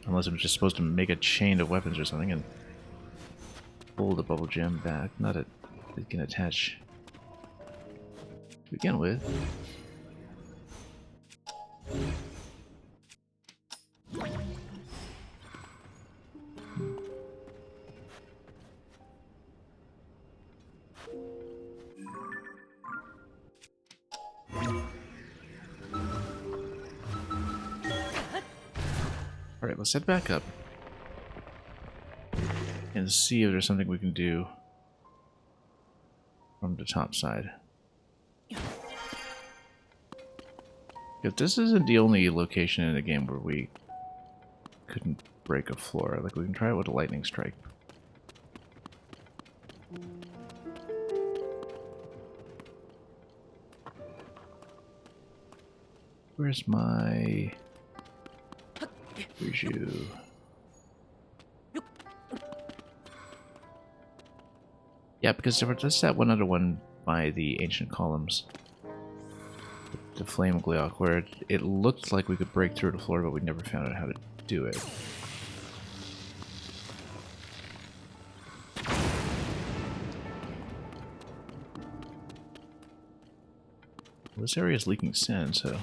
Unless I'm just supposed to make a chain of weapons or something and pull the bubble gem back. Not that it can attach to begin with. let's head back up and see if there's something we can do from the top side. If this isn't the only location in the game where we couldn't break a floor, like we can try it with a lightning strike. Where's my... Where's you? Yeah, because there was that one other one by the ancient columns. The flame gleok, where it looked like we could break through the floor, but we never found out how to do it. Well, this area is leaking sand, so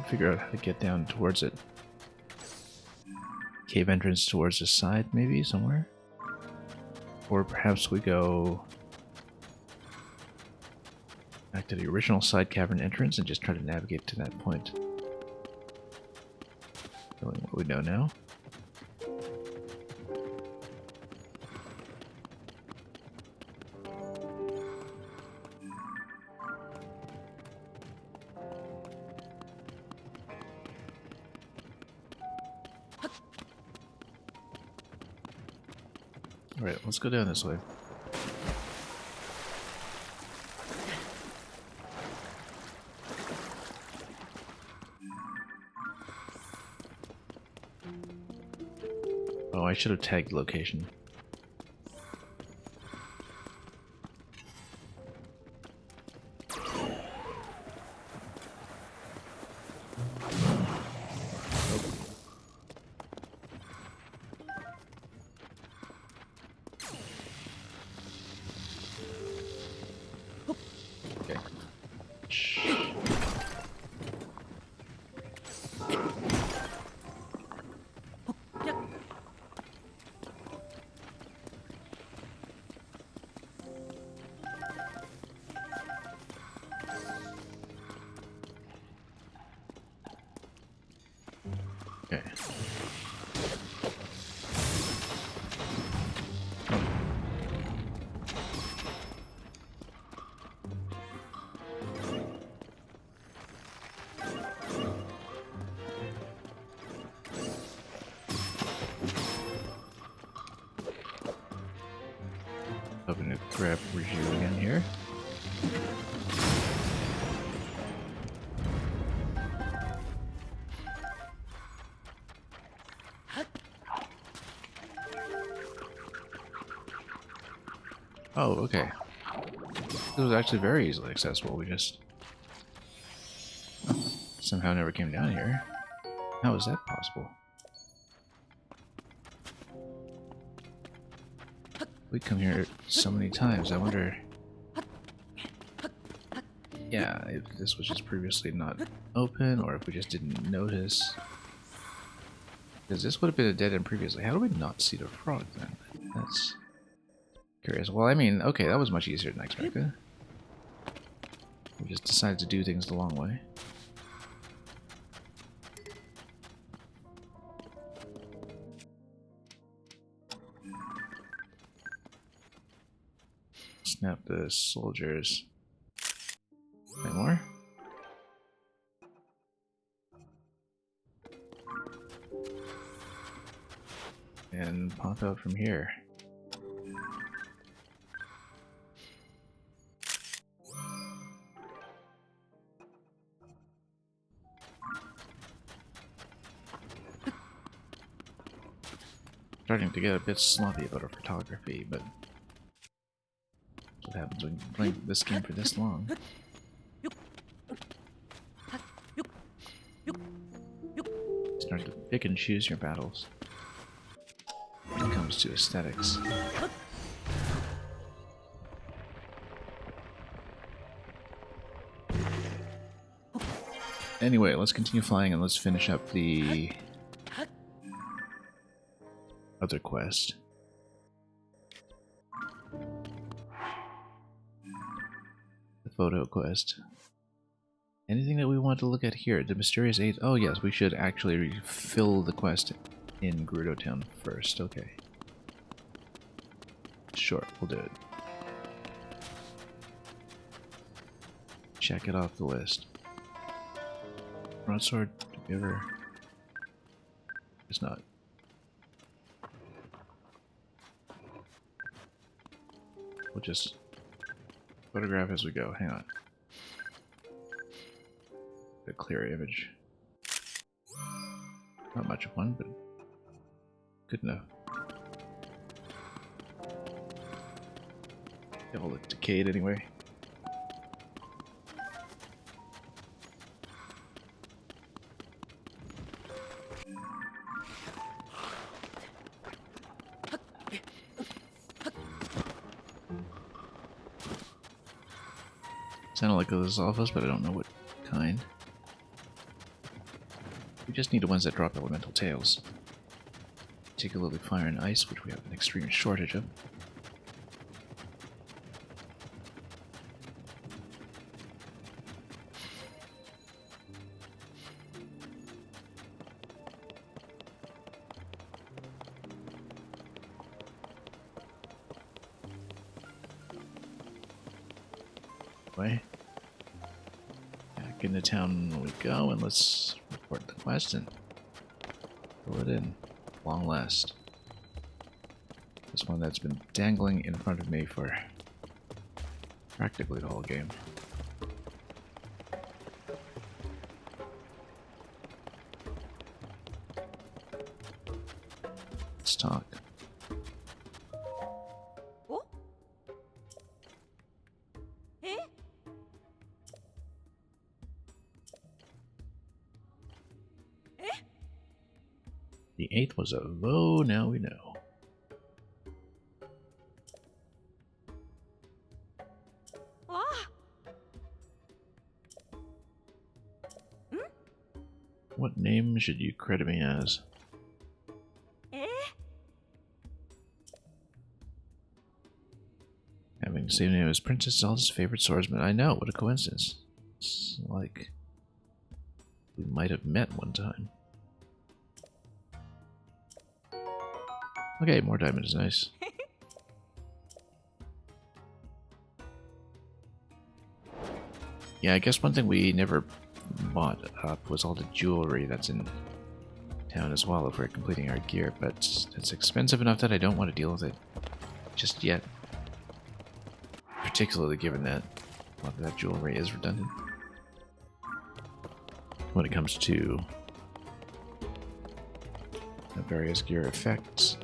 figure out how to get down towards it. Cave entrance towards the side, maybe, somewhere? Or perhaps we go back to the original side cavern entrance and just try to navigate to that point. Knowing what we know now. Alright, let's go down this way. Oh, I should have tagged location. Okay. Shh. Okay. Hoping to grab Riju again here. Oh, okay. This was actually very easily accessible. We just somehow never came down here. How is that possible? We come here so many times. I wonder. Yeah, if this was just previously not open, or if we just didn't notice. Because this would have been a dead end previously. How do we not see the frog then? That's curious. Well, I mean, okay, that was much easier than I expected. We just decided to do things the long way. Snap the soldiers. Any more? And pop out from here. Starting to get a bit sloppy about our photography, but that's what happens when you play this game for this long. Start to pick and choose your battles when it comes to aesthetics. Anyway, let's continue flying and let's finish up the other quest. The photo quest. Anything that we want to look at here? The mysterious aid. Oh yes, we should actually fill the quest in Gerudo Town first. Okay. Sure, we'll do it. Check it off the list. Broadsword, did we ever... It's not. We'll just photograph as we go. Hang on. A clear image. Not much of one, but good enough. They all look decayed anyway. Sounded like those alphas, but I don't know what kind. We just need the ones that drop elemental tails. Particularly fire and ice, which we have an extreme shortage of. Way. Back into town we go, and let's report the quest and fill it in. Long last. This one that's been dangling in front of me for practically the whole game. Let's talk. Oh? Eh? Eh? The 8th was a low, now we know. Ah! What name should you credit me as? Eh? Having the same name as Princess Zelda's favorite swordsman. I know, what a coincidence. It's like we might have met one time. Okay, more diamond is nice. Yeah, I guess one thing we never bought up was all the jewelry that's in town as well if we're completing our gear, but it's expensive enough that I don't want to deal with it just yet. Particularly given that a lot of that jewelry is redundant when it comes to the various gear effects,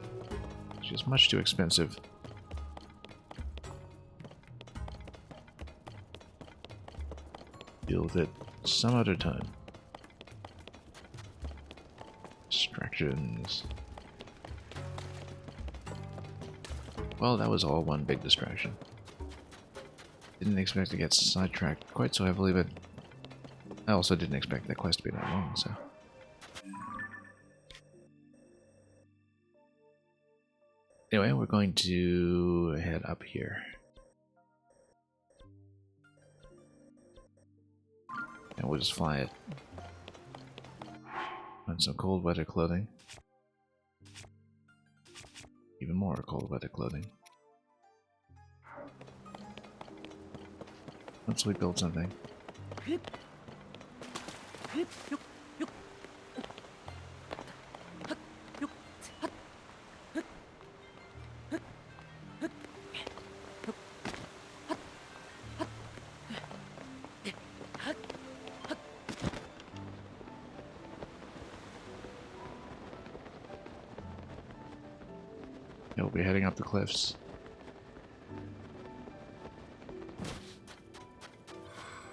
which is much too expensive. Deal with it some other time. Distractions. Well, that was all one big distraction. Didn't expect to get sidetracked quite so heavily, but I also didn't expect that quest to be that long, so... Anyway, we're going to head up here. And we'll just fly it. On some cold weather clothing. Even more cold weather clothing. Once we build something. Yeah, we'll be heading up the cliffs.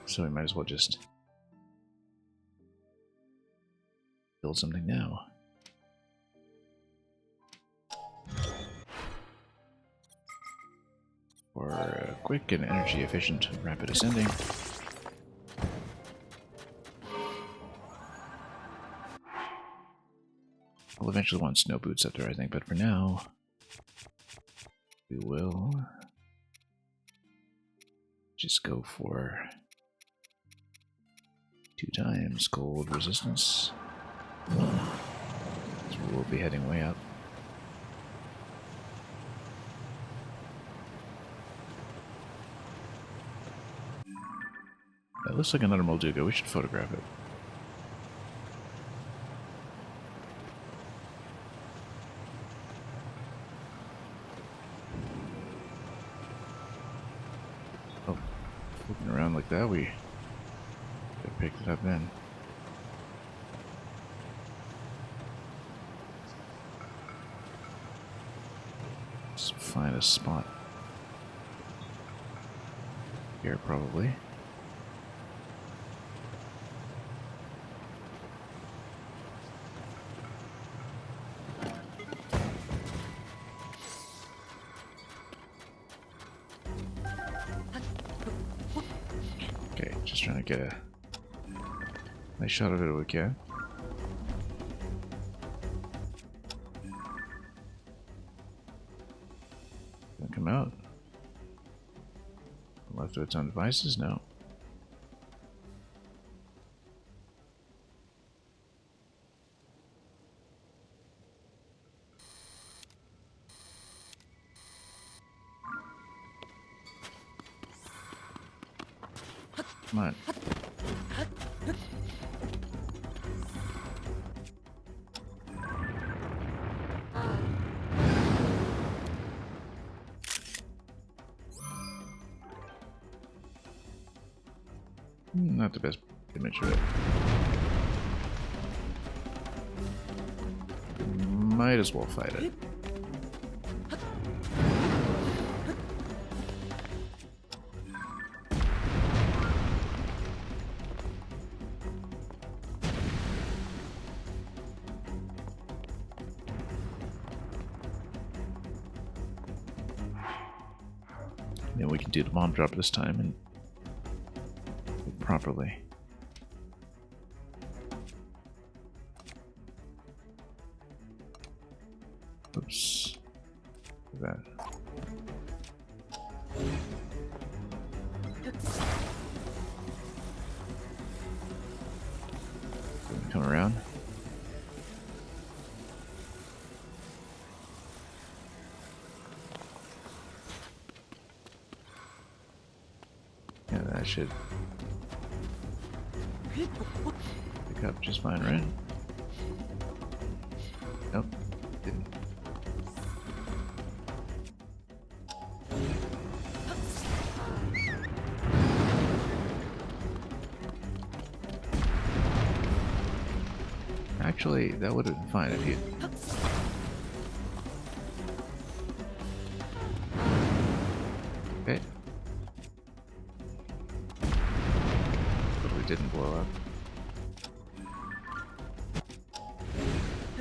So we might as well just build something now. For a quick and energy efficient rapid ascending. We'll eventually want snow boots up there, I think, but for now, we will just go for 2 times cold resistance. So we'll be heading way up. That looks like another Molduga. We should photograph it. Oh, flipping around like that, we could have picked it up then. Let's find a spot here, probably. Okay, just trying to get a nice shot of it if we can. Gonna come out. Left of its own devices? No. Come on. Not the best image of it. Might as well fight it. Then we can do the bomb drop this time and properly. Oops. Look at that. Come around. Yeah, that should pick up just fine, right? Nope, didn't. Actually, that would have been fine if you... Okay. Totally didn't blow up.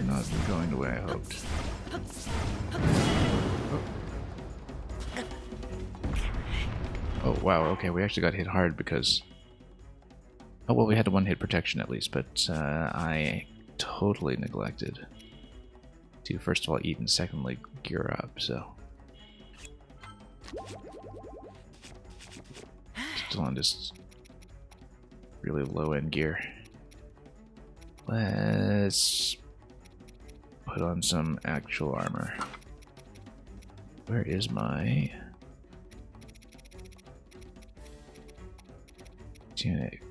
Not going the way I hoped. Oh, wow, okay, we actually got hit hard because... Oh, well, we had a one-hit protection at least, but I totally neglected to, first of all, eat and secondly, gear up, so... Still on just really low-end gear. Let's put on some actual armor. Where is my tunic?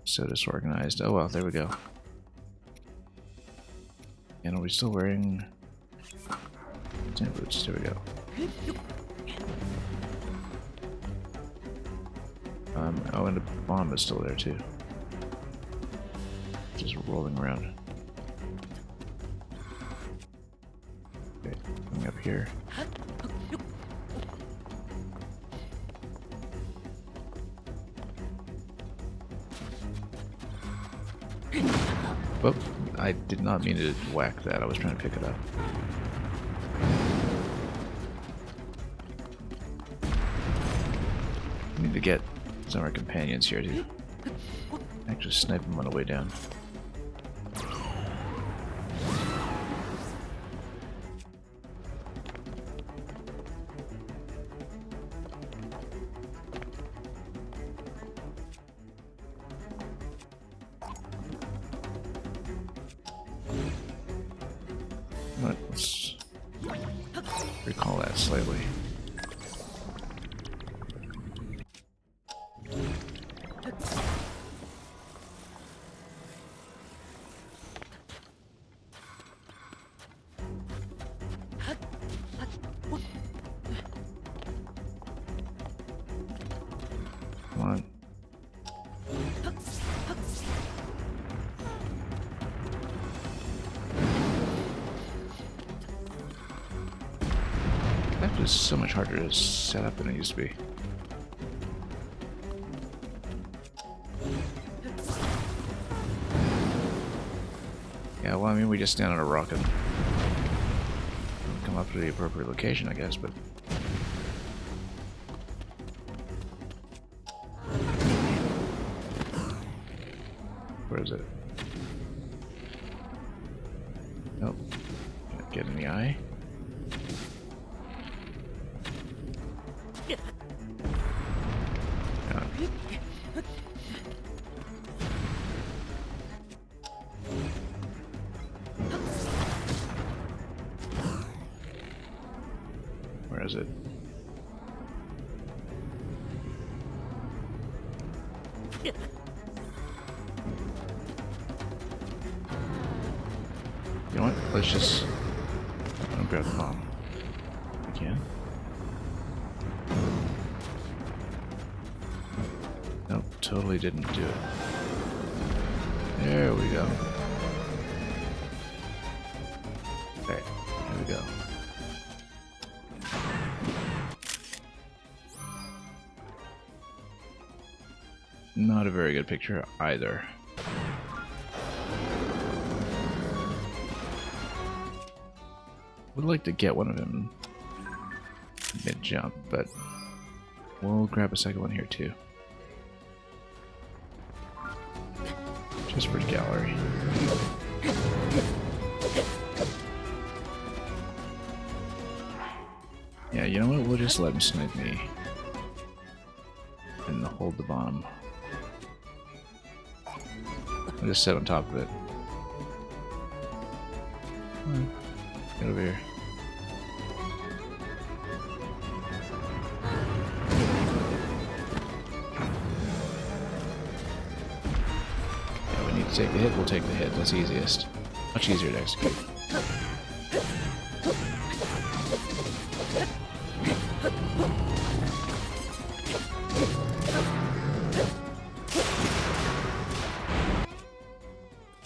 So disorganized. Oh well, there we go. And are we still wearing tin boots? There we go. Oh, and the bomb is still there too. Just rolling around. Okay, coming up here. Whoop, I did not mean to whack that, I was trying to pick it up. We need to get some of our companions here to actually snipe them on the way down. Recall that slightly. Come on. That is so much harder to set up than it used to be. Yeah, well, I mean, we just stand on a rock and come up to the appropriate location, I guess, but... Where is it? Nope. Get in the eye. Where is it? You know what? Let's just grab the bomb. We can. Nope, totally didn't do it. There we go. Okay, there we go. Not a very good picture either. Would like to get one of them mid-jump, but we'll grab a second one here too. Just for the gallery. Yeah, you know what? We'll just let him snipe me. And hold the bomb. I'll just sit on top of it. Come on. Get over here. Yeah, we need to take the hit, we'll take the hit. That's easiest. Much easier to execute.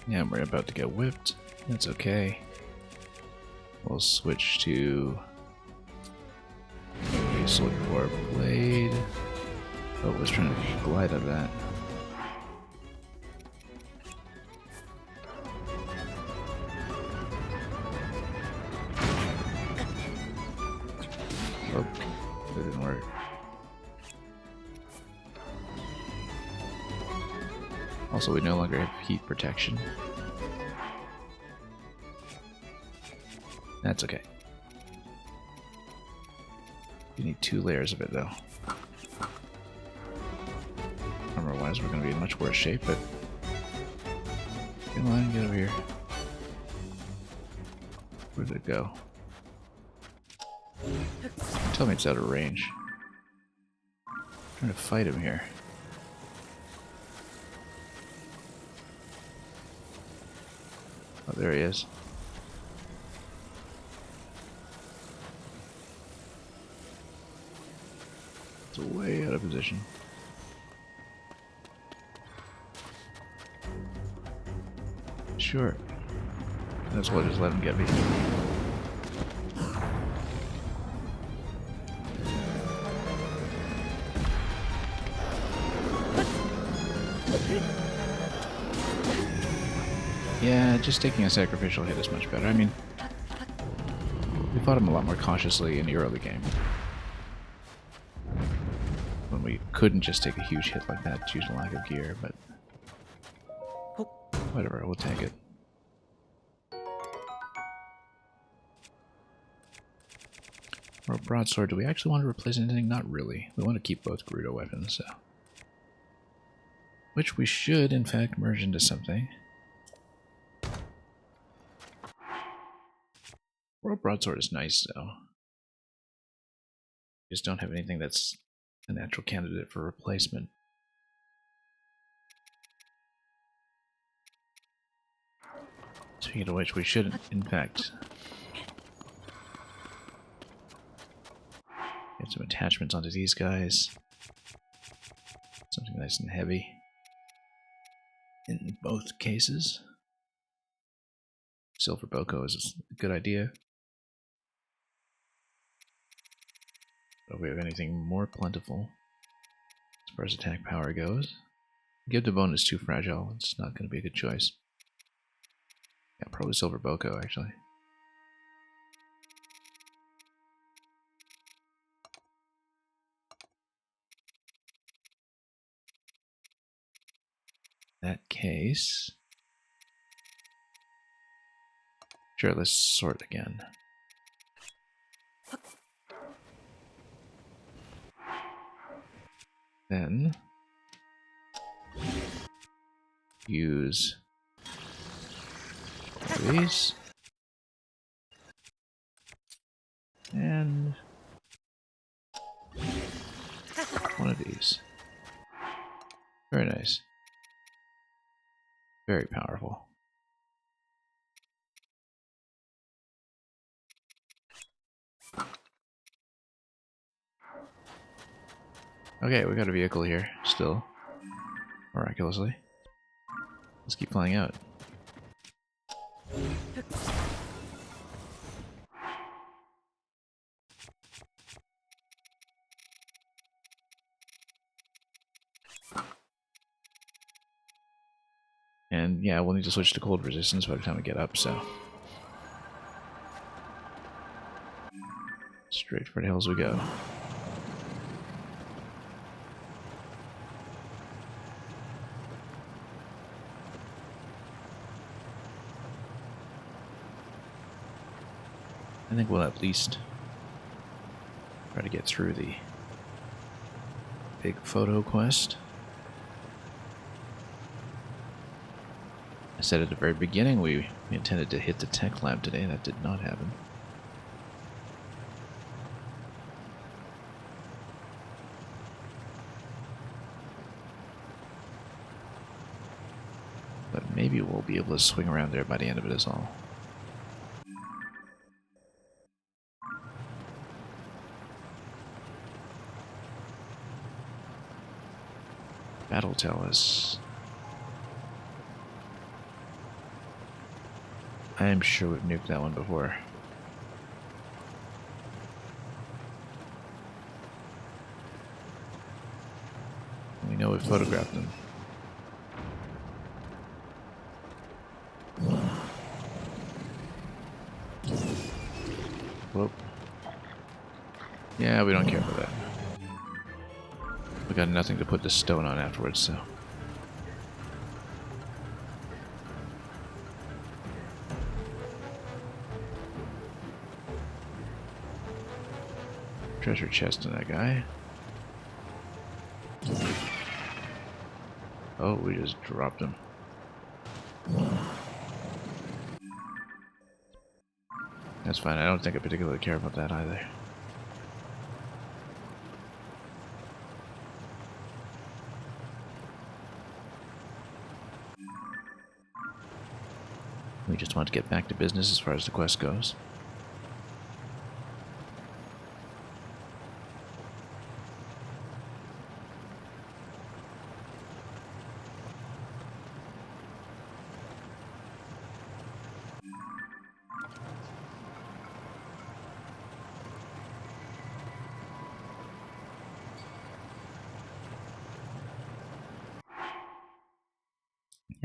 Yeah, we're about to get whipped. That's okay. We'll switch to a Soldier Core Blade. Oh, I was trying to glide out of that. Oh, that didn't work. Also, we no longer have heat protection. That's okay. You need 2 layers of it, though. Armor-wise, we're going to be in much worse shape, but... Come on, get over here. Where did it go? Tell me it's out of range. I'm trying to fight him here. Oh, there he is. It's way out of position. Sure. That's why I just let him get me. Yeah, just taking a sacrificial hit is much better. I mean, we fought him a lot more cautiously in the early game. When we couldn't just take a huge hit like that due to lack of gear, but... whatever, we'll take it. Or a broadsword, do we actually want to replace anything? Not really. We want to keep both Gerudo weapons, so... which we should, in fact, merge into something. World Broadsword is nice, though. Just don't have anything that's a natural candidate for replacement. Speaking of which, we should, in fact, get some attachments onto these guys. Something nice and heavy. In both cases. Silver Boko is a good idea. But if we have anything more plentiful, as far as attack power goes, Give the Bone is too fragile. It's not going to be a good choice. Yeah, probably Silver Boko, actually. In that case... Sure, let's sort again. Then... use... these. And... one of these. Very nice. Very powerful. Okay, we got a vehicle here, still. Miraculously. Let's keep flying out. And yeah, we'll need to switch to cold resistance by the time we get up, so... straight for the hills we go. I think we'll at least try to get through the big photo quest. I said at the very beginning we intended to hit the tech lab today. That did not happen. But maybe we'll be able to swing around there by the end of it is all. Battle Tellus. I am sure we've nuked that one before. We know we've photographed them. Whoop. Yeah, we don't care about that. We got nothing to put the stone on afterwards, so... treasure chest in that guy. Oh, we just dropped him. That's fine, I don't think I particularly care about that either. We just want to get back to business as far as the quest goes.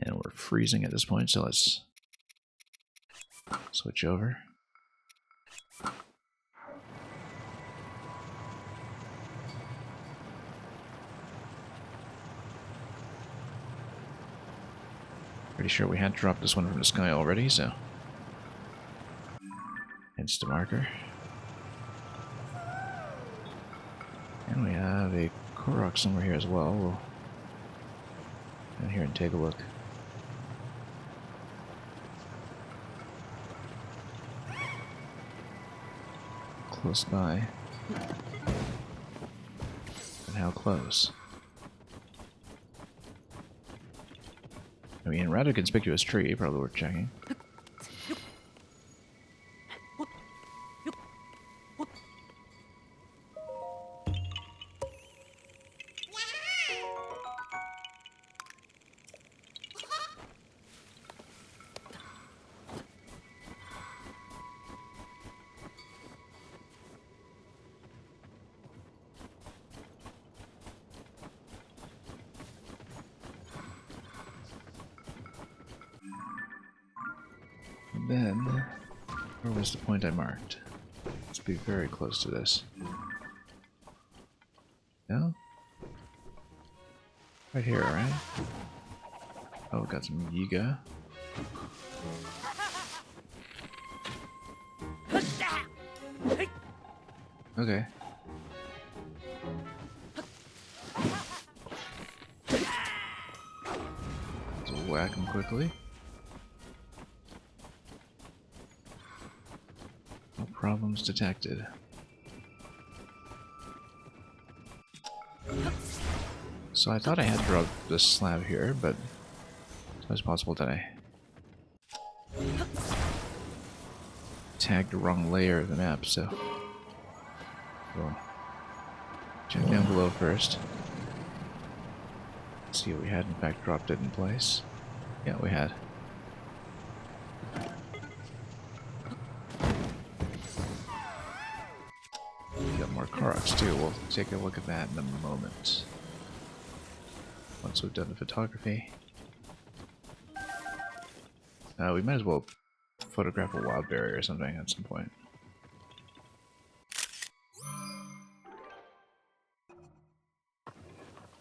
And we're freezing at this point, so let's switch over. Pretty sure we had dropped this one from the sky already, so... hence the marker. And we have a Korok somewhere here as well. We'll go down here and take a look. Close by. And how close? I mean, rather conspicuous tree, probably worth checking. And then, where was the point I marked? Let's be very close to this. No? Right here, right? Oh, got some Yiga. Okay. Let's whack him quickly. No problems detected. So I thought I had dropped this slab here, but it's possible that I tagged the wrong layer of the map, so we'll check down below first. See if we had in fact dropped it in place. Yeah, we had. We got more Koroks too. We'll take a look at that in a moment. Once we've done the photography. We might as well photograph a wild berry or something at some point.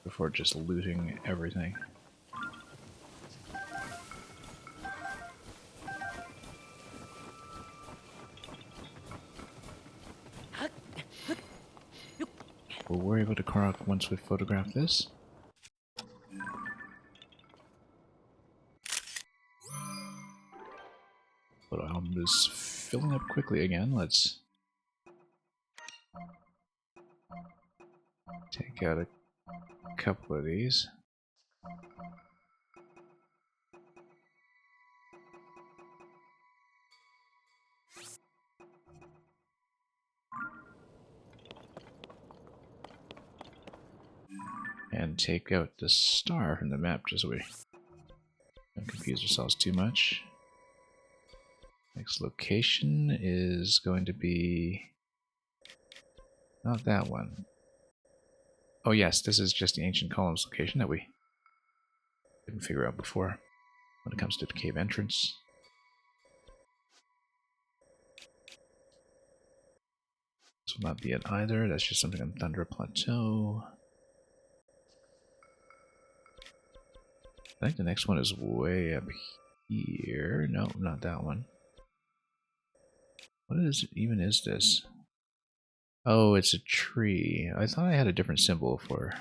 Before just looting everything. We'll worry about the Korok once we photograph this. Photo album is filling up quickly again. Let's take out a couple of these. And take out the star from the map just so we don't confuse ourselves too much. Next location is going to be not that one. Oh yes, this is just the ancient columns location that we didn't figure out before when it comes to the cave entrance. This will not be it either, that's just something on Thunder Plateau. I think the next one is way up here. No, not that one. What even is this? Oh, it's a tree. I thought I had a different symbol for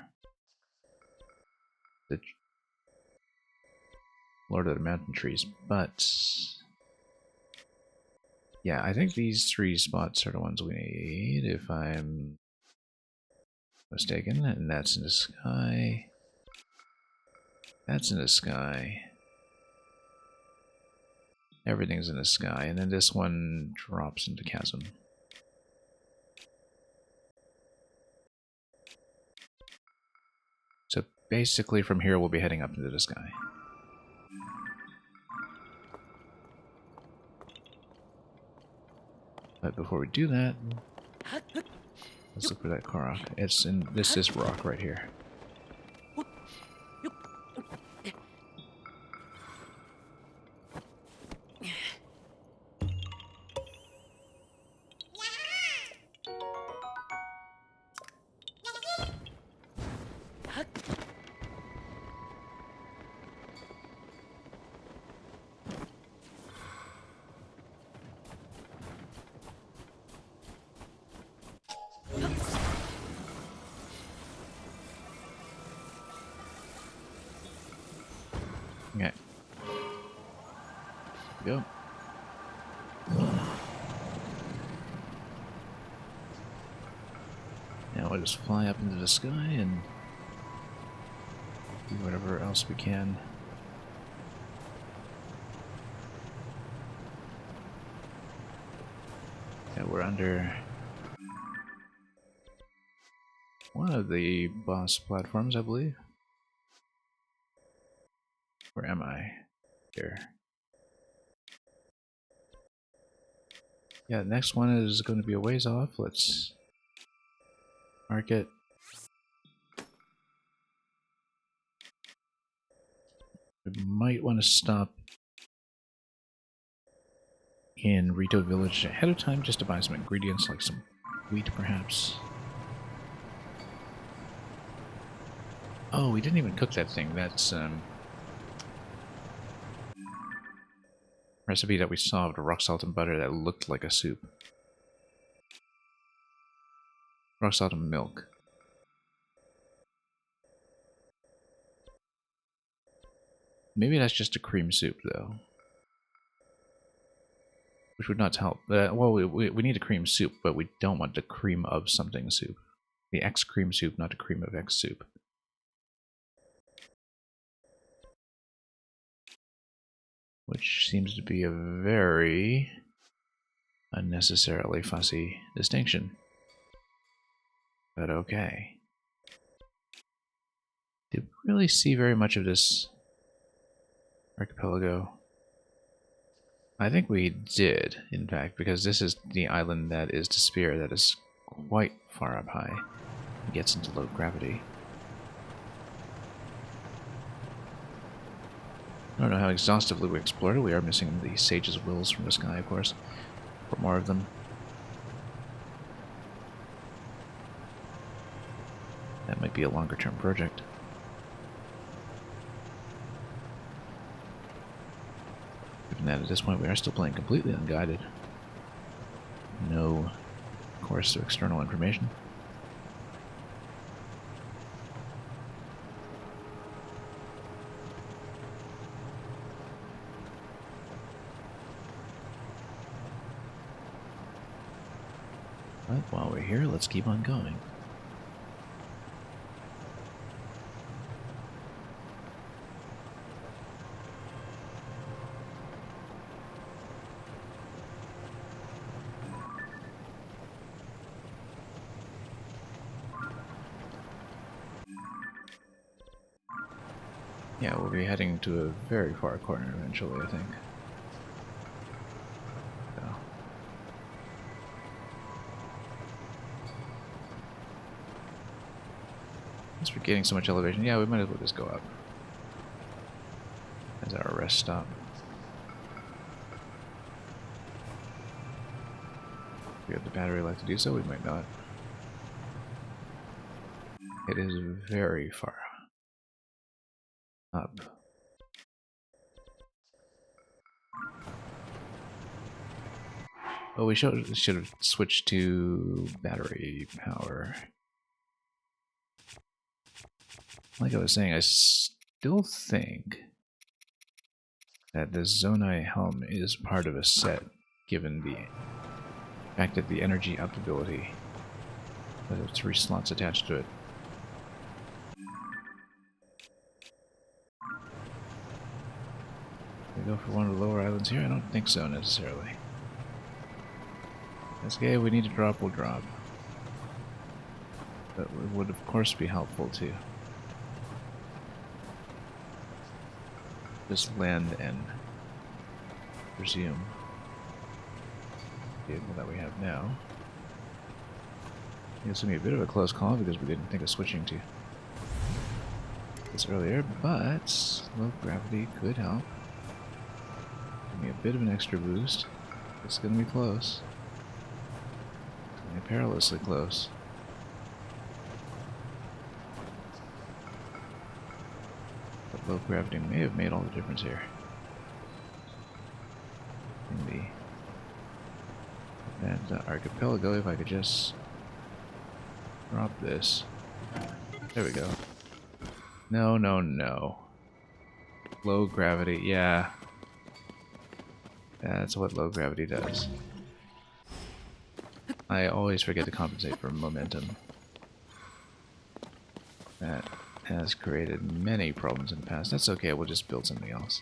the Lord of the Mountain Trees, but yeah, I think these three spots are the ones we need, if I'm mistaken, and that's in the sky. That's in the sky. Everything's in the sky, and then this one drops into chasm. So basically from here we'll be heading up into the sky. But before we do that, let's look for that Korok. It's in this rock right here. Okay. Go. Now we'll just fly up into the sky and do whatever else we can. Yeah, we're under one of the boss platforms, I believe. Where am I? Here. Yeah, the next one is going to be a ways off. Let's mark it. We might want to stop in Rito Village ahead of time just to buy some ingredients, like some wheat perhaps. Oh, we didn't even cook that thing. That's recipe that we saw of rock salt and butter that looked like a soup. Rock salt and milk. Maybe that's just a cream soup, though. Which would not help. Well, we need a cream soup, but we don't want the cream of something soup. The X cream soup, not the cream of X soup. Which seems to be a very unnecessarily fussy distinction. But okay. Did we really see very much of this archipelago? I think we did, in fact, because this is the island that is Despair, that is quite far up high. It gets into low gravity. I don't know how exhaustively we explored it. We are missing the Sage's Wills from the sky, of course, for more of them. That might be a longer-term project. Given that at this point we are still playing completely unguided. No course to external information. But while we're here, let's keep on going. Yeah, we'll be heading to a very far corner eventually, I think. So. Since we're getting so much elevation, yeah, we might as well just go up. As our rest stop. If we have the battery life to do so, we might not. It is very far up. Oh, we should have switched to battery power. Like I was saying, I still think that this Zonai helm is part of a set, given the fact that the energy up ability has 3 slots attached to it. We go for one of the lower islands here? I don't think so necessarily. Okay, we need to drop, we'll drop. That would of course be helpful too. Just land and resume the vehicle that we have now. It's going to be a bit of a close call because we didn't think of switching to this earlier, but low gravity could help. Give me a bit of an extra boost. It's going to be close. It's going to be perilously close. But low gravity may have made all the difference here. In that archipelago, if I could just drop this. There we go. No, no, no. Low gravity, yeah. That's what low gravity does. I always forget to compensate for momentum. That has created many problems in the past. That's okay, we'll just build something else.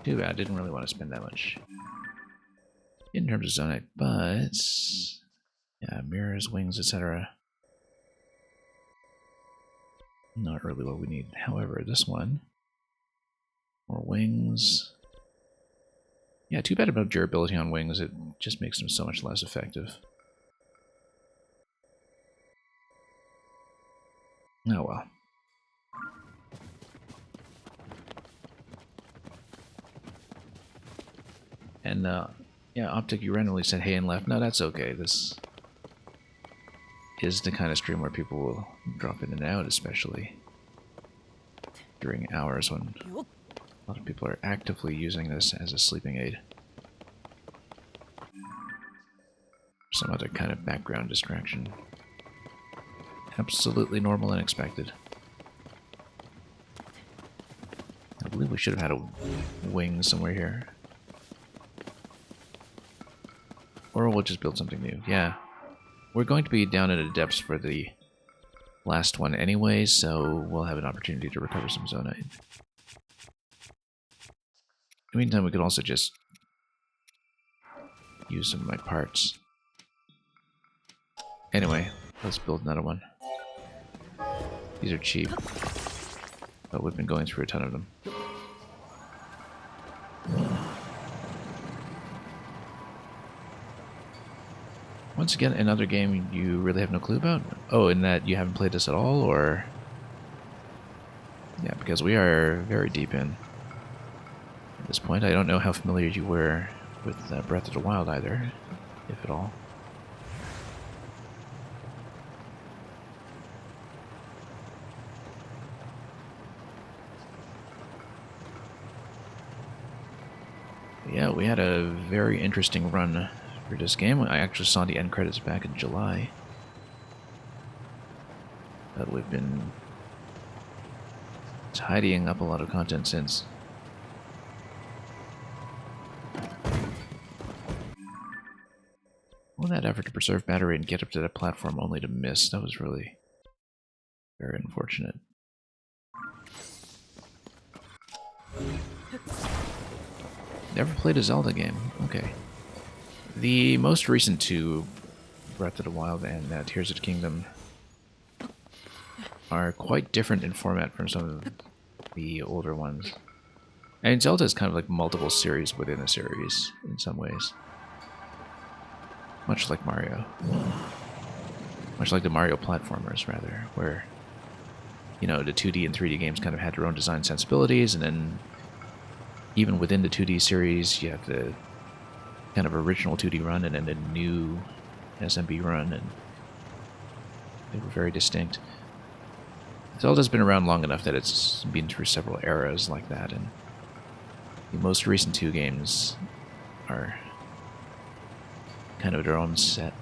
Too bad, I didn't really want to spend that much in terms of zonite, but yeah, mirrors, wings, etc. Not really what we need. However, this one, more wings. Yeah, too bad about durability on wings. It just makes them so much less effective. Oh well. And yeah, Optic, you randomly said hey and left. No, that's okay. This is the kind of stream where people will drop in and out, especially during hours when a lot of people are actively using this as a sleeping aid. Some other kind of background distraction. Absolutely normal and expected. I believe we should have had a wing somewhere here. Or we'll just build something new. Yeah. We're going to be down at the depths for the last one anyway, so we'll have an opportunity to recover some zonite. In the meantime, we could also just use some of my parts. Anyway, let's build another one. These are cheap, but we've been going through a ton of them. Once again, another game you really have no clue about? Oh, in that you haven't played this at all, or... Yeah, because we are very deep in at this point. I don't know how familiar you were with Breath of the Wild either, if at all. Yeah, we had a very interesting run for this game. I actually saw the end credits back in July. But we've been tidying up a lot of content since. All that effort to preserve battery and get up to that platform only to miss, that was really very unfortunate. Never played a Zelda game. Okay. The most recent two, Breath of the Wild and Tears of the Kingdom, are quite different in format from some of the older ones. And Zelda is kind of like multiple series within a series in some ways. Much like Mario. Much like the Mario platformers, rather, where, you know, the 2D and 3D games kind of had their own design sensibilities, and then even within the 2D series, you have the kind of original 2D run and then the new SMB run, and they were very distinct. Zelda's been around long enough that it's been through several eras like that, and the most recent two games are kind of their own set.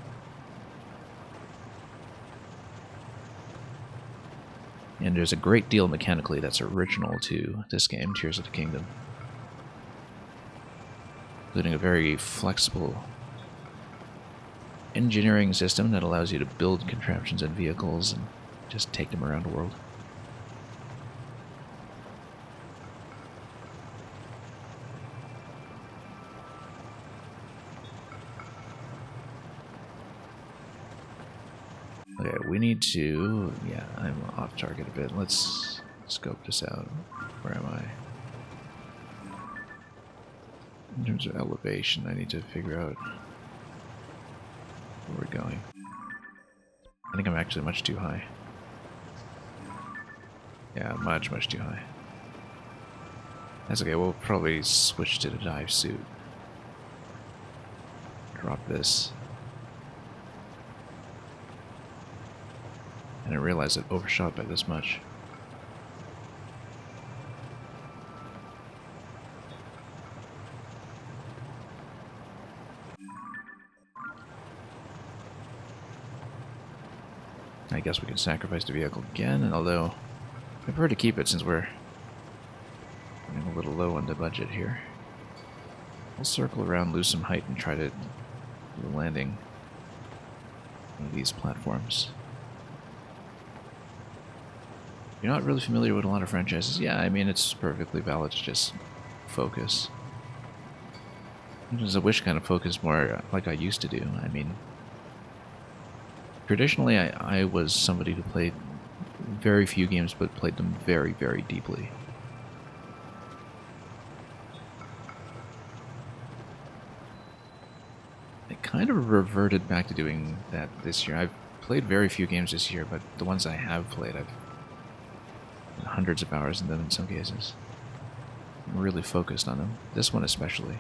And there's a great deal mechanically that's original to this game, Tears of the Kingdom. Including a very flexible engineering system that allows you to build contraptions and vehicles and just take them around the world. Okay, we need to... Yeah, I'm off target a bit. Let's scope this out. Where am I? In terms of elevation, I need to figure out where we're going. I think I'm actually much too high. Yeah, much too high. That's okay, we'll probably switch to the dive suit. Drop this. I didn't realize it overshot by this much. I guess we can sacrifice the vehicle again, and although I prefer to keep it since we're running a little low on the budget here. We'll circle around, lose some height, and try to do a landing. one of these platforms. You're not really familiar with a lot of franchises. Yeah, I mean, it's perfectly valid to just focus. Sometimes I wish kind of focus more like I used to do. I mean, traditionally I was somebody who played very few games but played them very, very deeply. I kind of reverted back to doing that this year. I've played very few games this year, but the ones I have played, I've hundreds of hours in them in some cases. I'm really focused on them. This one especially.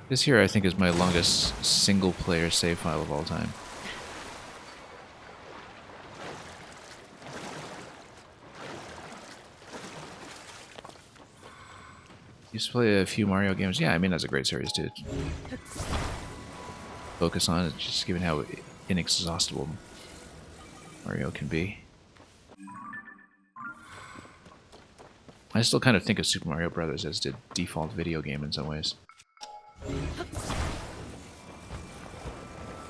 This here, I think, is my longest single-player save file of all time. Used to play a few Mario games. Yeah, I mean, that's a great series to focus on. It's just given how inexhaustible Mario can be. I still kind of think of Super Mario Brothers as the default video game in some ways.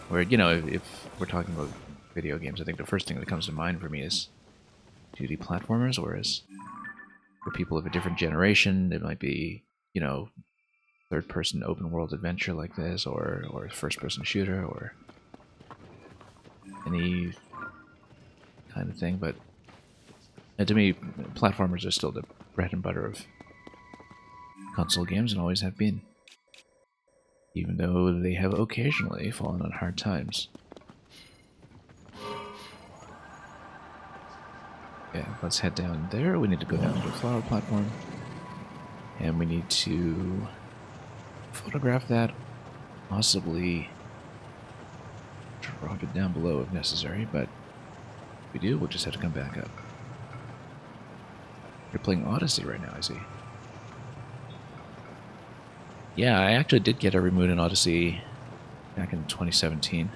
Where, you know, if we're talking about video games, I think the first thing that comes to mind for me is 2D platformers, whereas for people of a different generation, it might be, you know, third-person open-world adventure like this, or first-person shooter, or any kind of thing. But to me, platformers are still the bread and butter of console games and always have been, even though they have occasionally fallen on hard times. Yeah, let's head down there. We need to go down to the flower platform. And we need to photograph that, possibly drop it down below if necessary, but if we do, we'll just have to come back up. You're playing Odyssey right now, I see. Yeah, I actually did get every moon in Odyssey back in 2017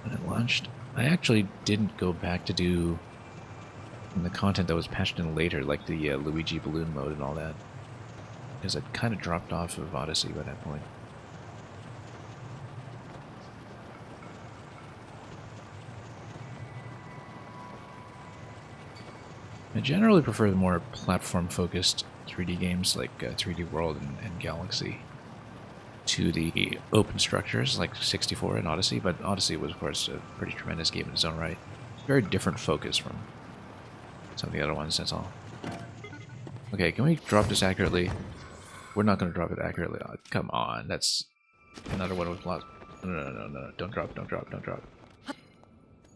when it launched. I actually didn't go back to do the content that was patched in later, like the Luigi balloon mode and all that, because I'd kind of dropped off of Odyssey by that point. I generally prefer the more platform-focused 3D games like 3D World and Galaxy to the open structures like 64 and Odyssey, but Odyssey was, of course, a pretty tremendous game in its own right. Very different focus from some of the other ones, that's all. Okay, can we drop this accurately? We're not going to drop it accurately. Oh, come on, that's another one with lost... No, don't drop.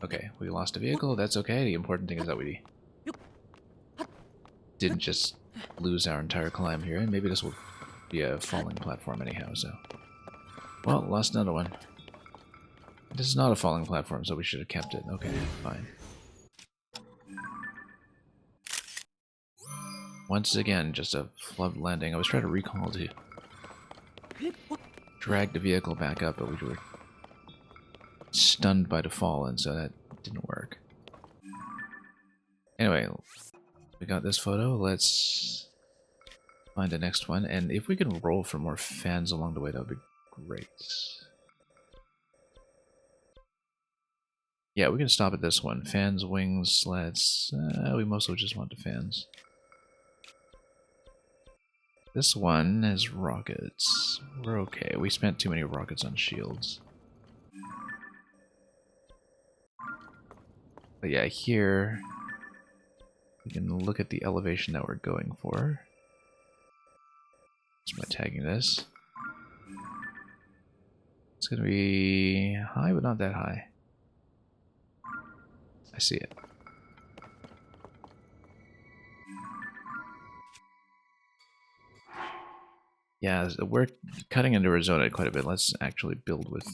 Okay, we lost a vehicle, that's okay. The important thing is that we didn't just lose our entire climb here, and maybe this will be a falling platform anyhow, so... Well, lost another one. This is not a falling platform, so we should have kept it. Okay, fine. Once again, just a flub landing. I was trying to recall to drag the vehicle back up, but we were stunned by the fall, and so that didn't work. Anyway, we got this photo. Let's find the next one, and if we can roll for more fans along the way, that would be great. Yeah, we can stop at this one. Fans, wings, sleds. We mostly just want the fans. This one is rockets. We're okay. We spent too many rockets on shields. But yeah, here we can look at the elevation that we're going for. Just by tagging this. It's going to be high, but not that high. I see it. Yeah, we're cutting into Arizona quite a bit. Let's actually build with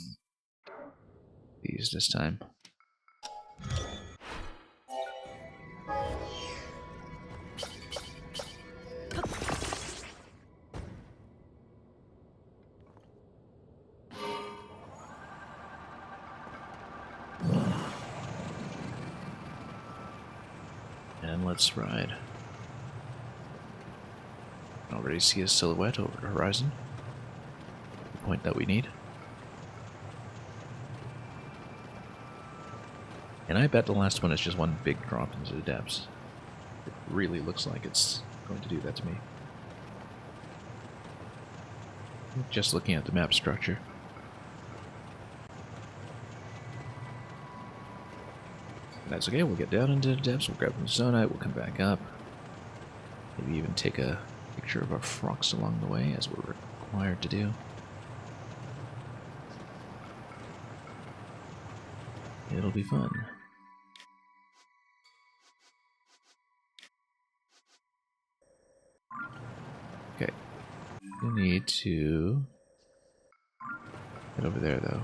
these this time. And let's ride. I already see a silhouette over the horizon. The point that we need. And I bet the last one is just one big drop into the depths. It really looks like it's going to do that to me. Just looking at the map structure. That's okay, we'll get down into the depths, we'll grab some zonite, we'll come back up. Maybe even take a picture of our frogs along the way, as we're required to do. It'll be fun. Okay. We need to get over there, though.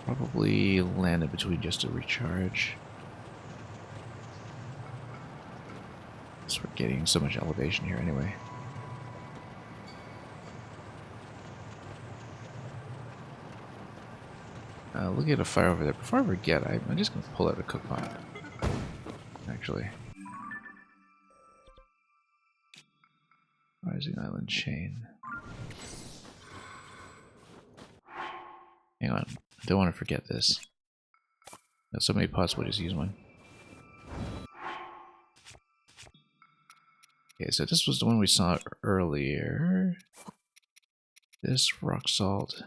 Probably land in between just to recharge. So we're getting so much elevation here anyway. Look at a fire over there. Before I forget, I'm just going to pull out a cook pot. Actually. Rising Island chain. Hang on. I don't want to forget this. Got so many pots, we'll just use one. Okay, so this was the one we saw earlier. This rock salt.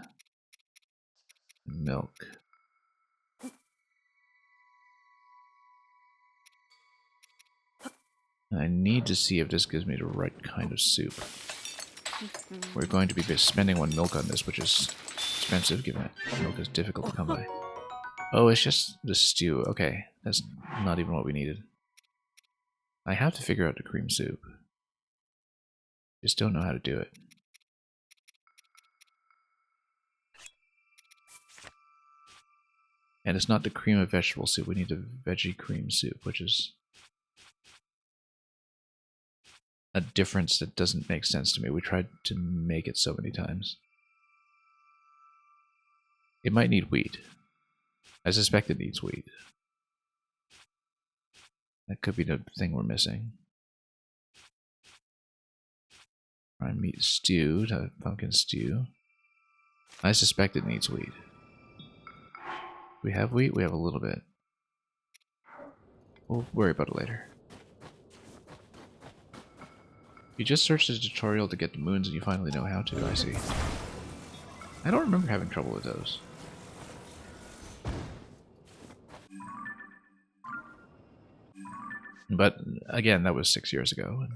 Milk. And I need to see if this gives me the right kind of soup. We're going to be spending 1 milk on this, which is expensive given that milk is difficult to come by. Oh, it's just the stew. Okay, that's not even what we needed. I have to figure out the cream soup. Just don't know how to do it. And it's not the cream of vegetable soup. We need the veggie cream soup, which is a difference that doesn't make sense to me. We tried to make it so many times. It might need wheat. I suspect it needs wheat. That could be the thing we're missing. Prime meat stew, pumpkin stew. I suspect it needs wheat. We have wheat? We have a little bit. We'll worry about it later. You just searched the tutorial to get the moons and you finally know how to, I see. I don't remember having trouble with those. But, again, that was 6 years ago.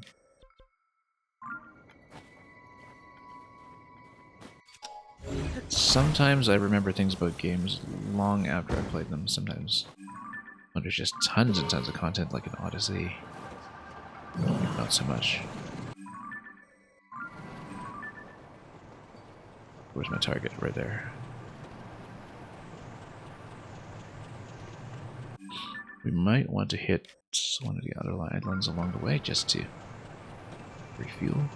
Sometimes I remember things about games long after I played them, sometimes when there's just tons and tons of content like in Odyssey. Not so much. Where's my target? Right there. We might want to hit one of the other islands along the way just to refuel.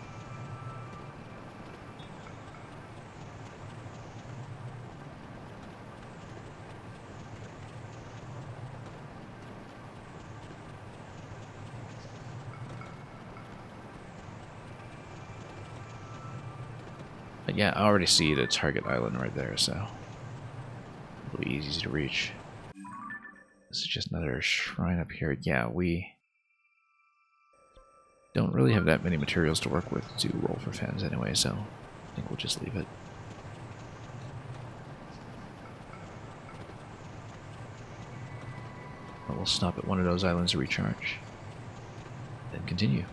But yeah, I already see the target island right there, so it'll be easy to reach. This is just another shrine up here. Yeah, we don't really have that many materials to work with to roll for fans anyway, so I think we'll just leave it. But we'll stop at one of those islands to recharge, then continue.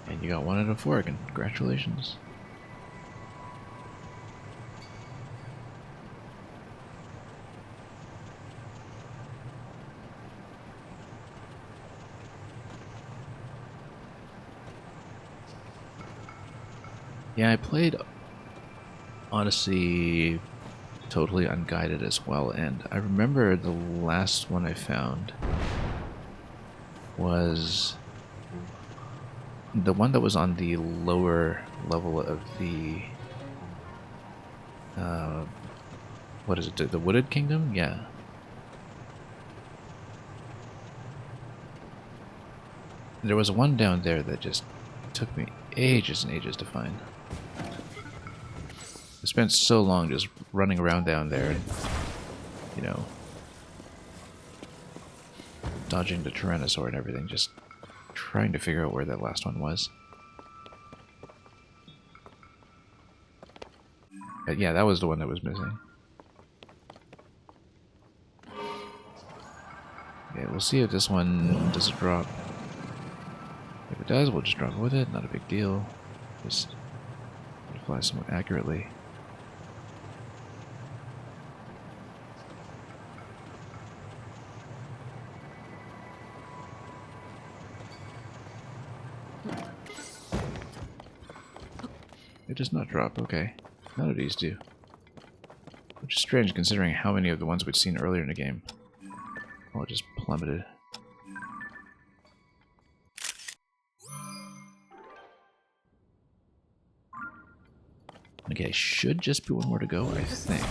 And you got 1 out of 4, congratulations. Yeah, I played Odyssey totally unguided as well, and I remember the last one I found was the one that was on the lower level of the what is it, the Wooded Kingdom? Yeah. There was one down there that just took me ages and ages to find. I spent so long just running around down there and, you know, dodging the Tyrannosaur and everything, just trying to figure out where that last one was. But yeah, that was the one that was missing. Okay, we'll see if this one does a drop. If it does, we'll just drop with it, not a big deal. Just fly somewhat accurately. It does not drop, okay. None of these do. Which is strange considering how many of the ones we'd seen earlier in the game all just plummeted. Okay, should just be one more to go, I think.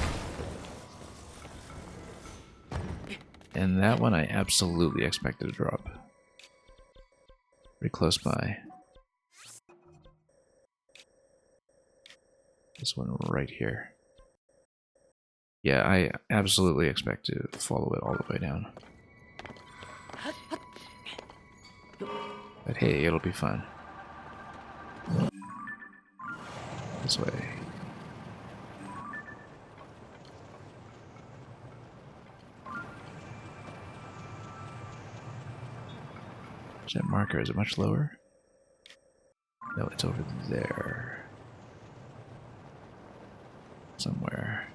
And that one I absolutely expected to drop. Pretty close by. This one right here. Yeah, I absolutely expect to follow it all the way down. But hey, it'll be fun. This way. Is that marker? Is it much lower? No, it's over there. Somewhere.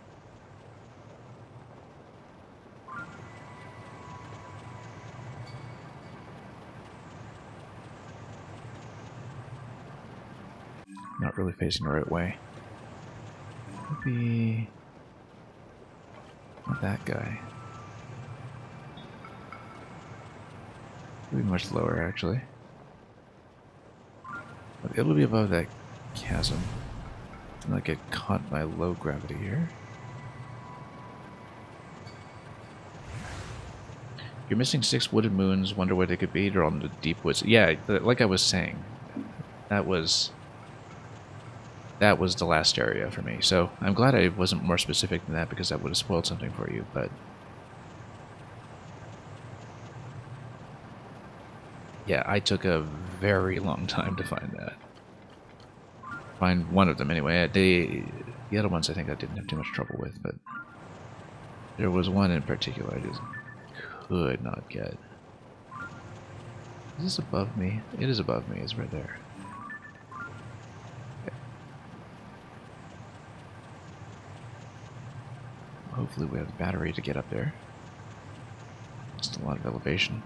Not really facing the right way. Maybe not that guy. Maybe much lower, actually. But it'll be above that chasm. To not get caught by low gravity here. You're missing 6 wooded moons. Wonder where they could be. They're on the deep woods. Yeah, like I was saying, that was the last area for me. So I'm glad I wasn't more specific than that because that would have spoiled something for you. But yeah, I took a very long time to find that. Find one of them anyway. The other ones I think I didn't have too much trouble with, but there was one in particular I just could not get. Is this above me? It is above me. It's right there. Okay. Hopefully we have the battery to get up there. Just a lot of elevation.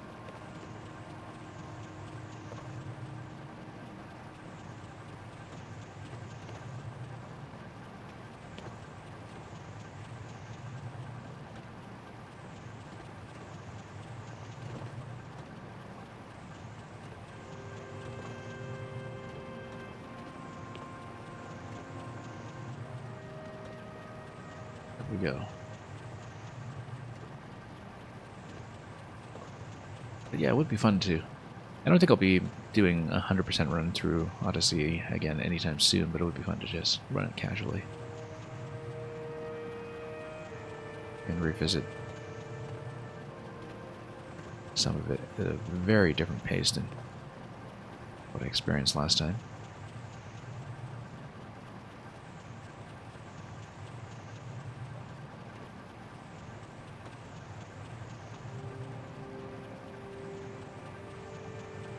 We go. But yeah, it would be fun too. I don't think I'll be doing a 100% run through Odyssey again anytime soon, but it would be fun to just run it casually. And revisit some of it at a very different pace than what I experienced last time.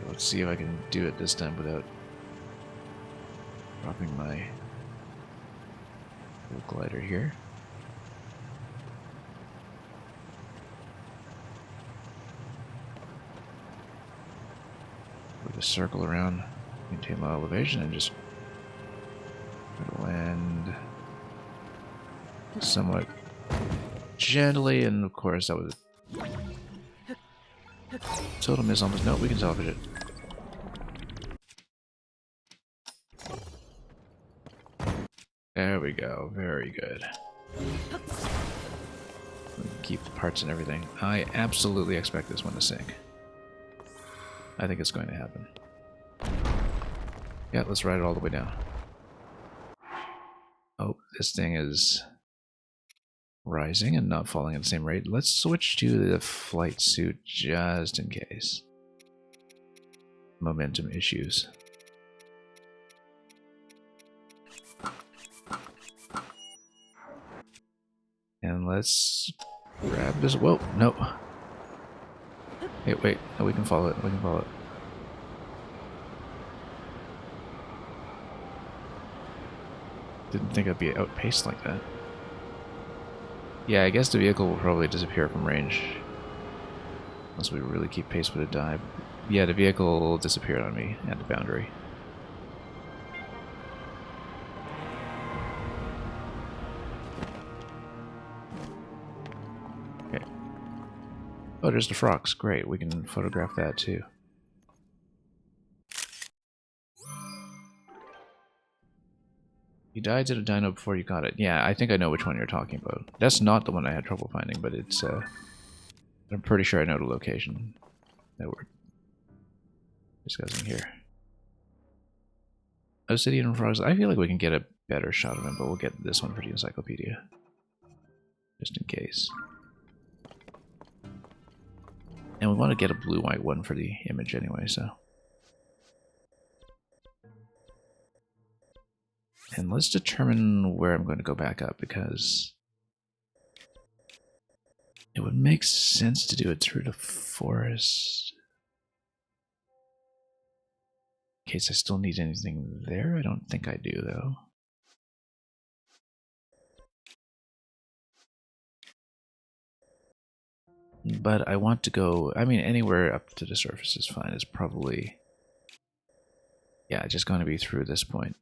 Let's see if I can do it this time without dropping my little glider here. With a circle around, maintain low elevation, and just try to land somewhat gently, and of course that was Totem is almost... No, we can salvage it. There we go. Very good. Keep the parts and everything. I absolutely expect this one to sink. I think it's going to happen. Yeah, let's ride it all the way down. Oh, this thing is rising and not falling at the same rate. Let's switch to the flight suit just in case. Momentum issues. And let's grab this. Whoa, no. Hey, wait. No, we can follow it. We can follow it. Didn't think I'd be outpaced like that. Yeah, I guess the vehicle will probably disappear from range. Unless we really keep pace with a dive. Yeah, the vehicle disappeared on me at the boundary. Okay. Oh, there's the frogs. Great, we can photograph that too. You died to the dino before you got it. Yeah, I think I know which one you're talking about. That's not the one I had trouble finding, but it's, I'm pretty sure I know the location that we're discussing here. Obsidian frogs. I feel like we can get a better shot of him, but we'll get this one for the encyclopedia. Just in case. And we want to get a blue-white one for the image anyway, so... And let's determine where I'm going to go back up, because it would make sense to do it through the forest. In case I still need anything there. I don't think I do, though. But I want to go, I mean, anywhere up to the surface is fine. It's probably, yeah, just going to be through this point.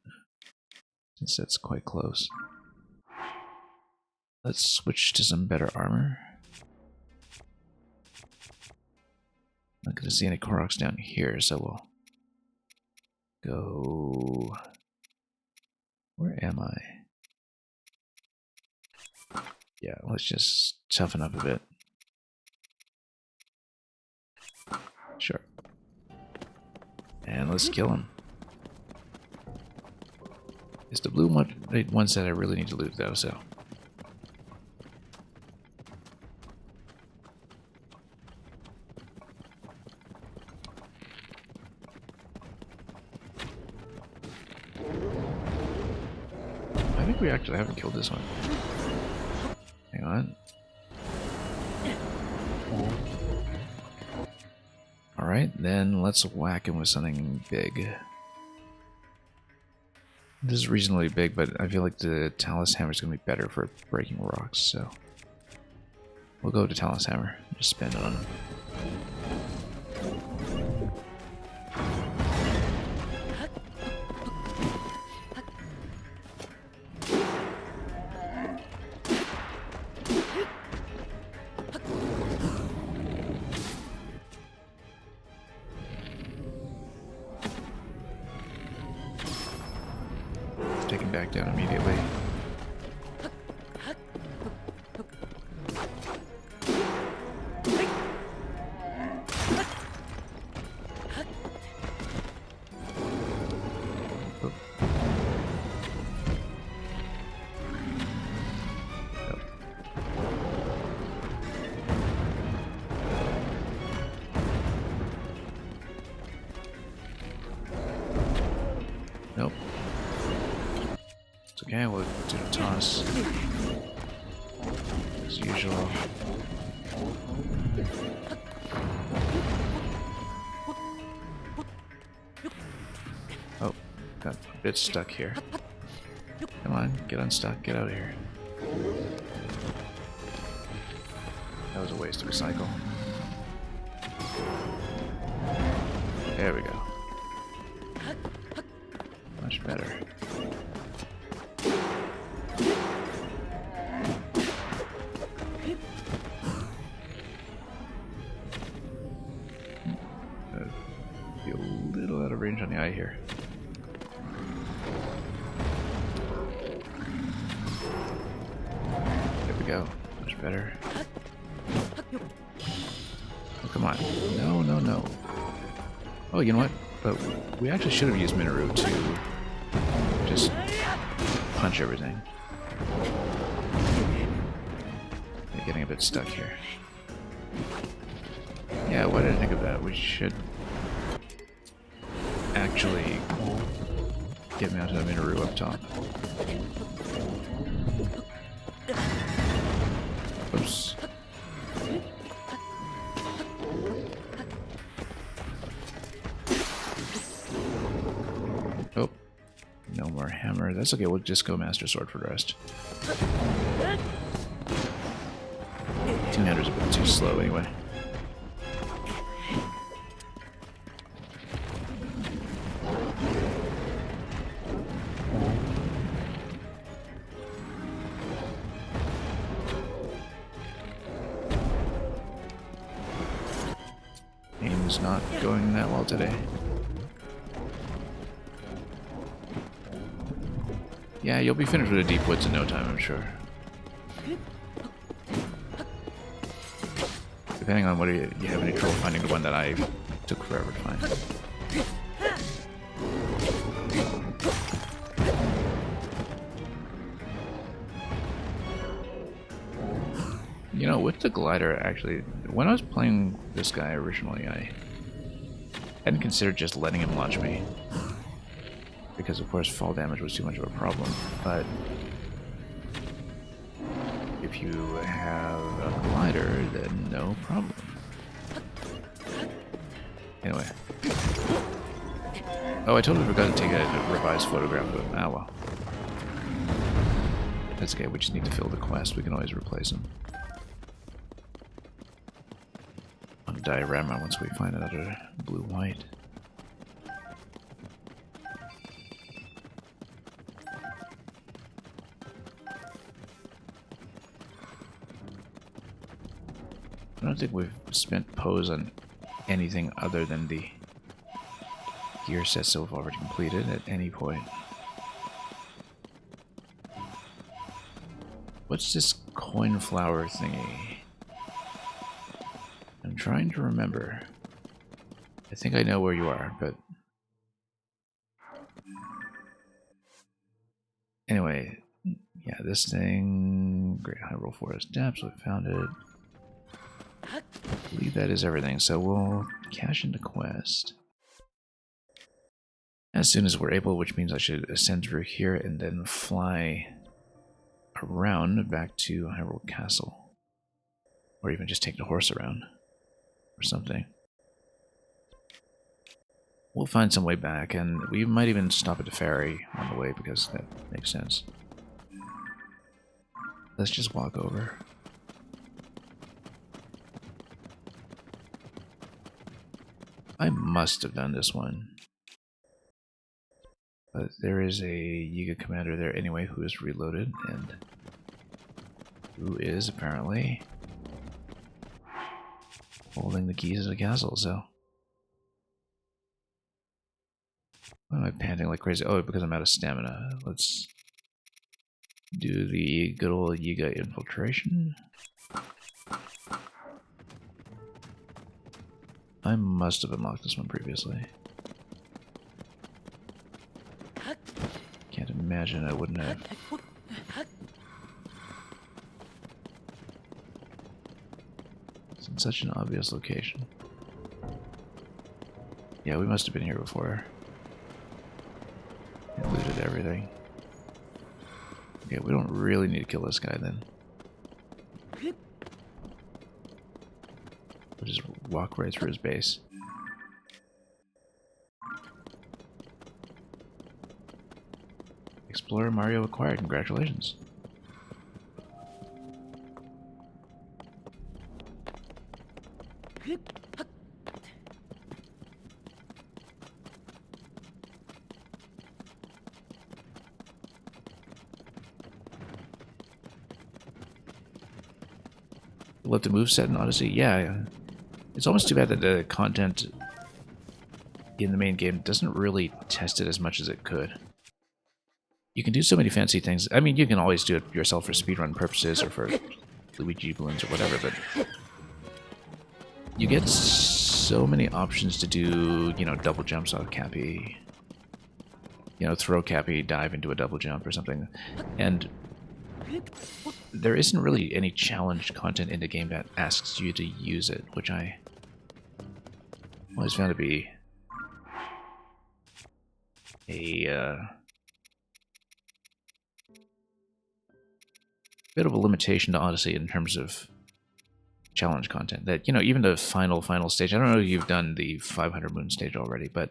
Since that's quite close. Let's switch to some better armor. Not going to see any Koroks down here, so we'll go... Where am I? Yeah, let's just toughen up a bit. Sure. And let's kill him. It's the blue ones that I really need to loot, though, so... I think we actually haven't killed this one. Hang on. Alright, then let's whack him with something big. This is reasonably big, but I feel like the Talus Hammer is going to be better for breaking rocks, so... We'll go to Talus Hammer. Just spend it on him. Take him back down immediately. Nope. It's okay, we'll do a toss. As usual. Oh, got a bit stuck here. Come on, get unstuck, get out of here. That was a waste of a cycle. There we go. Much better. die here. There we go. Much better. Oh, come on. No, no, no. Oh, you know what? But we actually should have used Minoru to just punch everything. They're getting a bit stuck here. Yeah, why did I think of that? We should actually get mounted a Minoru up top. Oops. Oh, no more hammer. That's okay, we'll just go Master Sword for the rest. Two-hander's a bit too slow anyway. Aim's not going that well today. Yeah, you'll be finished with the deep woods in no time, I'm sure. Depending on whether you have any trouble finding the one that I took forever to find. You know, with the glider, actually, when I was playing this guy originally, I hadn't considered just letting him launch me. Because, of course, fall damage was too much of a problem. But if you have a glider, then no problem. Anyway. Oh, I totally forgot to take a revised photograph of him. Ah, well. That's okay, we just need to fill the quest. We can always replace him. On a diorama once we find another blue-white. I don't think we've spent pose on anything other than the gear sets that we've already completed at any point. What's this coin flower thingy? I'm trying to remember. I think I know where you are, but... Anyway, yeah, this thing... Great Hyrule Forest Depths, we found it. I believe that is everything, so we'll cash into quest as soon as we're able, which means I should ascend through here and then fly around back to Hyrule Castle. Or even just take the horse around or something. We'll find some way back, and we might even stop at the ferry on the way because that makes sense. Let's just walk over. I must have done this one. But there is a Yiga commander there anyway who is reloaded and who is apparently holding the keys to the castle, so. Why am I panting like crazy? Oh, because I'm out of stamina. Let's do the good old Yiga infiltration. I must have unlocked this one previously. Can't imagine I wouldn't have. It's in such an obvious location. Yeah, we must have been here before. And looted everything. Okay, we don't really need to kill this guy then. We'll just walk right through his base. Explorer Mario acquired. Congratulations. Love the moveset in Odyssey. Yeah, it's almost too bad that the content in the main game doesn't really test it as much as it could. You can do so many fancy things. I mean, you can always do it yourself for speedrun purposes or for Luigi balloons or whatever, but you get so many options to do, you know, double jumps off Cappy. You know, throw Cappy, dive into a double jump or something. And there isn't really any challenge content in the game that asks you to use it, which I always found to be a bit of a limitation to Odyssey in terms of challenge content. That, you know, even the final stage, I don't know if you've done the 500 moon stage already, but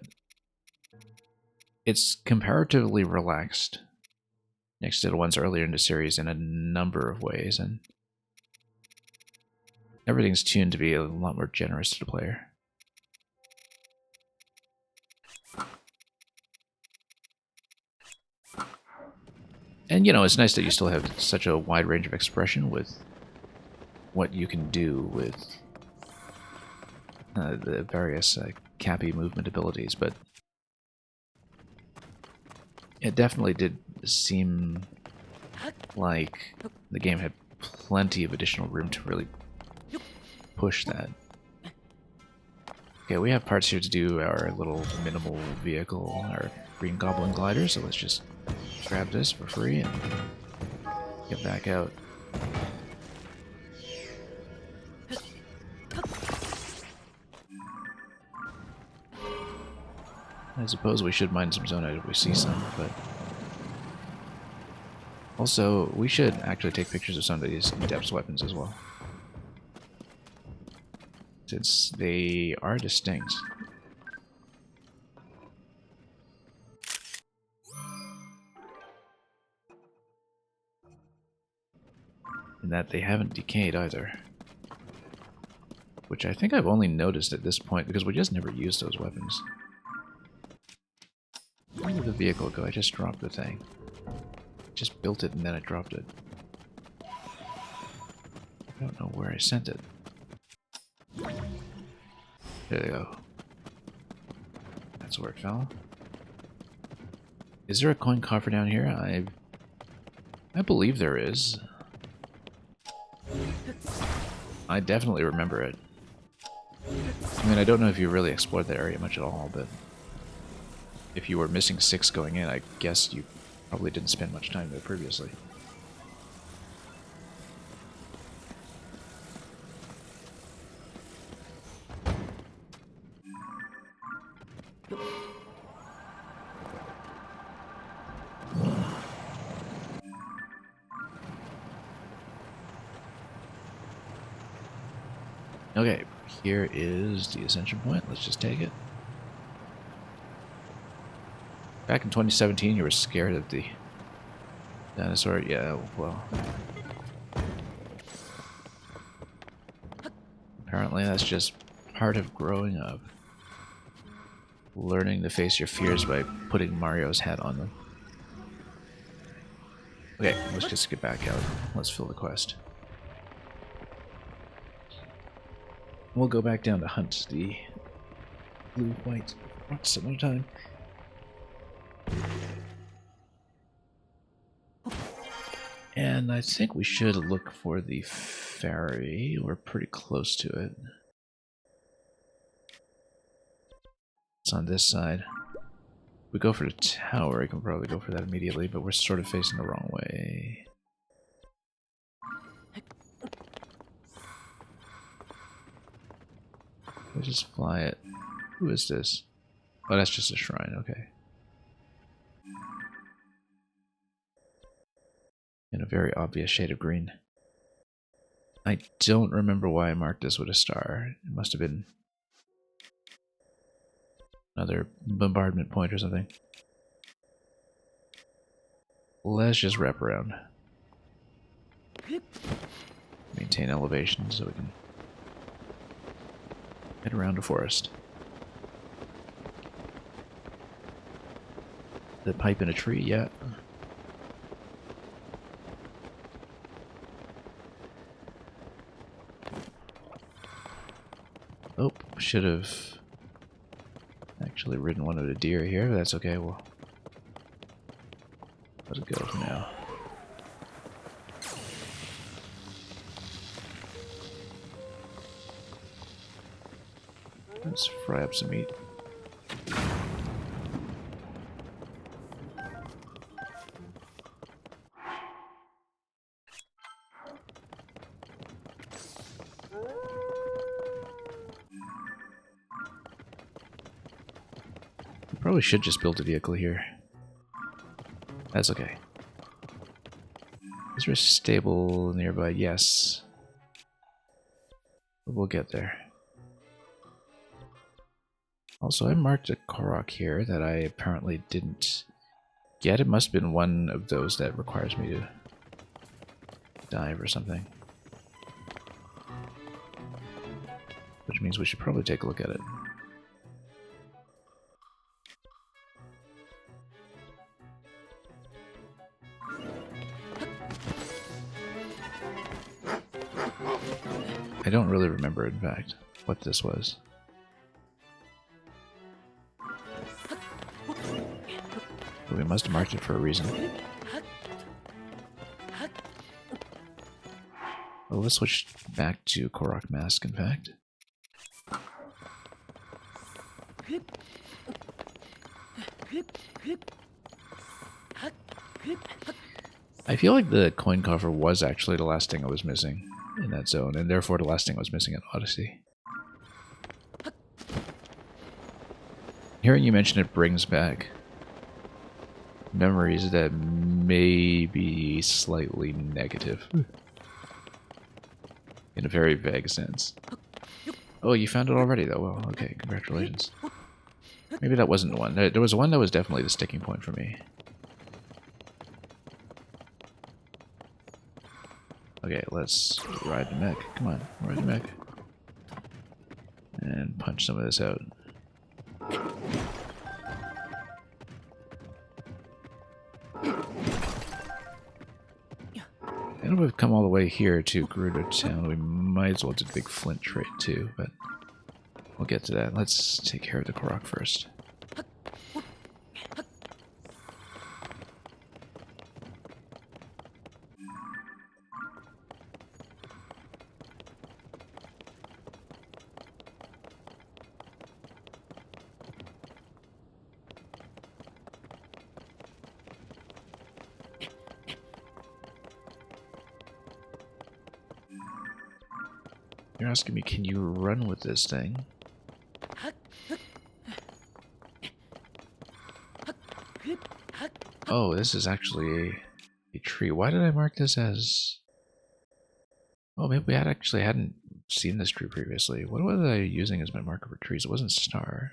it's comparatively relaxed next to the ones earlier in the series in a number of ways, and everything's tuned to be a lot more generous to the player. And, you know, it's nice that you still have such a wide range of expression with what you can do with the various Cappy movement abilities, but it definitely did seem like the game had plenty of additional room to really push that. Okay, we have parts here to do our little minimal vehicle, our Green Goblin glider, so let's just grab this for free and get back out. I suppose we should mine some zonite if we see some, but also we should actually take pictures of some of these depths weapons as well, since they are distinct. In that they haven't decayed either. Which I think I've only noticed at this point because we just never used those weapons. Where did the vehicle go? I just dropped the thing. Just built it and then I dropped it. I don't know where I sent it. There you go. That's where it fell. Is there a coin coffer down here? I believe there is. I definitely remember it. I mean, I don't know if you really explored that area much at all, but if you were missing 6 going in, I guess you probably didn't spend much time there previously. Okay, here is the ascension point. Let's just take it. Back in 2017, you were scared of the dinosaur. Yeah, well. Apparently that's just part of growing up. Learning to face your fears by putting Mario's hat on them. Okay, let's just get back out. Let's fill the quest. We'll go back down to hunt the blue-white rocks some other time. And I think we should look for the ferry. We're pretty close to it. It's on this side. If we go for the tower, I can probably go for that immediately, but we're sort of facing the wrong way. Let's just fly it. Who is this? Oh, that's just a shrine, okay. In a very obvious shade of green. I don't remember why I marked this with a star. It must have been another bombardment point or something. Let's just wrap around. Maintain elevation so we can head around the forest. The pipe in a tree, yeah. Oh, should have actually ridden one of the deer here, but that's okay. We'll let it go for now. Let's fry up some meat. Probably should just build a vehicle here. That's okay. Is there a stable nearby? Yes. We'll get there. Also, I marked a Korok here that I apparently didn't get. It must have been one of those that requires me to dive or something. Which means we should probably take a look at it. I don't really remember, in fact, what this was. But we must have marked it for a reason. Well, let's switch back to Korok Mask, in fact. I feel like the coin coffer was actually the last thing I was missing in that zone, and therefore the last thing I was missing in Odyssey. Hearing you mention it brings back memories that may be slightly negative. In a very vague sense. Oh, you found it already, though. Well, okay, congratulations. Maybe that wasn't the one. There was one that was definitely the sticking point for me. Okay, let's ride the mech. Come on, ride the mech. And punch some of this out. And we've come all the way here to Gerudo Town. We might as well do the big flint trade too, but we'll get to that. Let's take care of the Korok first. You're asking me, can you run with this thing? Oh, this is actually a tree. Why did I mark this as... Oh, maybe we actually hadn't seen this tree previously. What was I using as my marker for trees? It wasn't star.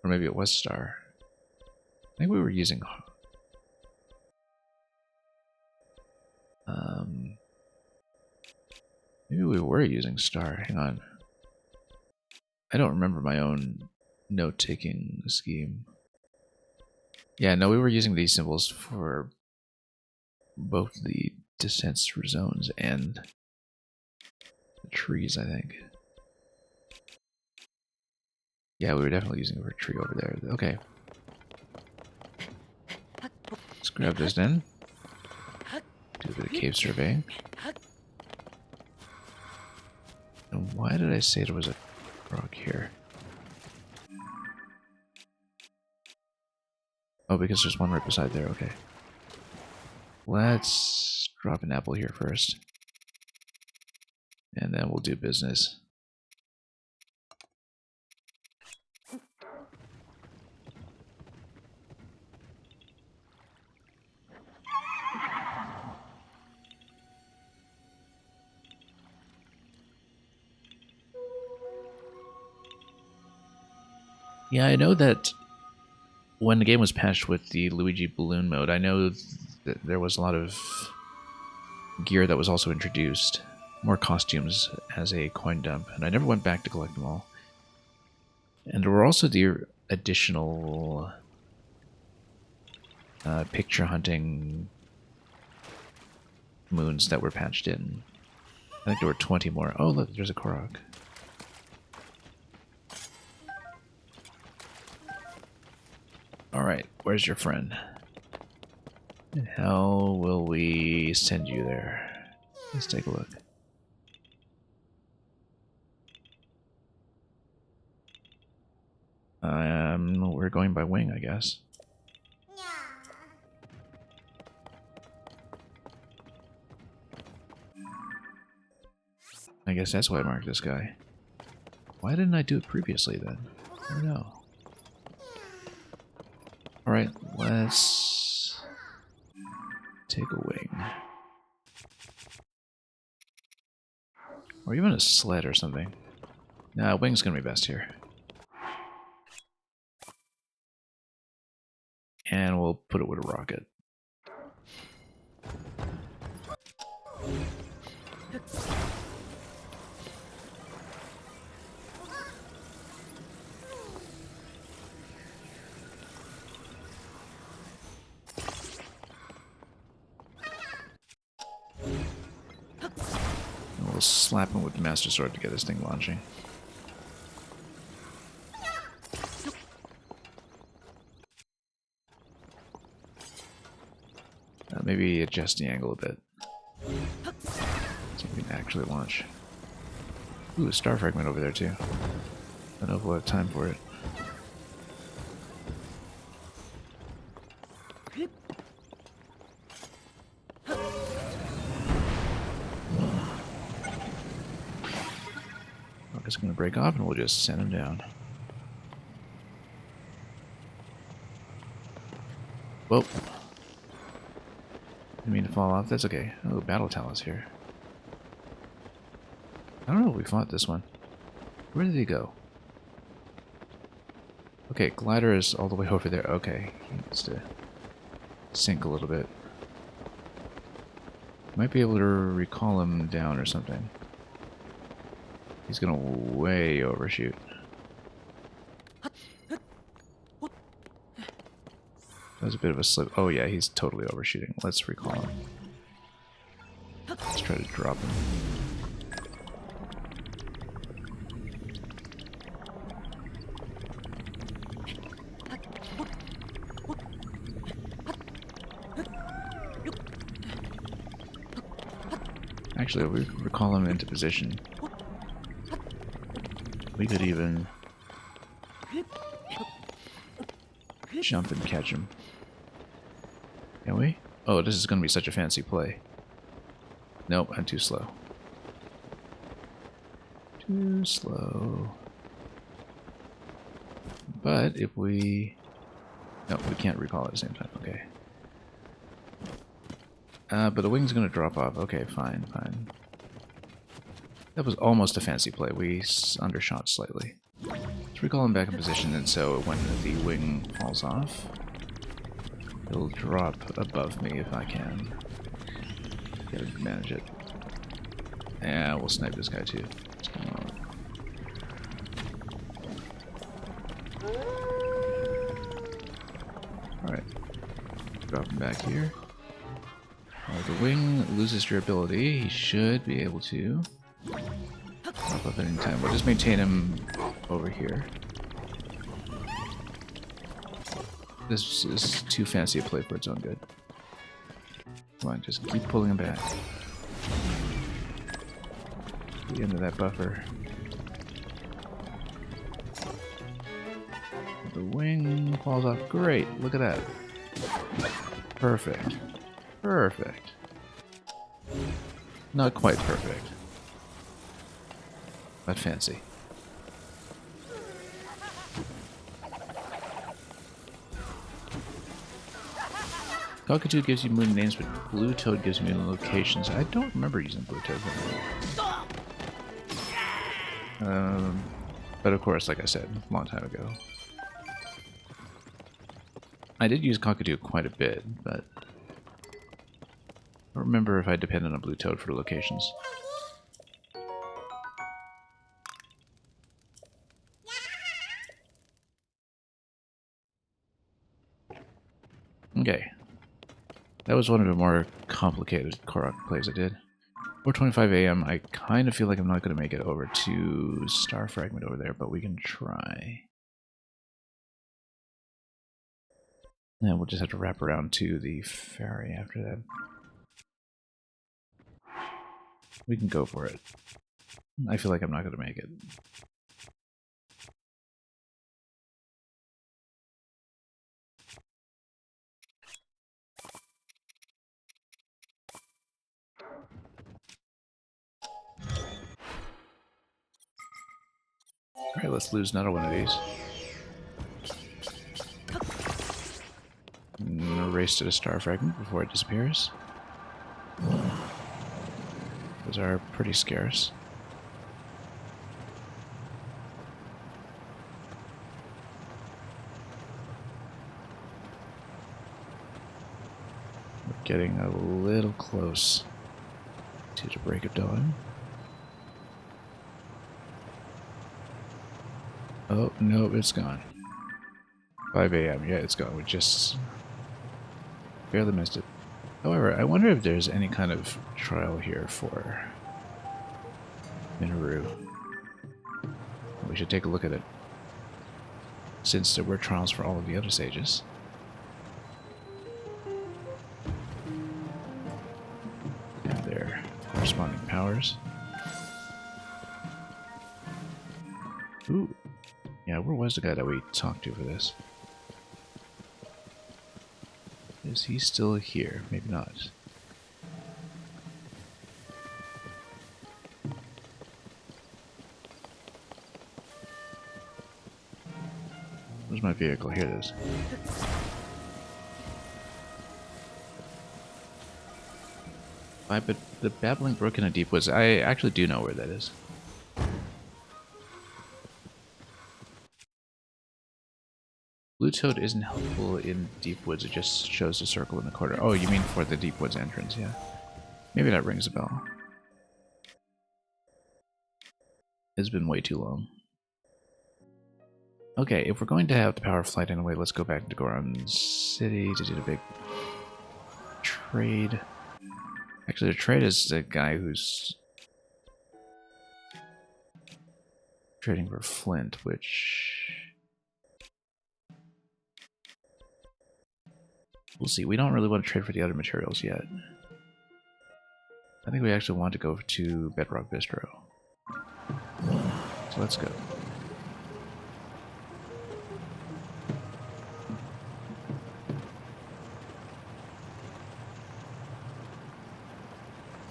Or maybe it was star. I think we were using... Maybe we were using star. Hang on. I don't remember my own note-taking scheme. Yeah, no, we were using these symbols for both the descents through zones and the trees, I think. Yeah, we were definitely using it for a tree over there. Okay. Let's grab this then. Do a bit of cave surveying. And why did I say there was a rock here? Oh, because there's one right beside there, okay. Let's drop an apple here first. And then we'll do business. Yeah, I know that when the game was patched with the Luigi Balloon mode, I know that there was a lot of gear that was also introduced. More costumes as a coin dump, and I never went back to collect them all. And there were also the additional picture hunting moons that were patched in I think there were 20 more. Oh, look, there's a Korok. Alright, where's your friend? How will we send you there? Let's take a look. We're going by wing, I guess. I guess that's why I marked this guy. Why didn't I do it previously then? I don't know. Alright, let's take a wing. Or even a sled or something. Nah, wing's gonna be best here. And we'll put it with a rocket. And we'll slap him with the Master Sword to get this thing launching. Maybe adjust the angle a bit. So we can actually launch. Ooh, a star fragment over there too. I don't know if we'll have time for it. It's going to break off and we'll just send him down. Whoa. Didn't mean to fall off. That's okay. Oh, Battle Talus here. I don't know if we fought this one. Where did he go? Okay, glider is all the way over there. Okay, he needs to sink a little bit. Might be able to recall him down or something. He's gonna way overshoot. That was a bit of a slip. Oh yeah, he's totally overshooting. Let's recall him. Let's try to drop him. Actually, if we recall him into position, we could even jump and catch him. Can we? Oh, this is going to be such a fancy play. Nope, I'm too slow. Too slow. But if we... No, we can't recall at the same time. Okay. But the wing's going to drop off. Okay, fine, fine. That was almost a fancy play. We undershot slightly. Let's recall him back in position, and so when the wing falls off, it'll drop above me if I can. Gotta manage it. Yeah, we'll snipe this guy too. What's going on? Alright. Drop him back here. The wing loses durability. He should be able to drop up at any time. We'll just maintain him over here. This is too fancy a play for its own good. Come on, just keep pulling him back. The end of that buffer. The wing falls off. Great, look at that. Perfect. Perfect. Not quite perfect, but fancy. Cockatoo gives you moon names, but Blue Toad gives me locations. I don't remember using Blue Toad. But of course, like I said, a long time ago. I did use Cockatoo quite a bit, but I don't remember if I depended on Blue Toad for locations. Okay. That was one of the more complicated Korok plays I did. 4:25 a.m. I kind of feel like I'm not going to make it over to Star Fragment over there, but we can try. And we'll just have to wrap around to the ferry after that. We can go for it. I feel like I'm not going to make it. Alright, let's lose another one of these. And race to the Star Fragment before it disappears. Those are pretty scarce. We're getting a little close to the break of dawn. Oh, no, it's gone. 5 a.m. Yeah, it's gone. We just barely missed it. However, I wonder if there's any kind of trial here for Minoru. We should take a look at it, since there were trials for all of the other sages. And their corresponding powers. Ooh. Yeah, where was the guy that we talked to for this? Is he still here? Maybe not. Where's my vehicle? Here it is. But the Babbling Brook in the Deep Woods, I actually do know where that is. Blue Toad isn't helpful in Deep Woods, it just shows the circle in the corner. Oh, you mean for the Deep Woods entrance, yeah. Maybe that rings a bell. It's been way too long. Okay, if we're going to have the power of flight anyway, let's go back to Goron City to do the big trade. Actually, the trade is the guy who's trading for Flint, which... we'll see. We don't really want to trade for the other materials yet. I think we actually want to go to Bedrock Bistro. So let's go.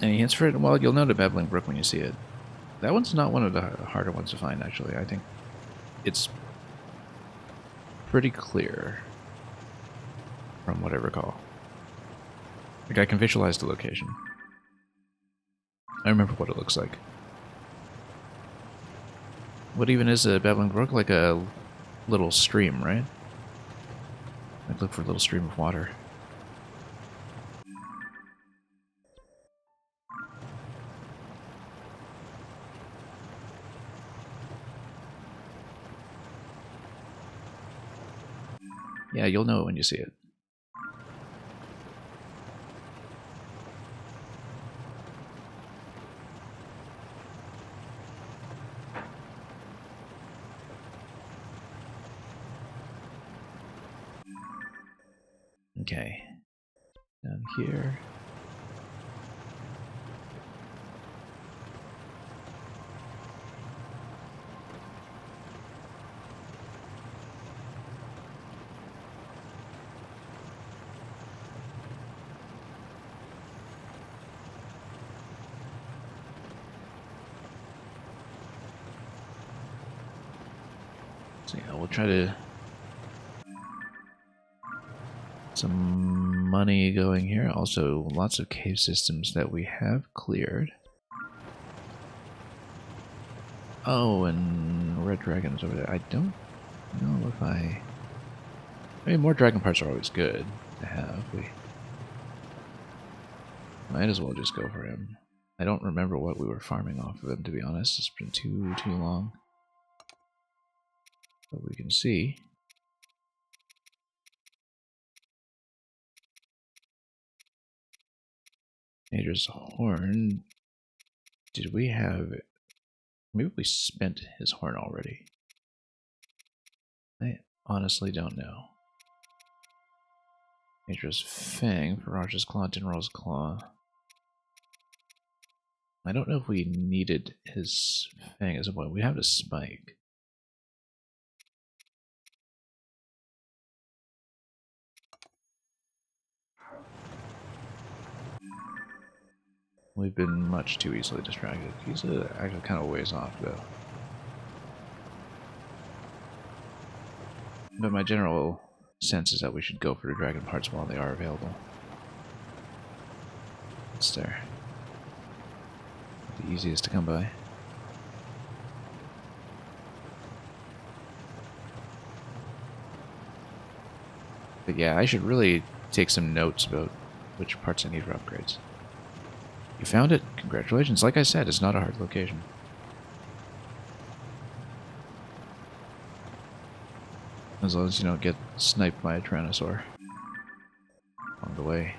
Any hints for it? Well, you'll know the Babbling Brook when you see it. That one's not one of the harder ones to find, actually. I think it's pretty clear from what I recall. Like, I can visualize the location. I remember what it looks like. What even is a Babbling Brook? Like a little stream, right? Like, look for a little stream of water. Yeah, you'll know it when you see it. Okay. Down here. So yeah, we'll try to... some money going here. Also, lots of cave systems that we have cleared. Oh, and Red Dragon's over there. I don't know if I mean, more dragon parts are always good to have. We might as well just go for him. I don't remember what we were farming off of him, to be honest. It's been too long. But we can see. Major's Horn. Did we have... Maybe we spent his horn already. I honestly don't know. Majora's Fang, Farage's Claw, Dinral's Claw. I don't know if we needed his Fang as a point. We have a Spike. We've been much too easily distracted. He's actually kind of ways off, though. But my general sense is that we should go for the dragon parts while they are available. It's there. The easiest to come by. But yeah, I should really take some notes about which parts I need for upgrades. You found it? Congratulations. Like I said, it's not a hard location. As long as you don't get sniped by a Tyrannosaur along the way.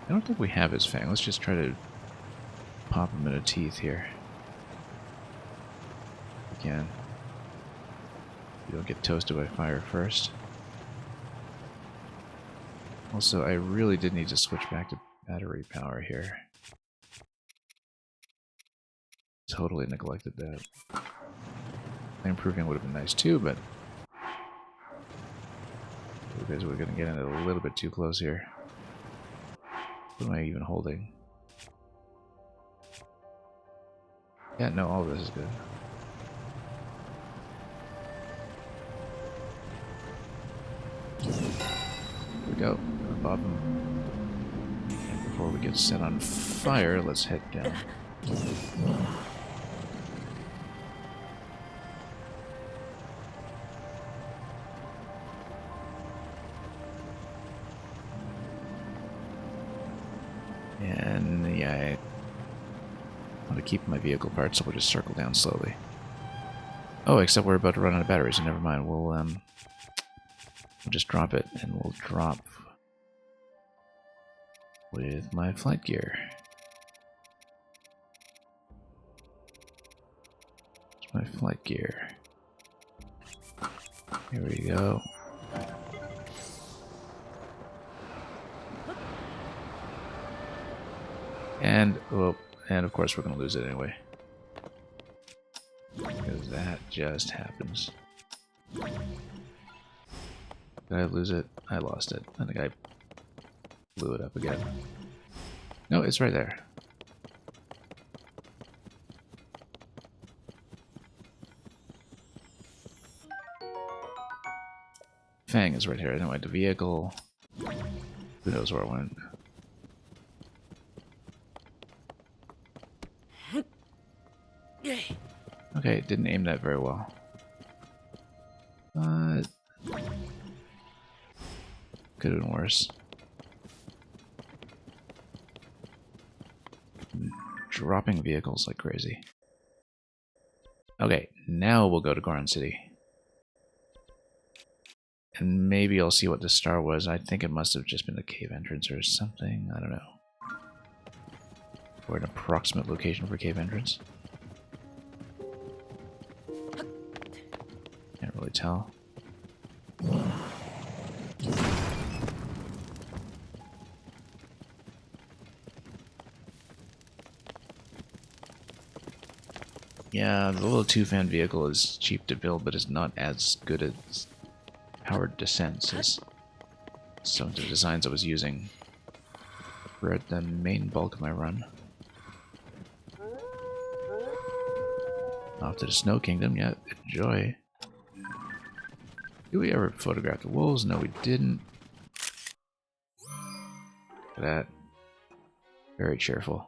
I don't think we have his Fang. Let's just try to pop him in the teeth here. If we can. You don't get toasted by fire first. Also, I really did need to switch back to battery power here. Totally neglected that. Improving would have been nice too, but because we're going to get in a little bit too close here. What am I even holding? Yeah, no, all of this is good. Here we go. Bob him. And before we get set on fire, let's head down. And yeah, I want to keep my vehicle parts, so we'll just circle down slowly. Oh, except we're about to run out of batteries, so never mind. We'll just drop it, and we'll drop with my flight gear. It's my flight gear. Here we go. And, well, and of course we're going to lose it anyway. Because that just happens. Did I lose it? I lost it. I think I blew it up again. No, it's right there. Fang is right here. I know I had the vehicle. Who knows where it went? Okay, didn't aim that very well. Could have been worse. Dropping vehicles like crazy. Okay, now we'll go to Goron City. And maybe I'll see what the star was. I think it must have just been a cave entrance or something. I don't know. Or an approximate location for cave entrance. Can't really tell. Yeah, the little two-fan vehicle is cheap to build, but it's not as good as powered descents as some of the designs I was using for the main bulk of my run. Off to the Snow Kingdom, yeah, enjoy. Did we ever photograph the wolves? No, we didn't. Look at that. Very cheerful.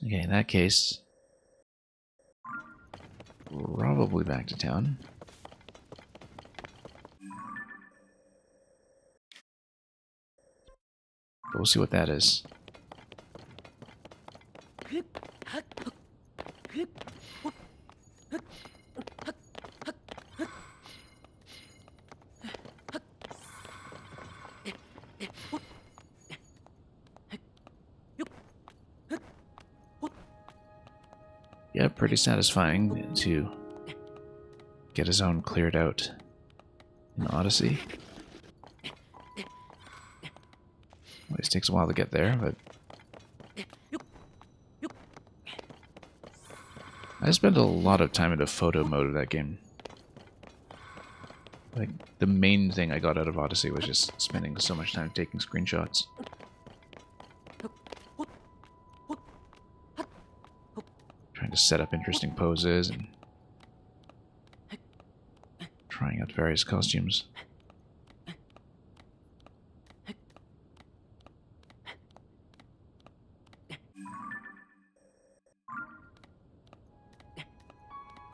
Okay, in that case, probably back to town. But we'll see what that is. Yeah, pretty satisfying to get a zone cleared out in Odyssey. Always takes a while to get there, but I spent a lot of time in the photo mode of that game. Like, the main thing I got out of Odyssey was just spending so much time taking screenshots. Trying to set up interesting poses and trying out various costumes.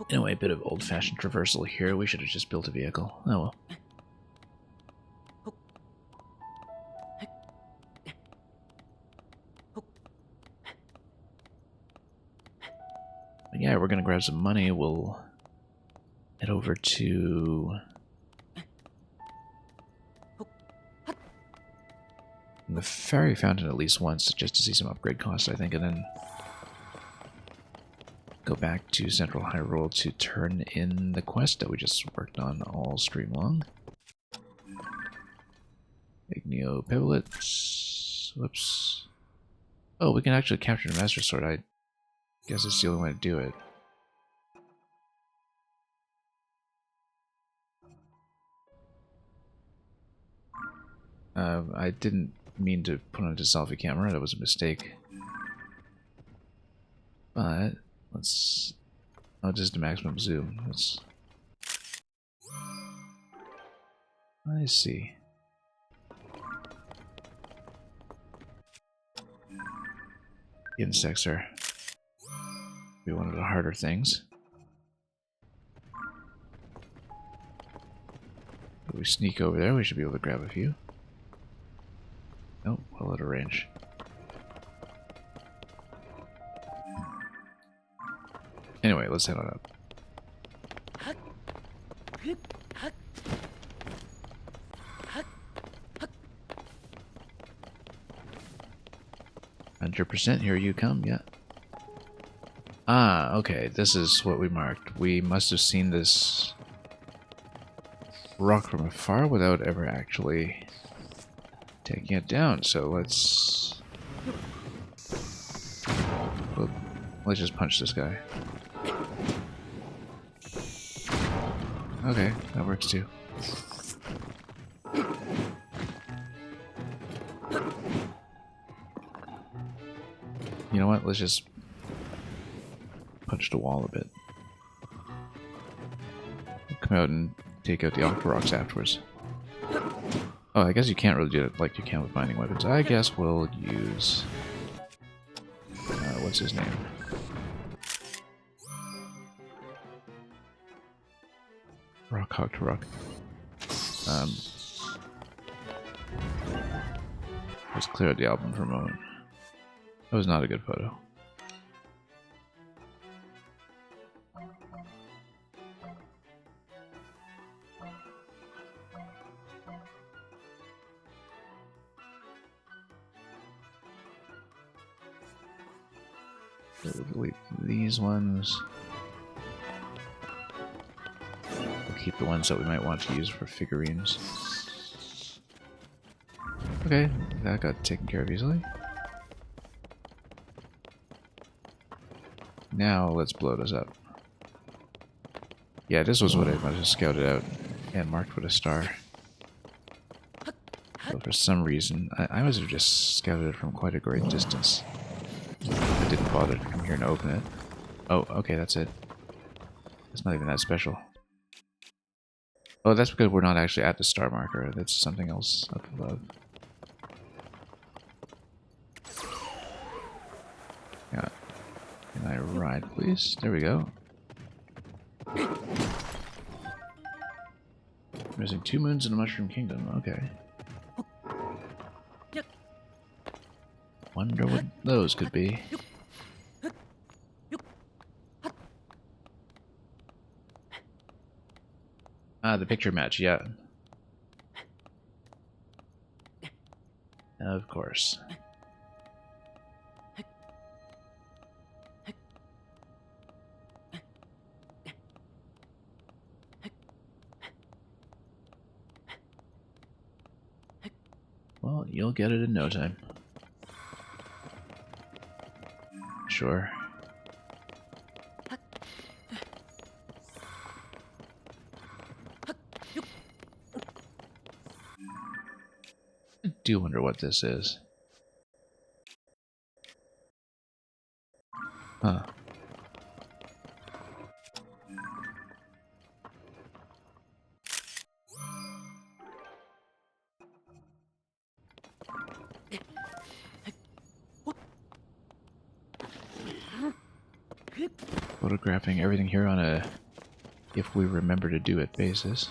Anyway, a bit of old-fashioned traversal here. We should have just built a vehicle. Oh well. But yeah, we're gonna grab some money. We'll head over to the Fairy Fountain at least once, just to see some upgrade costs, I think, and then go back to Central Hyrule to turn in the quest that we just worked on all stream long. Igneo Pivotlets. Whoops. Oh, we can actually capture the Master Sword. I guess it's the only way to do it. I didn't mean to put on a selfie camera. That was a mistake. But let's... Oh, just the maximum zoom. Let's... I see. Insects are be one of the harder things. If we sneak over there, we should be able to grab a few. Oh, well out of range. Anyway, let's head on up. %, here you come, yeah. Ah, okay, this is what we marked. We must have seen this rock from afar without ever actually taking it down, so let's just punch this guy. Okay, that works too. You know what, let's just punch the wall a bit. Come out and take out the Octo Rocks afterwards. Oh, I guess you can't really do it like you can with binding weapons. I guess we'll use... what's his name? Rock Hog to Rock. Let's clear out the album for a moment. That was not a good photo. So we'll delete these ones. We'll keep the ones that we might want to use for figurines. Okay, that got taken care of easily. Now let's blow this up. Yeah, this was what I must have scouted out and marked with a star. But for some reason, I must have just scouted it from quite a great distance. I didn't bother to come here and open it. Oh, okay, that's it. It's not even that special. Oh, that's because we're not actually at the star marker. That's something else up above. Yeah. Can I ride, please? There we go. Missing 2 moons in the Mushroom Kingdom. Okay. Wonder what those could be. Ah, the picture match, yeah. Of course. Well, you'll get it in no time. Sure. I do wonder what this is. Huh. Photographing everything here on a if we remember to do it basis.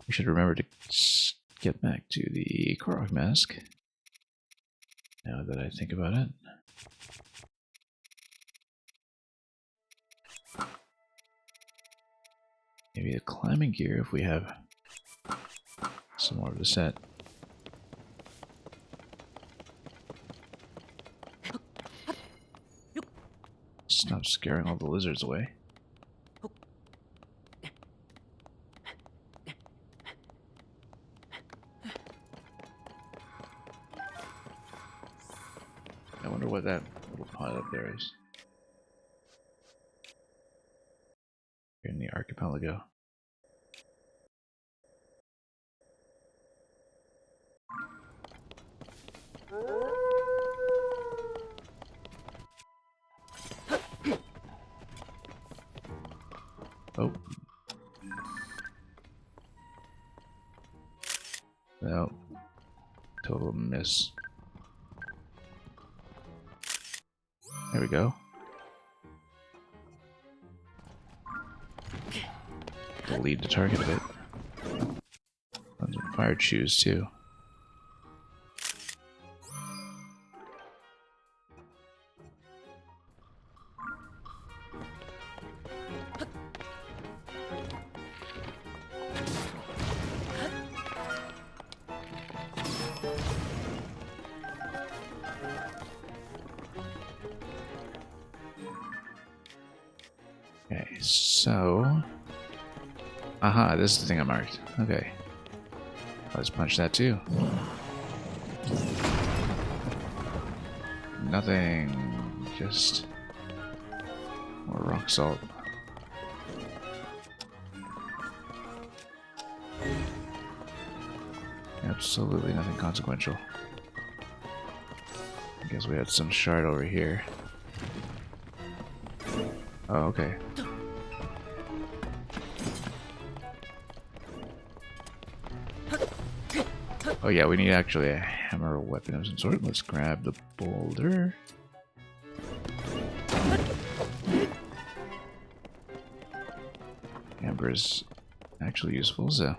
We should remember to get back to the Korok mask. Now that I think about it. Maybe a climbing gear if we have some more of the set. Stop scaring all the lizards away. I wonder what that little pot up there is. Here in the archipelago. Oh. No. Total miss. There we go. Lead the target a bit. Those are fire shoes too. Okay, so... Aha, this is the thing I marked. Okay. Let's punch that too. Nothing. Just... more rock salt. Absolutely nothing consequential. I guess we had some shard over here. Oh, okay. Oh yeah, we need actually a hammer or weapon of some sort. Let's grab the boulder. Hammer is actually useful, so...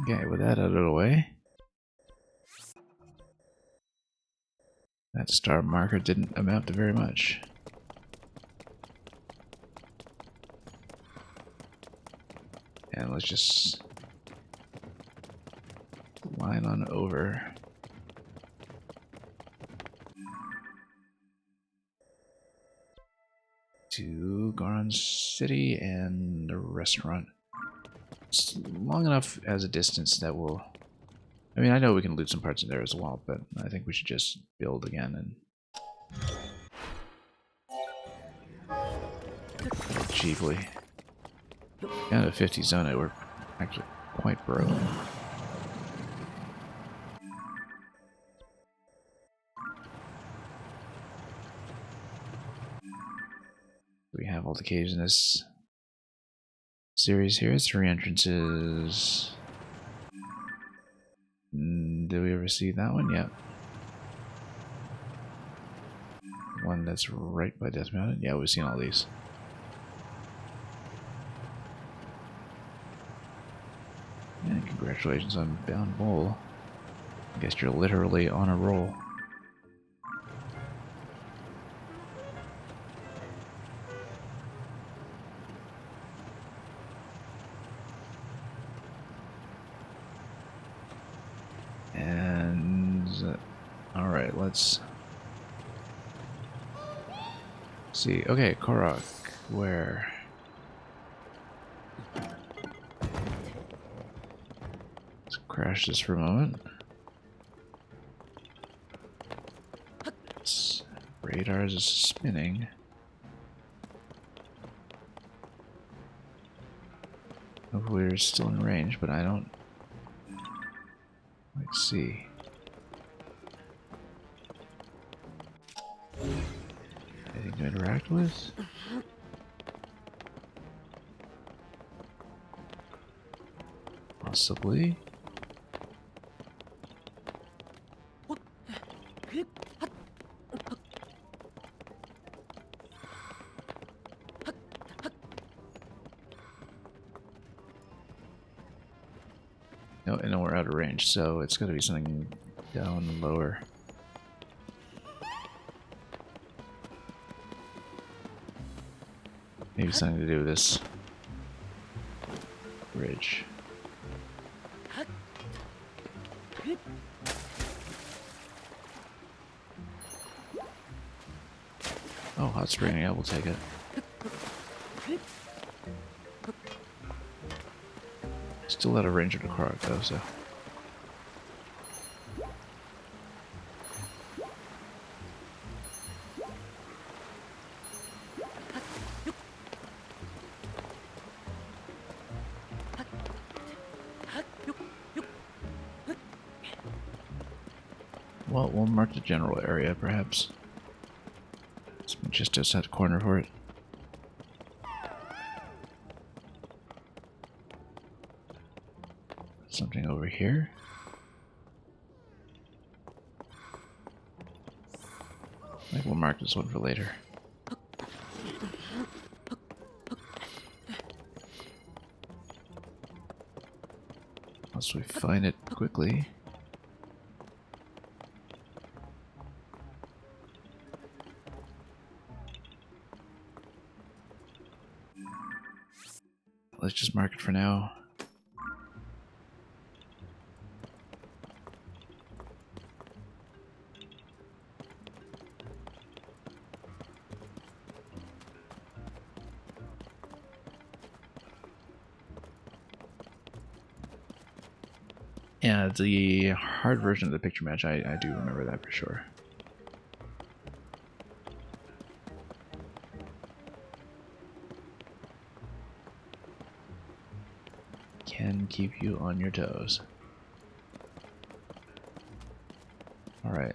Okay, with that out of the way. That star marker didn't amount to very much. And let's just line on over. To Goron City and the restaurant. It's long enough as a distance that we'll... I mean, I know we can loot some parts in there as well, but I think we should just build again and... cheaply. Down to 50 zone, we're actually quite broke. all the caves in this series here. 3 entrances. Did we ever see that one? Yep. One that's right by Death Mountain. Yeah, we've seen all these. And congratulations on Bound Bowl. I guess you're literally on a roll. And alright, let's see. Okay, Korok, where? Let's crash this for a moment. Radar is spinning. Hopefully we're still in range, but I don't quite see. Anything to interact with? Possibly. No, and we're out of range, so it's got to be something down lower. Maybe something to do with this bridge. Oh, hot spring, yeah, we'll take it. Still out of range of the Korok though, so. Well, we'll mark the general area, perhaps. Just outside the corner for it. Something over here. Maybe we'll mark this one for later. Once we find it quickly. Let's just mark it for now. Yeah, the hard version of the picture match, I do remember that for sure. Can keep you on your toes. Alright.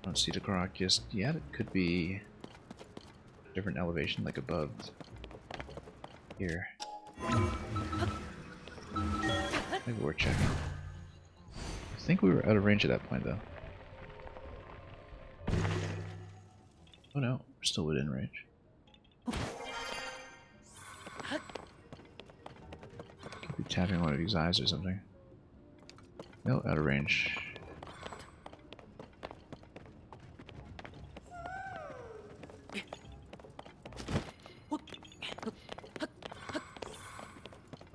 Don't see the Korok just yet. It could be different elevation, like above here. Maybe we're checking. I think we were out of range at that point, though. Oh no, we're still within range. Could be tapping one of these eyes or something. No, out of range.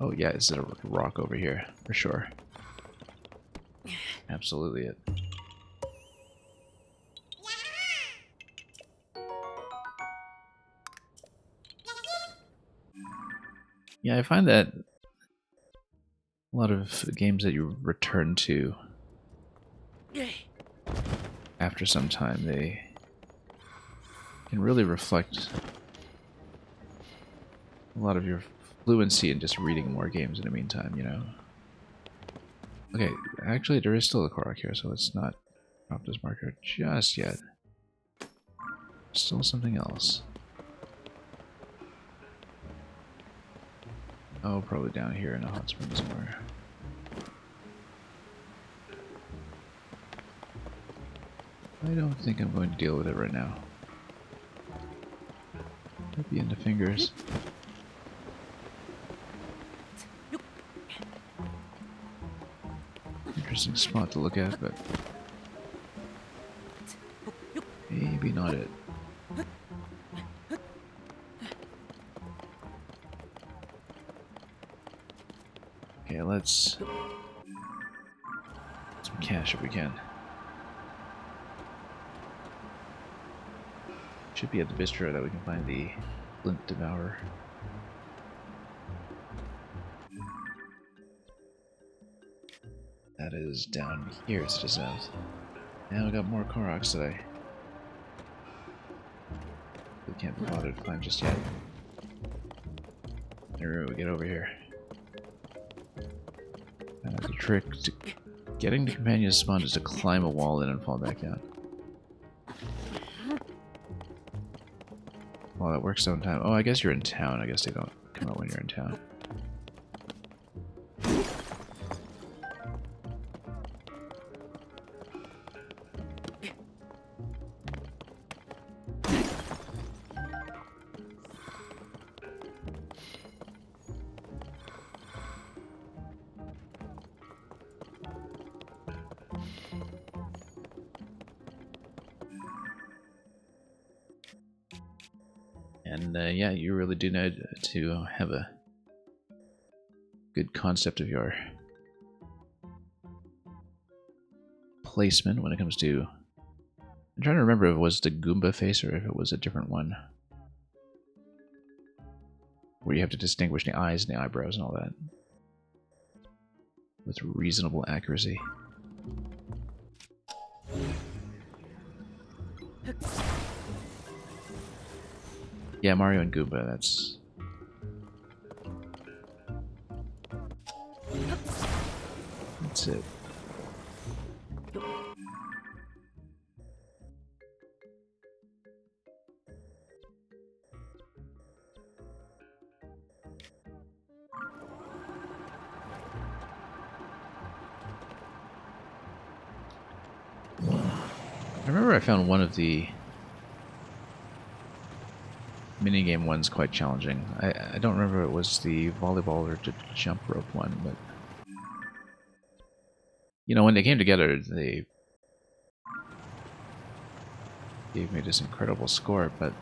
Oh yeah, it's a rock over here, for sure. Absolutely it. Yeah, I find that a lot of games that you return to after some time, they can really reflect a lot of your fluency in just reading more games in the meantime, you know? Okay, actually there is still a Korok here, so let's not drop this marker just yet. Still something else. Oh, probably down here in a hot spring somewhere. I don't think I'm going to deal with it right now. Might be into fingers. Interesting spot to look at, but maybe not it. Okay, let's get some cash if we can. Should be at the bistro that we can find the Flint Devourer. That is down here to the south. Now we got more Koroks today. We can't be bothered to climb just yet. There we get over here. The trick to getting the companion to spawn is to climb a wall in and fall back down. Well, that works sometimes. Oh, I guess you're in town. I guess they don't come out when you're in town. And yeah, you really do need to have a good concept of your placement when it comes to... I'm trying to remember if it was the Goomba face or if it was a different one. Where you have to distinguish the eyes and the eyebrows and all that. With reasonable accuracy. Yeah, Mario and Goomba, that's it. I remember I found one of the minigame one's quite challenging. I don't remember if it was the volleyball or the jump rope one, but you know, when they came together, they gave me this incredible score, but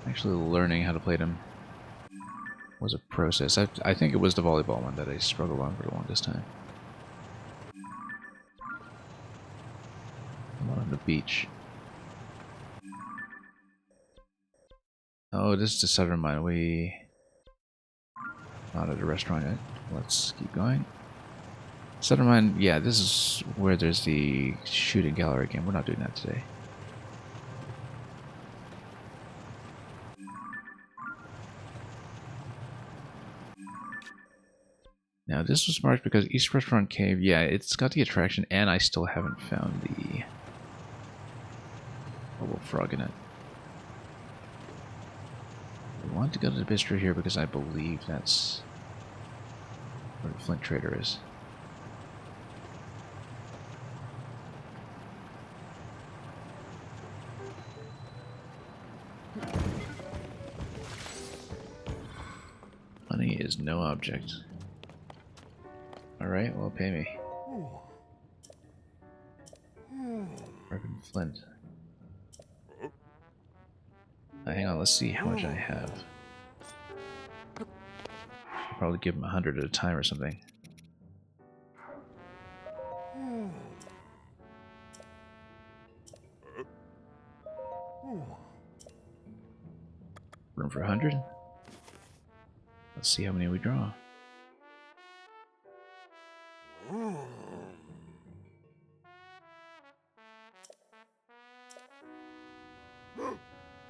actually learning how to play them was a process. I think it was the volleyball one that I struggled on for the longest time. I'm on the beach. Oh, this is the southern mine. We not at a restaurant yet. Let's keep going. Southern mine, yeah, this is where there's the shooting gallery again. We're not doing that today. Now this was marked because East Restaurant Cave, yeah, it's got the attraction, and I still haven't found the little frog in it. I want to go to the bistro here because I believe that's where the Flint Trader is. Money is no object. Alright, well, pay me. Urban Flint. Hang on, let's see how much I have. I'll probably give him 100 at a time or something. Room for 100? Let's see how many we draw.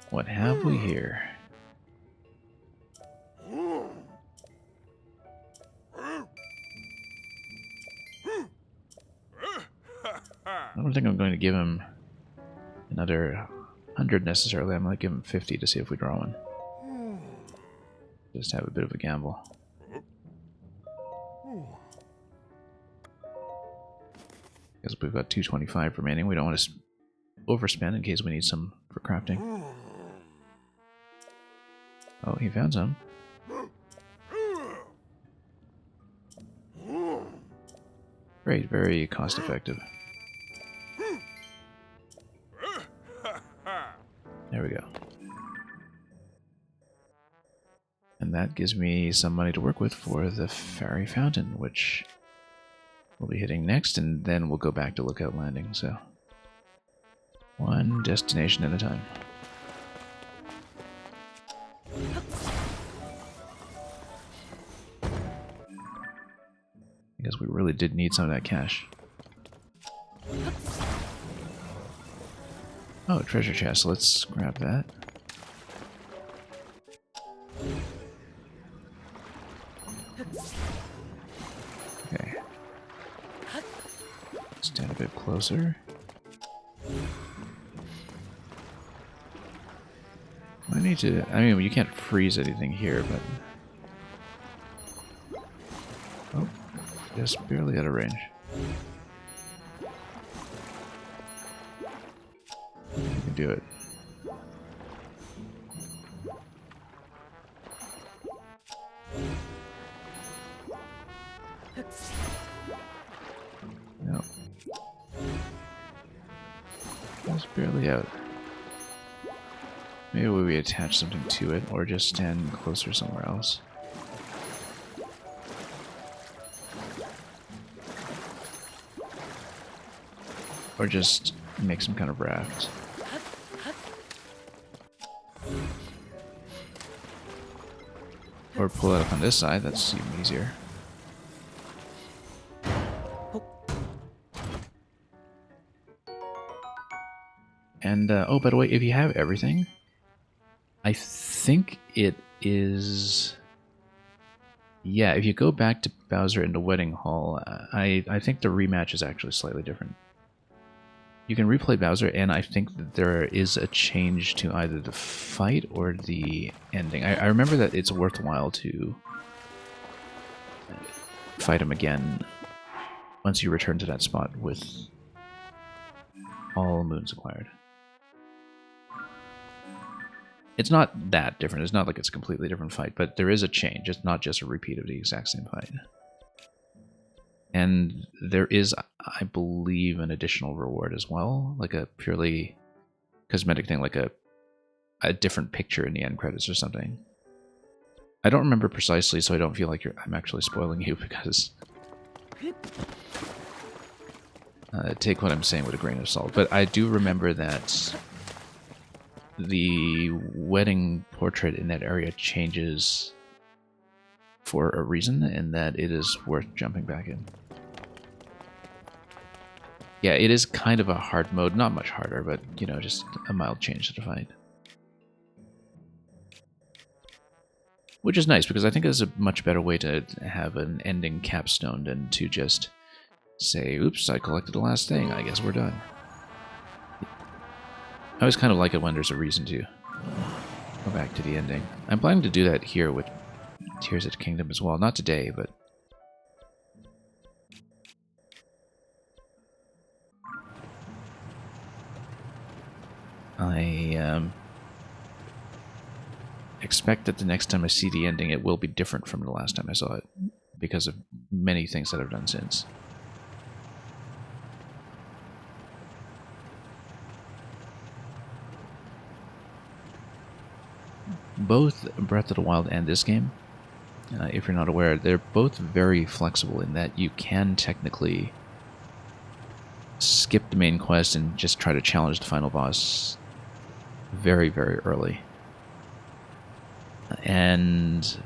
What have we here? don't think I'm going to give him another 100 necessarily. I'm going to give him 50 to see if we draw one. Just have a bit of a gamble. Because we've got 225 remaining. We don't want to overspend in case we need some for crafting. Oh, he found some. Great, very cost effective. There we go. And that gives me some money to work with for the Fairy Fountain, which we'll be hitting next, and then we'll go back to Lookout Landing, so one destination at a time. Because we really did need some of that cash. Oh, treasure chest. Let's grab that. Okay. Stand a bit closer. I need to... I mean, you can't freeze anything here, but... Oh, just barely out of range. You can do it. No. Just barely out. Maybe we attach something to it, or just stand closer somewhere else. Or just make some kind of raft. Or pull it up on this side, that's even easier. And, oh, by the way, if you have everything, I think it is... Yeah, if you go back to Bowser in the Wedding Hall, I think the rematch is actually slightly different. You can replay Bowser, and I think that there is a change to either the fight or the ending. I remember that it's worthwhile to fight him again once you return to that spot with all moons acquired. It's not that different. It's not like it's a completely different fight, but there is a change. It's not just a repeat of the exact same fight. And there is, I believe, an additional reward as well, like a purely cosmetic thing, like a different picture in the end credits or something. I don't remember precisely, so I don't feel like I'm actually spoiling you, because take what I'm saying with a grain of salt. But I do remember that the wedding portrait in that area changes for a reason, and that it is worth jumping back in. Yeah, it is kind of a hard mode, not much harder, but, you know, just a mild change to the fight. Which is nice, because I think it's a much better way to have an ending capstone than to just say, oops, I collected the last thing, I guess we're done. I always kind of like it when there's a reason to go back to the ending. I'm planning to do that here with Tears of the Kingdom as well. Not today, but... I expect that the next time I see the ending, it will be different from the last time I saw it, because of many things that I've done since. Both Breath of the Wild and this game, if you're not aware, they're both very flexible in that you can technically skip the main quest and just try to challenge the final boss very, very early. And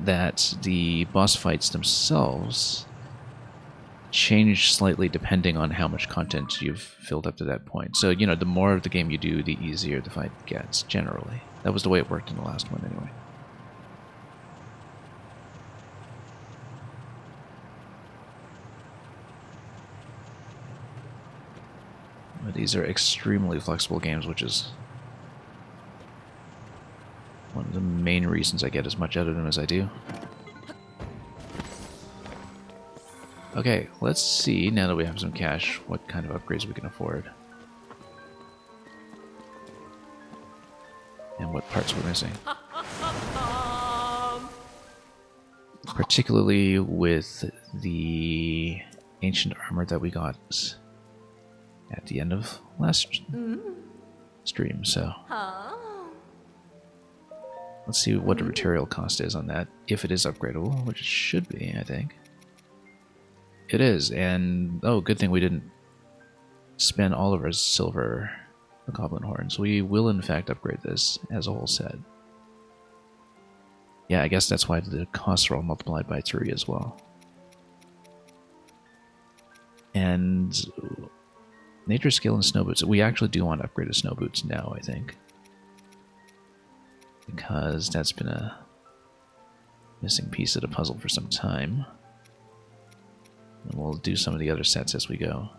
that the boss fights themselves change slightly depending on how much content you've filled up to that point. So, you know, the more of the game you do, the easier the fight gets, generally. That was the way it worked in the last one, anyway. But these are extremely flexible games, which is one of the main reasons I get as much out of them as I do. Okay, let's see, now that we have some cash, what kind of upgrades we can afford. And what parts we're missing. Particularly with the ancient armor that we got at the end of last stream, so let's see what the material cost is on that, if it is upgradable, which it should be, I think. It is, and oh, good thing we didn't spend all of our silver goblin horns. We will in fact upgrade this as a whole set. Yeah, I guess that's why the costs are all multiplied by 3 as well. And nature skill and snow boots. We actually do want to upgrade the snow boots now, I think. Because that's been a missing piece of the puzzle for some time. And we'll do some of the other sets as we go.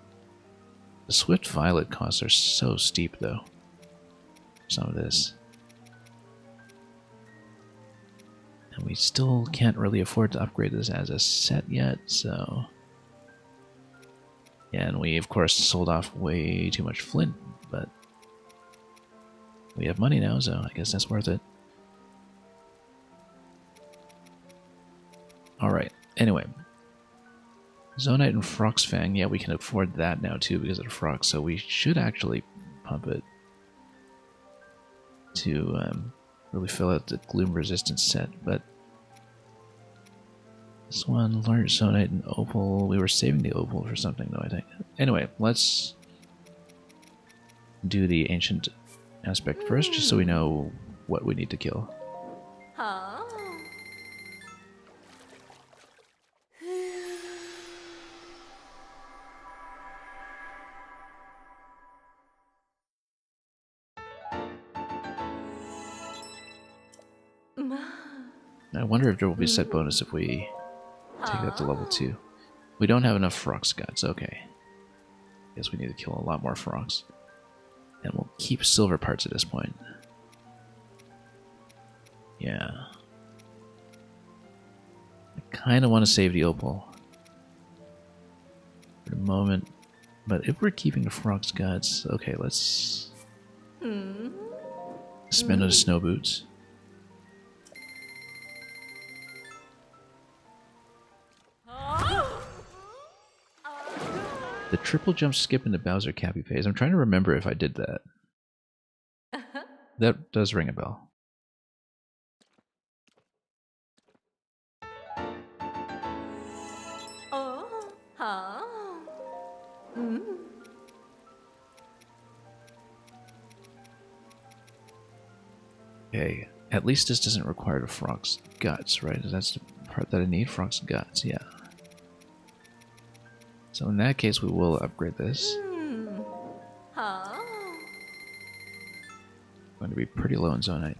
The Swift Violet costs are so steep, though. Some of this. And we still can't really afford to upgrade this as a set yet, so... Yeah, and we, of course, sold off way too much flint, but... we have money now, so I guess that's worth it. Alright, anyway. Zonite and Frox Fang, yeah, we can afford that now too because of the Frox, so we should actually pump it to really fill out the Gloom Resistance set, but this one, large Zonite and Opal, we were saving the Opal for something though, I think. Anyway, let's do the Ancient aspect first, just so we know what we need to kill. I wonder if there will be a set bonus if we take that to level 2. We don't have enough Frox guts, okay. Guess we need to kill a lot more Frox. And we'll keep silver parts at this point. Yeah. I kind of want to save the Opal for the moment. But if we're keeping the Frox guts, okay, let's spend on the snow boots. The triple jump skip into Bowser Cappy phase. I'm trying to remember if I did that. That does ring a bell. Okay, at least this doesn't require the Frog's guts, right? That's the part that I need, Frog's guts, yeah. So in that case, we will upgrade this. Going to be pretty low in Zonite.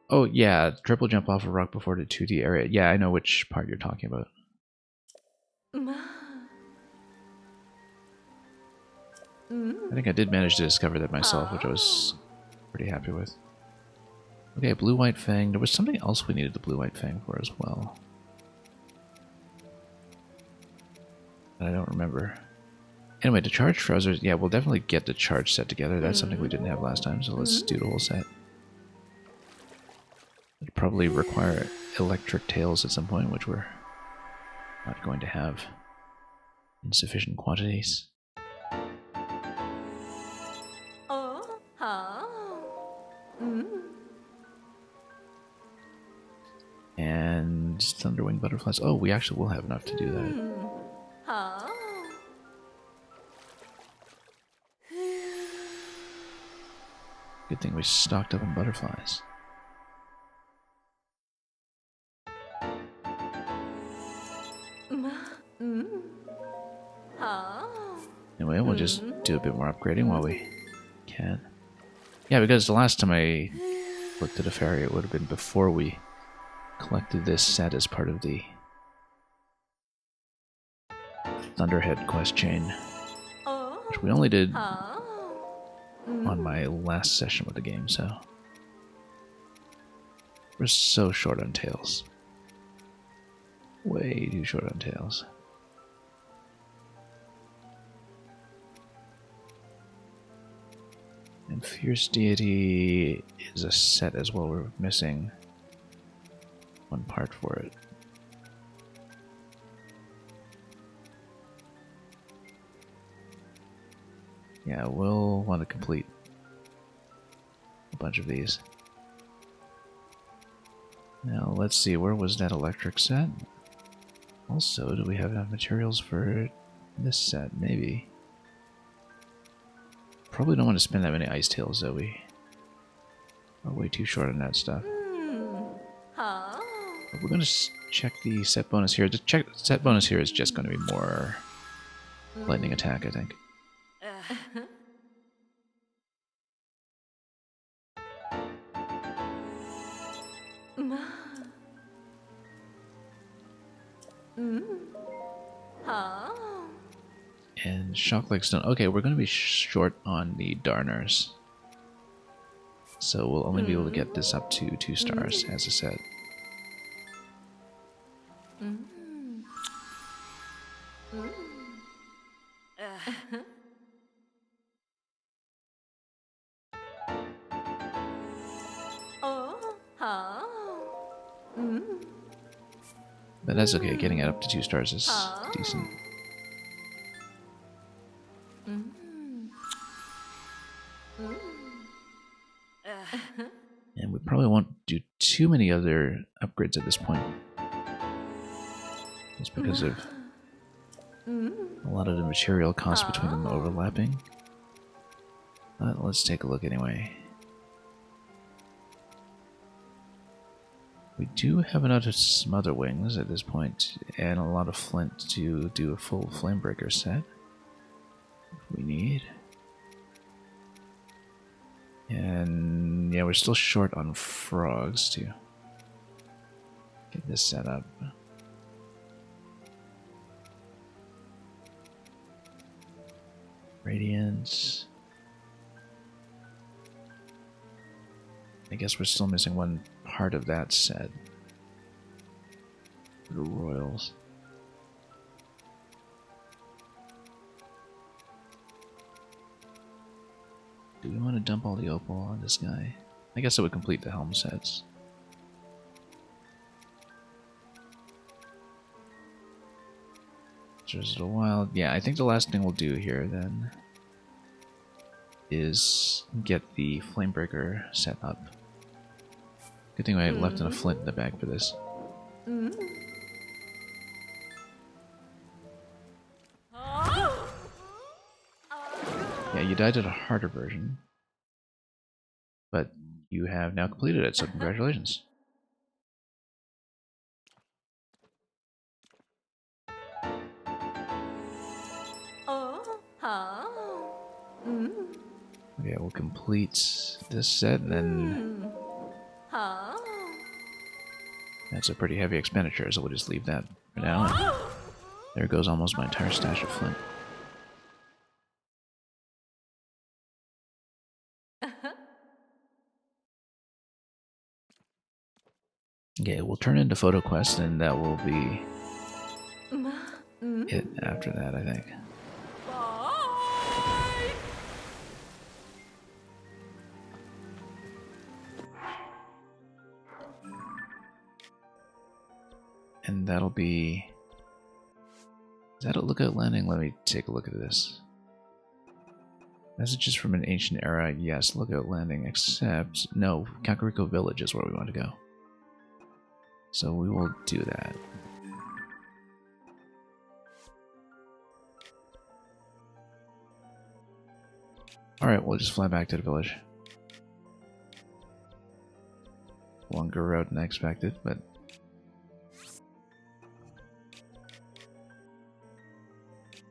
Oh yeah, triple jump off a rock before the 2D area. Yeah, I know which part you're talking about. I think I did manage to discover that myself, which I was pretty happy with. Okay, blue-white fang. There was something else we needed the blue-white fang for as well. I don't remember. Anyway, the charge trousers, yeah, we'll definitely get the charge set together. That's something we didn't have last time, so let's do the whole set. It'd probably require electric tails at some point, which we're not going to have in sufficient quantities. And thunderwing butterflies. Oh, we actually will have enough to do that. Good thing we stocked up on butterflies. Anyway, we'll just do a bit more upgrading while we can. Yeah, because the last time I looked at a ferry, it would have been before we collected this set as part of the Thunderhead quest chain, which we only did on my last session with the game, so we're so short on tails. Way too short on tails. And Fierce Deity is a set as well. We're missing one part for it. Yeah, we'll want to complete a bunch of these. Now, let's see, where was that electric set? Also, do we have enough materials for this set? Maybe. Probably don't want to spend that many ice tails, though. We are way too short on that stuff. But we're going to check the set bonus here. The set bonus here is just going to be more lightning attack, I think. And Shock Like Stone. Okay, we're going to be short on the Darners. So we'll only be able to get this up to 2 stars as a set. But that's okay, getting it up to 2 stars is decent. And we probably won't do too many other upgrades at this point. Just because of a lot of the material costs between them overlapping. But let's take a look anyway. We do have enough Smother Wings at this point, and a lot of flint to do a full Flamebreaker set. If we need. And yeah, we're still short on frogs to get this set up. Radiance. I guess we're still missing one part of that set. The Royals. Do we want to dump all the opal on this guy? I guess it would complete the helm sets. Just a while. Yeah, I think the last thing we'll do here then is get the Flamebreaker set up. Good thing I left enough flint in the bag for this. Yeah, you died at a harder version, but you have now completed it, so congratulations. Okay, we'll complete this set, and then that's a pretty heavy expenditure, so we'll just leave that for now. And there goes almost my entire stash of flint. Okay, we'll turn into Photo Quest, and that will be it after that, I think. And that'll be... Is that a Lookout Landing? Let me take a look at this. Messages from an ancient era. Yes, Lookout Landing, except... No, Kakariko Village is where we want to go. So we will do that. Alright, we'll just fly back to the village. Longer route than I expected, but...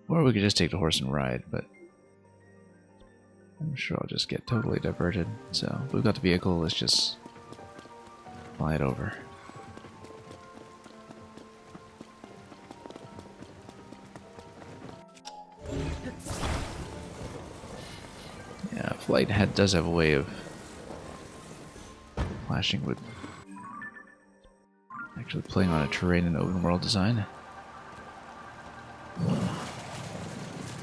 Or we could just take the horse and ride, but... I'm sure I'll just get totally diverted. So, we've got the vehicle, let's just fly it over. Yeah, flight does have a way of clashing with actually playing on a terrain and open world design.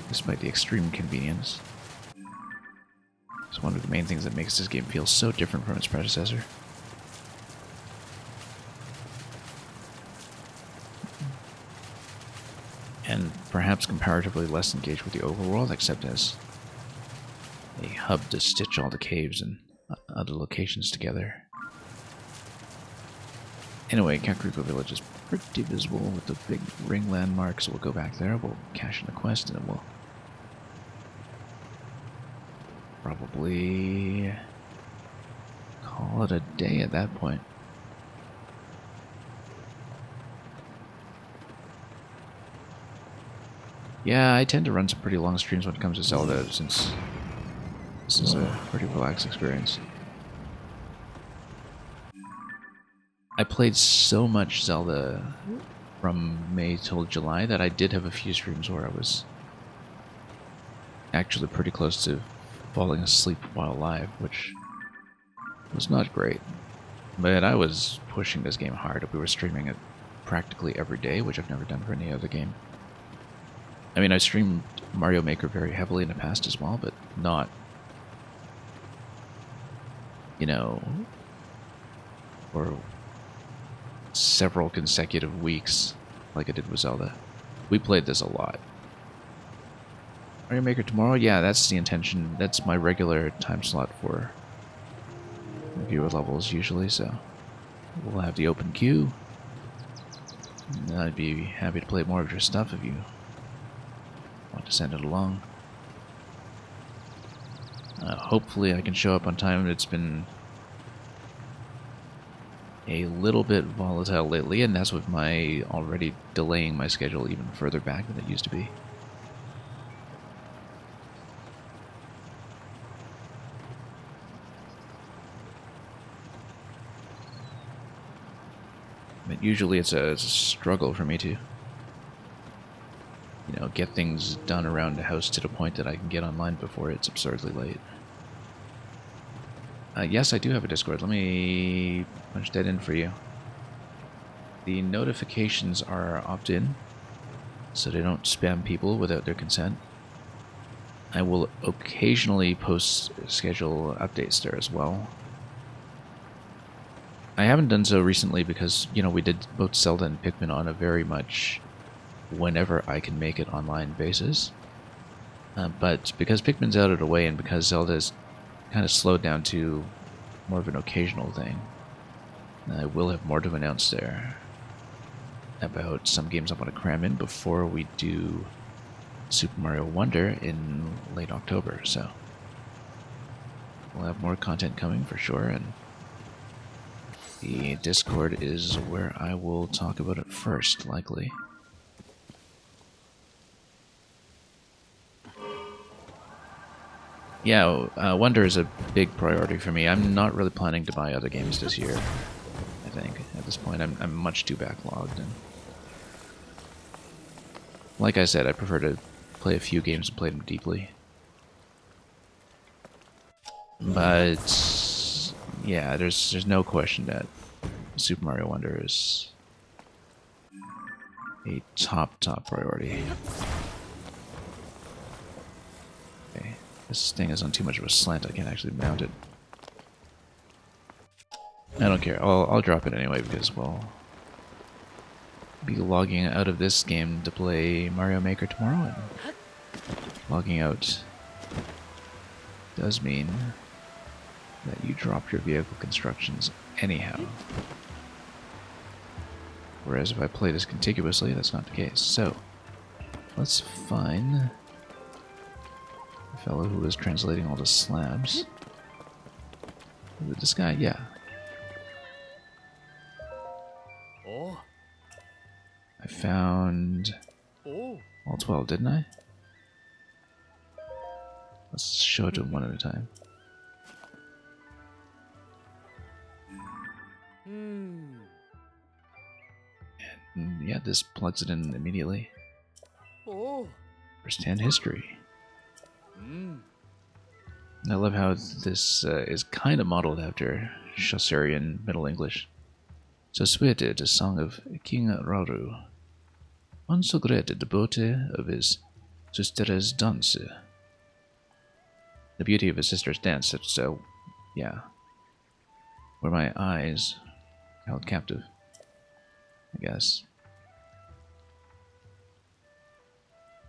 Despite the extreme convenience. It's one of the main things that makes this game feel so different from its predecessor. And perhaps comparatively less engaged with the overworld, except as a hub to stitch all the caves and other locations together. Anyway, Kakariko Village is pretty visible with the big ring landmark, so we'll go back there, we'll cash in the quest, and then we'll probably call it a day at that point. Yeah, I tend to run some pretty long streams when it comes to Zelda, since this is a pretty relaxed experience. I played so much Zelda from May till July that I did have a few streams where I was actually pretty close to falling asleep while live, which was not great. But I was pushing this game hard. We were streaming it practically every day, which I've never done for any other game. I mean, I streamed Mario Maker very heavily in the past as well, but not, you know, for several consecutive weeks like I did with Zelda. We played this a lot. Mario Maker tomorrow? Yeah, that's the intention. That's my regular time slot for viewer levels usually, so we'll have the open queue. And I'd be happy to play more of your stuff if you want to send it along. Hopefully I can show up on time. It's been a little bit volatile lately, and that's with my already delaying my schedule even further back than it used to be. But usually it's a struggle for me to, you know, get things done around the house to the point that I can get online before it's absurdly late. Yes, I do have a Discord. Let me punch that in for you. The notifications are opt-in, so they don't spam people without their consent. I will occasionally post schedule updates there as well. I haven't done so recently because, you know, we did both Zelda and Pikmin on a very much whenever I can make it online basis. But because Pikmin's out of the way and because Zelda's kind of slowed down to more of an occasional thing, I will have more to announce there about some games I want to cram in before we do Super Mario Wonder in late October, so we'll have more content coming for sure, and the Discord is where I will talk about it first, likely. Yeah, Wonder is a big priority for me. I'm not really planning to buy other games this year, I think. At this point, I'm much too backlogged. And like I said, I prefer to play a few games and play them deeply. But yeah, there's no question that Super Mario Wonder is a top priority. Okay, this thing is on too much of a slant. I can't actually mount it. I don't care. I'll drop it anyway because we'll be logging out of this game to play Mario Maker tomorrow, and logging out does mean that you drop your vehicle constructions anyhow. Whereas if I play this contiguously, that's not the case. So, let's find the fellow who was translating all the slabs. Is it this guy? Yeah. Oh. I found Oh. all 12, didn't I? Let's show it to him one at a time. And yeah, this plugs it in immediately. Oh. First-hand history. I love how this is kind of modeled after Chaucerian Middle English. So suete, a song of King Rauru. Un secret devotee of his sister's dance. The beauty of his sister's dance, so, yeah. Were my eyes held captive, I guess.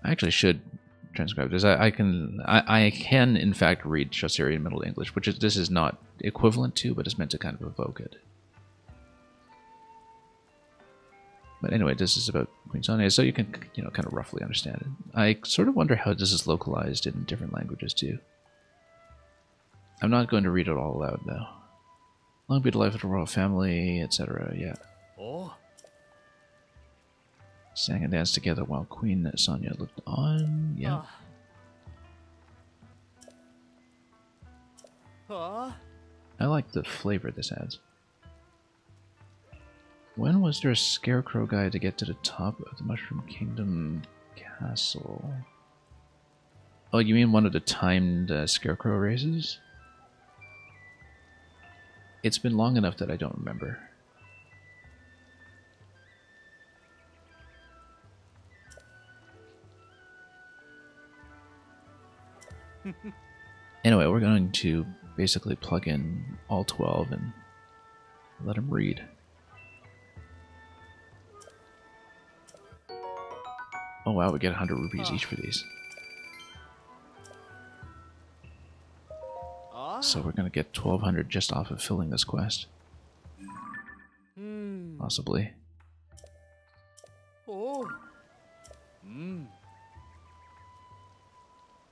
I actually should transcribe this. I can in fact read Chaucerian Middle English, which this is not equivalent to, but it's meant to kind of evoke it. But anyway, this is about Queen Sonia, so you can, kind of roughly understand it. I sort of wonder how this is localized in different languages too. I'm not going to read it all aloud though. Long be the life of the royal family, etc. Yeah. Oh. Sang and danced together while Queen Sonia looked on. Yeah. I like the flavor this adds. When was there a scarecrow guy to get to the top of the Mushroom Kingdom castle? Oh, you mean one of the timed scarecrow races? It's been long enough that I don't remember. Anyway, we're going to basically plug in all 12 and let him read. Oh wow, we get 100 rupees each for these. So we're going to get 1,200 just off of filling this quest. Possibly.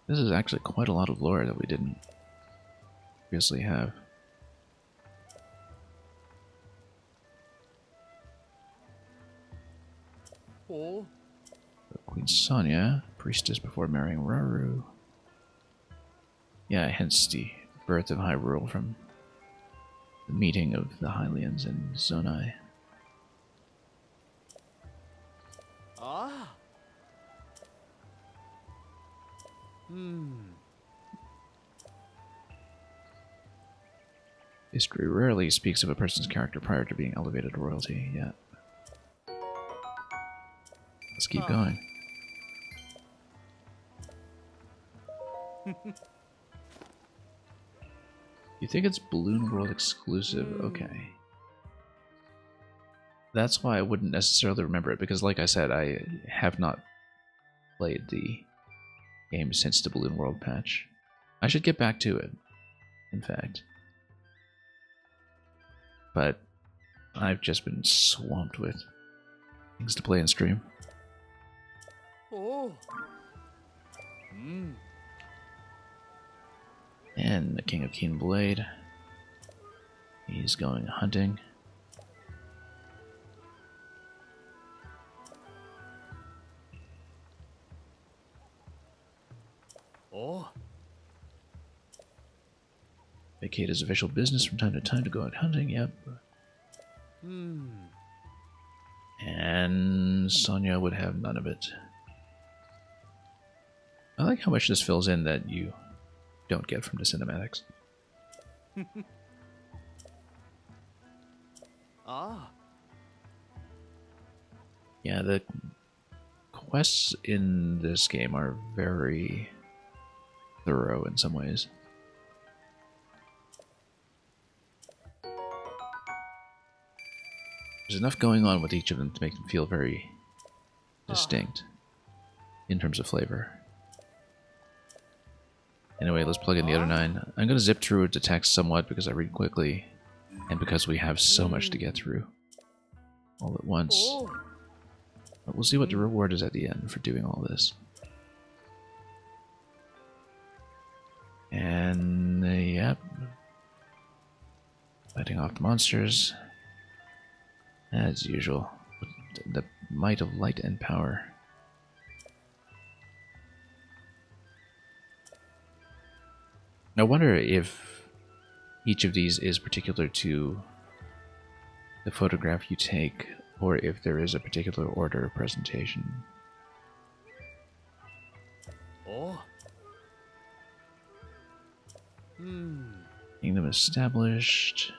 This is actually quite a lot of lore that we didn't previously have. Queen Sonia, priestess before marrying Rauru. Yeah, hence the birth of Hyrule from the meeting of the Hylians and Zonai. History rarely speaks of a person's character prior to being elevated to royalty. Yeah. Let's keep going. You think it's Balloon World exclusive? Okay. That's why I wouldn't necessarily remember it, because like I said, I have not played the game since the Balloon World patch. I should get back to it, in fact. But I've just been swamped with things to play and stream. And the King of Keen Blade. He's going hunting. Vacate his official business from time to time to go out hunting, yep. And Sonia would have none of it. I like how much this fills in that you don't get from the cinematics. Yeah, the quests in this game are very thorough in some ways. There's enough going on with each of them to make them feel very distinct in terms of flavor. Anyway, let's plug in the other 9. I'm going to zip through the text somewhat because I read quickly, and because we have so much to get through all at once. But we'll see what the reward is at the end for doing all this. And, yep. Fighting off the monsters. As usual. With the might of light and power. I wonder if each of these is particular to the photograph you take, or if there is a particular order of presentation. Oh. Kingdom established.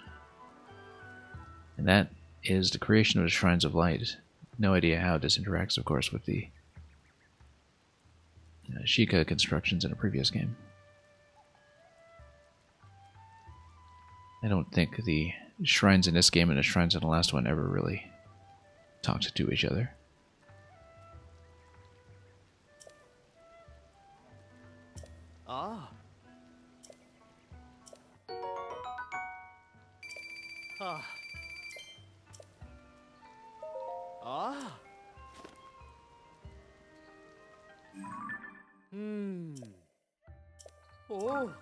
And that is the creation of the Shrines of Light. No idea how this interacts, of course, with the Sheikah constructions in a previous game. I don't think the shrines in this game and the shrines in the last one ever really talked to each other. Ah. Ah. Ah. Oh.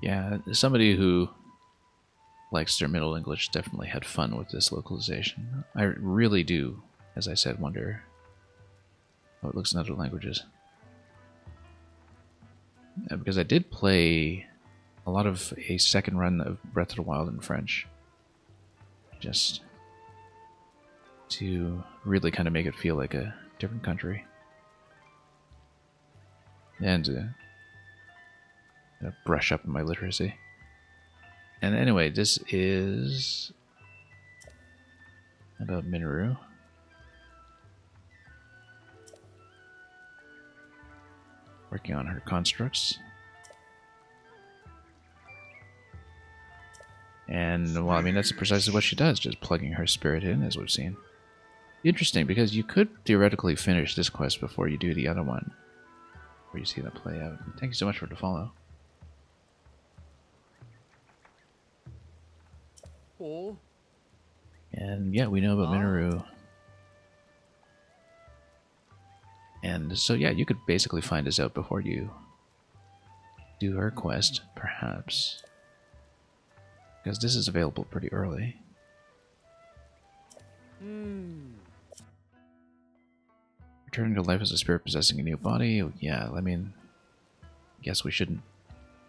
Yeah, somebody who likes their Middle English definitely had fun with this localization. I really do, as I said, wonder how it looks in other languages. Because I did play a lot of a second run of Breath of the Wild in French. Just to really kind of make it feel like a different country. And brush up my literacy. And anyway, this is about Minoru. Working on her constructs. And, well, I mean, that's precisely what she does, just plugging her spirit in, as we've seen. Interesting, because you could theoretically finish this quest before you do the other one, where you see that play out. Thank you so much for the follow. Oh. And yeah, we know about Minoru. And so yeah, you could basically find this out before you do her quest, perhaps. Because this is available pretty early. Returning to life as a spirit possessing a new body. Yeah, I mean, guess we shouldn't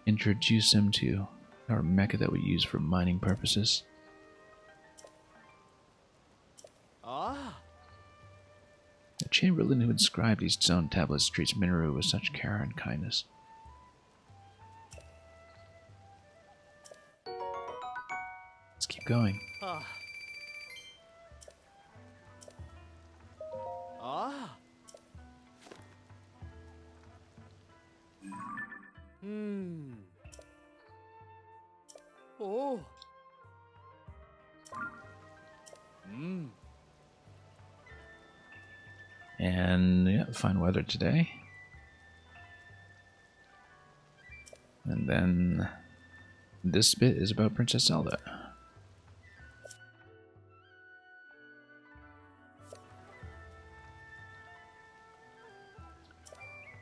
introduce him to our mecha that we use for mining purposes. The chamberlain who inscribed these stone tablets treats Minoru with such care and kindness. Let's keep going. Oh. And yeah, fine weather today. And then this bit is about Princess Zelda.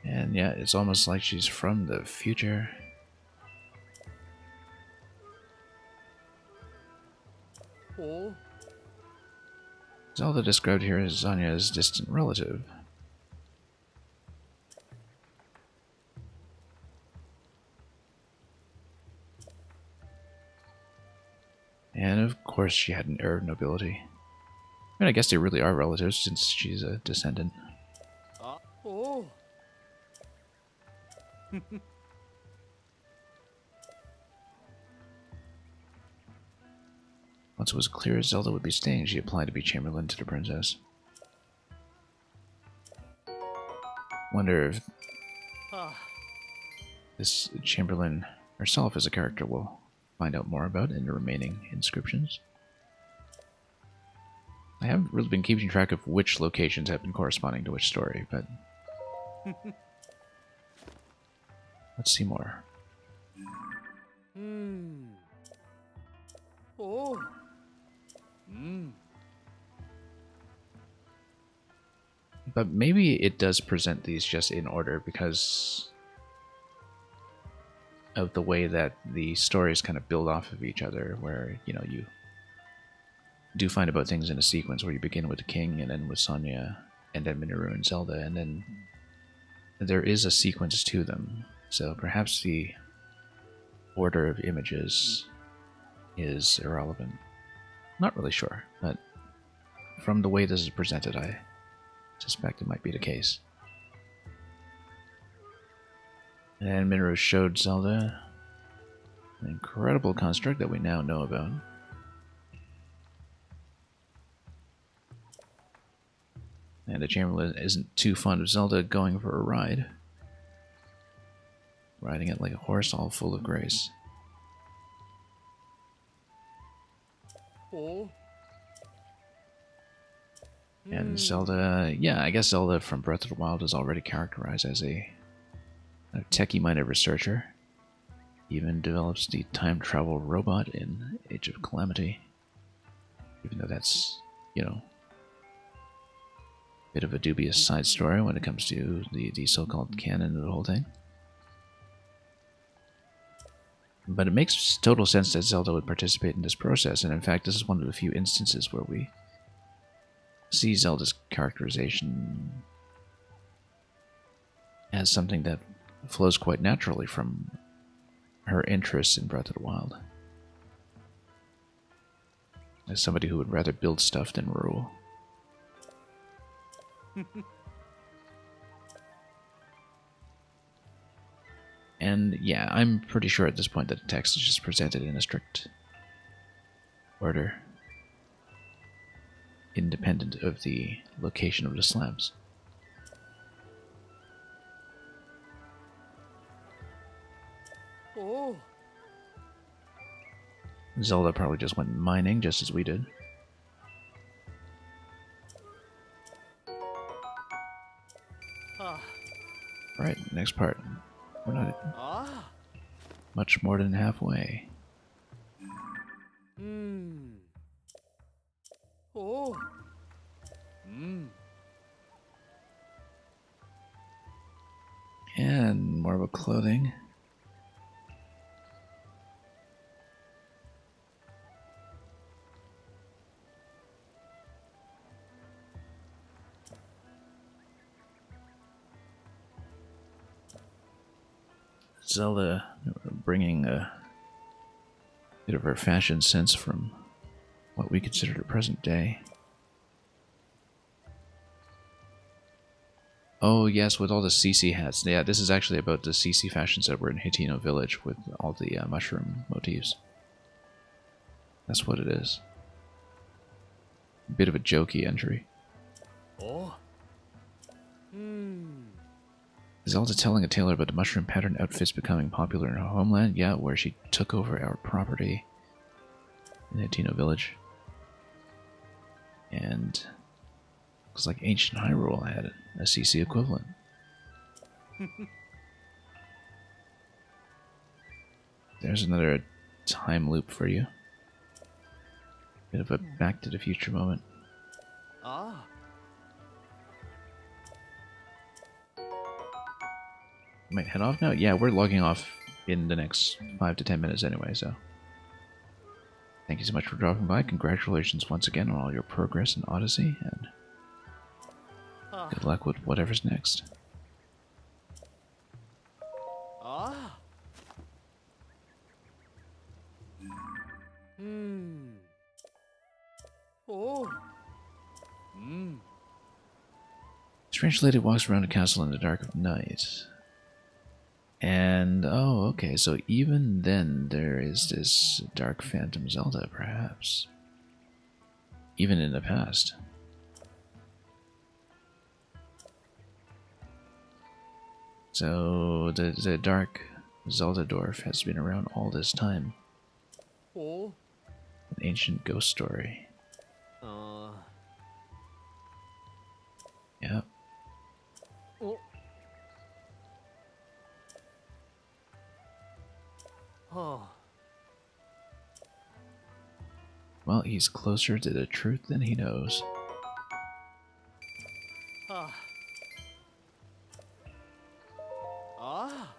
And yeah, it's almost like she's from the future. Oh. Zelda described here as Zanya's distant relative. And of course she had an heir of nobility. I mean, I guess they really are relatives since she's a descendant. Oh. Once it was clear Zelda would be staying, she applied to be chamberlain to the princess. Wonder if this chamberlain herself is a character we'll find out more about in the remaining inscriptions. I haven't really been keeping track of which locations have been corresponding to which story, but let's see more. Oh. But maybe it does present these just in order because of the way that the stories kind of build off of each other, where, you know, you do find about things in a sequence where you begin with the king and then with Sonya and then Minoru and Zelda, and then there is a sequence to them. So perhaps the order of images is irrelevant. Not really sure, but from the way this is presented, I suspect it might be the case. And Minro showed Zelda an incredible construct that we now know about. And the Chamberlain isn't too fond of Zelda going for a ride. Riding it like a horse, all full of grace. Oh. And Zelda, yeah, I guess Zelda from Breath of the Wild is already characterized as a techie-minded researcher. Even develops the time travel robot in Age of Calamity. Even though that's, you know, a bit of a dubious side story when it comes to the so-called canon of the whole thing. But it makes total sense that Zelda would participate in this process, and in fact, this is one of the few instances where we see Zelda's characterization as something that flows quite naturally from her interests in Breath of the Wild. As somebody who would rather build stuff than rule. And yeah, I'm pretty sure at this point that the text is just presented in a strict order, independent of the location of the slabs. Oh. Zelda probably just went mining just as we did. Ah. Alright, next part. We're not Ah. much more than halfway. Oh. And more about clothing. Zelda bringing a bit of her fashion sense from what we consider the present day. Oh yes, with all the CC hats. Yeah, this is actually about the CC fashions that were in Hitino Village with all the mushroom motifs. That's what it is. A bit of a jokey entry. Oh. Zelda telling a tale about the mushroom pattern outfits becoming popular in her homeland? Yeah, where she took over our property in Hitino Village. And looks like ancient Hyrule had a CC equivalent. There's another time loop for you. Bit of a Back to the Future moment. Ah. Might head off now? Yeah, we're logging off in the next 5 to 10 minutes anyway, so. Thank you so much for dropping by. Congratulations once again on all your progress in Odyssey, and good luck with whatever's next. Ah. Oh. Strange lady walks around a castle in the dark of night. And, oh, okay, so even then there is this Dark Phantom Zelda, perhaps. Even in the past. So, the Dark Zelda Dwarf has been around all this time. Oh. An ancient ghost story. Yep. Oh. Oh. Well, he's closer to the truth than he knows. Ah. Ah.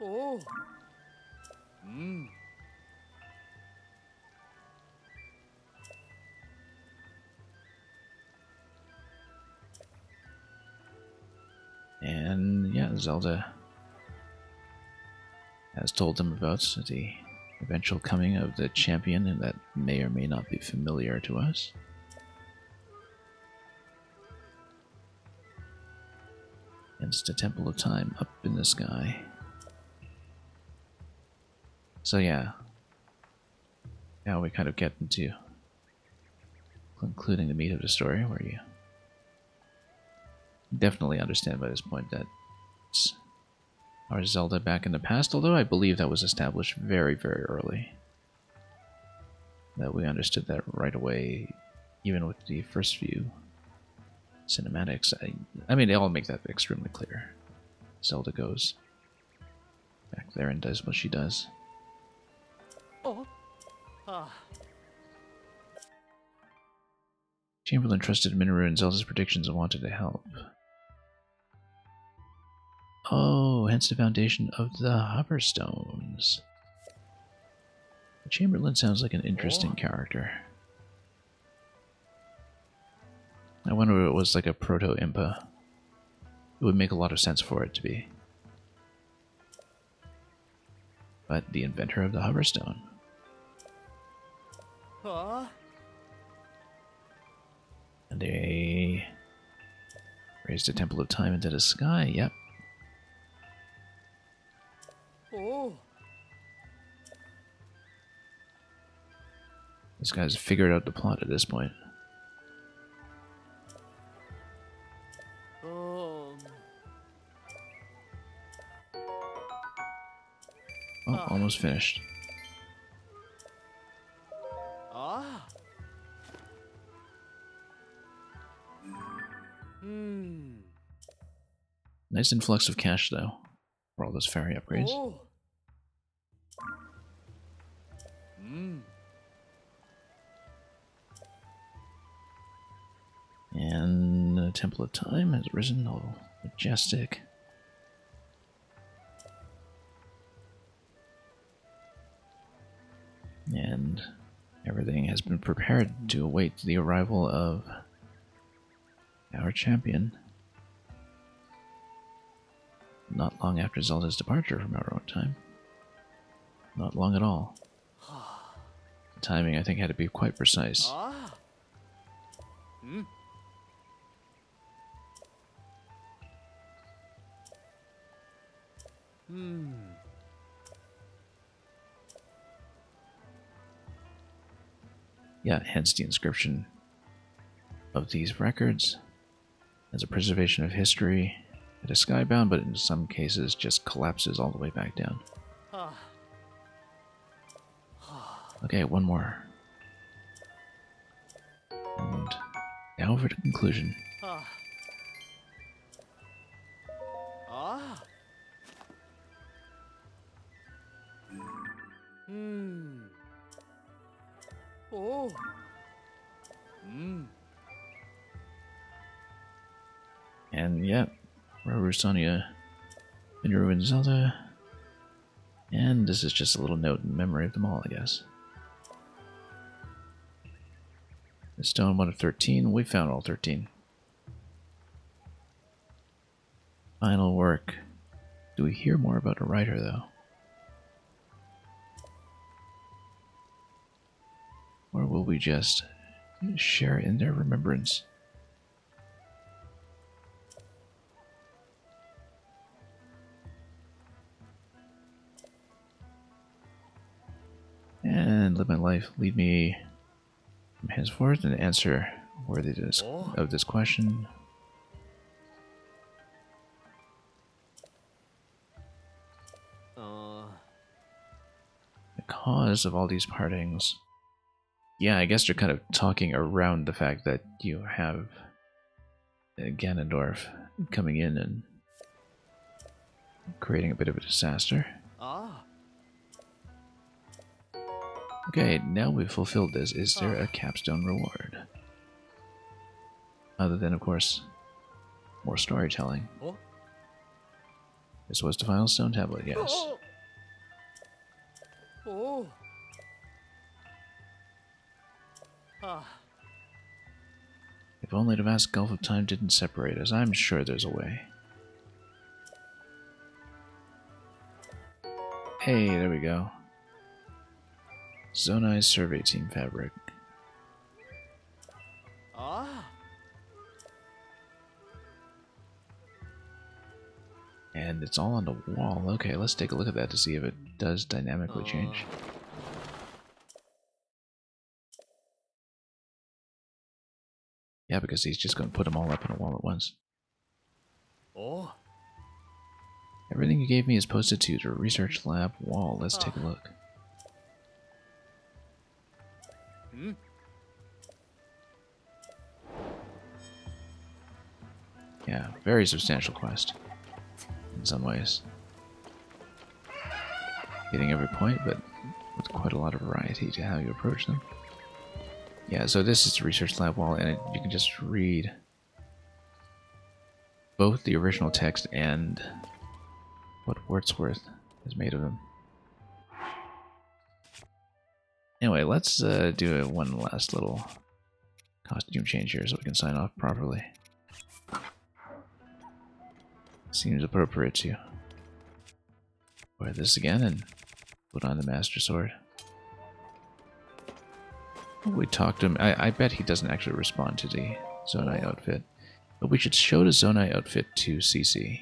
Oh. Zelda has told them about the eventual coming of the champion, and that may or may not be familiar to us. It's the Temple of Time up in the sky. So yeah, now we kind of get into concluding the meat of the story, where you definitely understand by this point that it's our Zelda back in the past, although I believe that was established very, very early. That we understood that right away, even with the first few cinematics. I mean, they all make that extremely clear. Zelda goes back there and does what she does. Oh. Ah. Chamberlain trusted Minoru in Zelda's predictions and wanted to help. Oh, hence the foundation of the Hover Stones. Chamberlain sounds like an interesting character. I wonder if it was like a proto-Impa. It would make a lot of sense for it to be. But the inventor of the Hover Stone. Ah. And they raised a Temple of Time into the sky, yep. Oh. This guy's figured out the plot at this point. Oh, almost finished. Ah. Nice influx of cash, though, for all those fairy upgrades. Oh. And the Temple of Time has risen, all majestic. And everything has been prepared to await the arrival of our champion. Not long after Zelda's departure from our own time. Not long at all. The timing, I think, had to be quite precise. Ah. Yeah, hence the inscription of these records as a preservation of history. It is skybound, but in some cases just collapses all the way back down. Okay, one more. And now for the conclusion. Ah. Oh. And yeah, Roru, Sonia, Minoru, and Zelda. And this is just a little note in memory of them all, I guess. The stone 1 of 13, we found all 13. Final work. Do we hear more about a writer, though? Or will we just share in their remembrance? And live my life, lead me from henceforth and answer worthy of this question. The cause of all these partings. Yeah, I guess they're kind of talking around the fact that you have Ganondorf coming in and creating a bit of a disaster. Okay, now we've fulfilled this. Is there a capstone reward? Other than, of course, more storytelling. This was the final stone tablet, yes. Oh. If only the vast gulf of time didn't separate us, I'm sure there's a way. Hey, there we go. Zonai Survey Team fabric. Ah. And it's all on the wall. Okay, let's take a look at that to see if it does dynamically change. Yeah, because he's just going to put them all up on a wall at once. Oh. Everything you gave me is posted to the research lab wall. Let's take a look. Hmm. Yeah, very substantial quest. In some ways. Hitting every point, but with quite a lot of variety to how you approach them. Yeah, so this is the research lab wall, and you can just read both the original text and what Wordsworth has made of them. Anyway, let's do one last little costume change here so we can sign off properly. Seems appropriate to wear this again and put on the Master Sword. We talked to him. I bet he doesn't actually respond to the Zonai outfit. But we should show the Zonai outfit to CC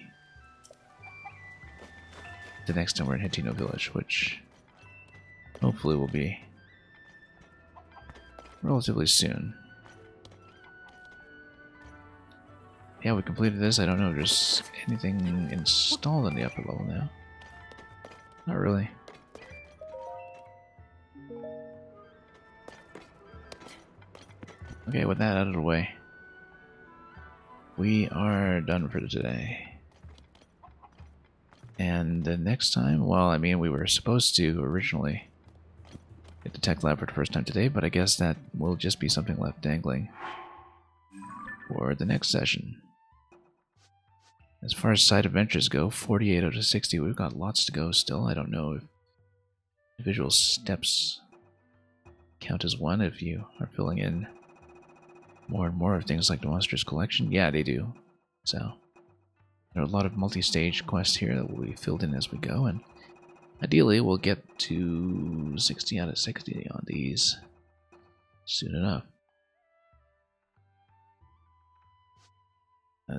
the next time we're in Hitino Village, which hopefully will be relatively soon. Yeah, we completed this. I don't know if there's anything installed in the upper level now. Not really. Okay, with that out of the way, we are done for today. And the next time, well, I mean, we were supposed to originally hit the tech lab for the first time today, but I guess that will just be something left dangling for the next session. As far as side adventures go, 48 out of 60, we've got lots to go still. I don't know if individual steps count as one if you are filling in more and more of things like the Monsters Collection. Yeah, they do. So there are a lot of multi-stage quests here that will be filled in as we go, and ideally we'll get to 60 out of 60 on these soon enough.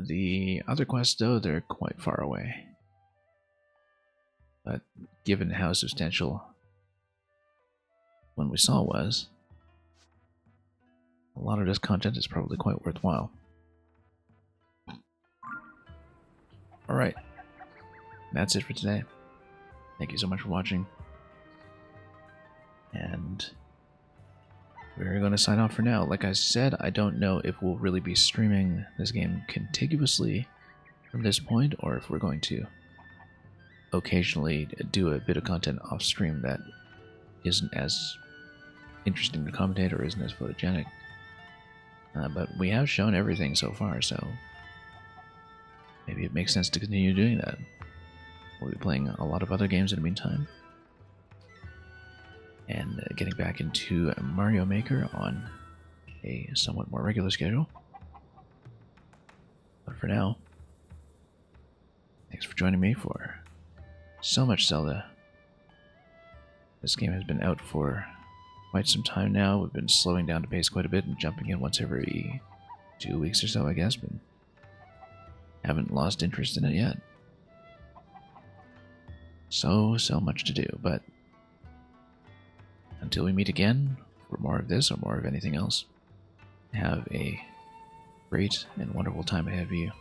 The other quests, though, they're quite far away. But given how substantial one we saw was, a lot of this content is probably quite worthwhile. Alright, that's it for today. Thank you so much for watching. And we're going to sign off for now. Like I said, I don't know if we'll really be streaming this game contiguously from this point, or if we're going to occasionally do a bit of content off stream that isn't as interesting to commentate or isn't as photogenic. But we have shown everything so far, so maybe it makes sense to continue doing that. We'll be playing a lot of other games in the meantime, and getting back into Mario Maker on a somewhat more regular schedule. But for now, thanks for joining me for so much Zelda. This game has been out for quite some time now. We've been slowing down the pace quite a bit and jumping in once every 2 weeks or so, I guess, but haven't lost interest in it yet. So much to do, but until we meet again for more of this or more of anything else, have a great and wonderful time ahead of you.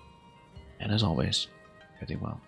And as always, everything well.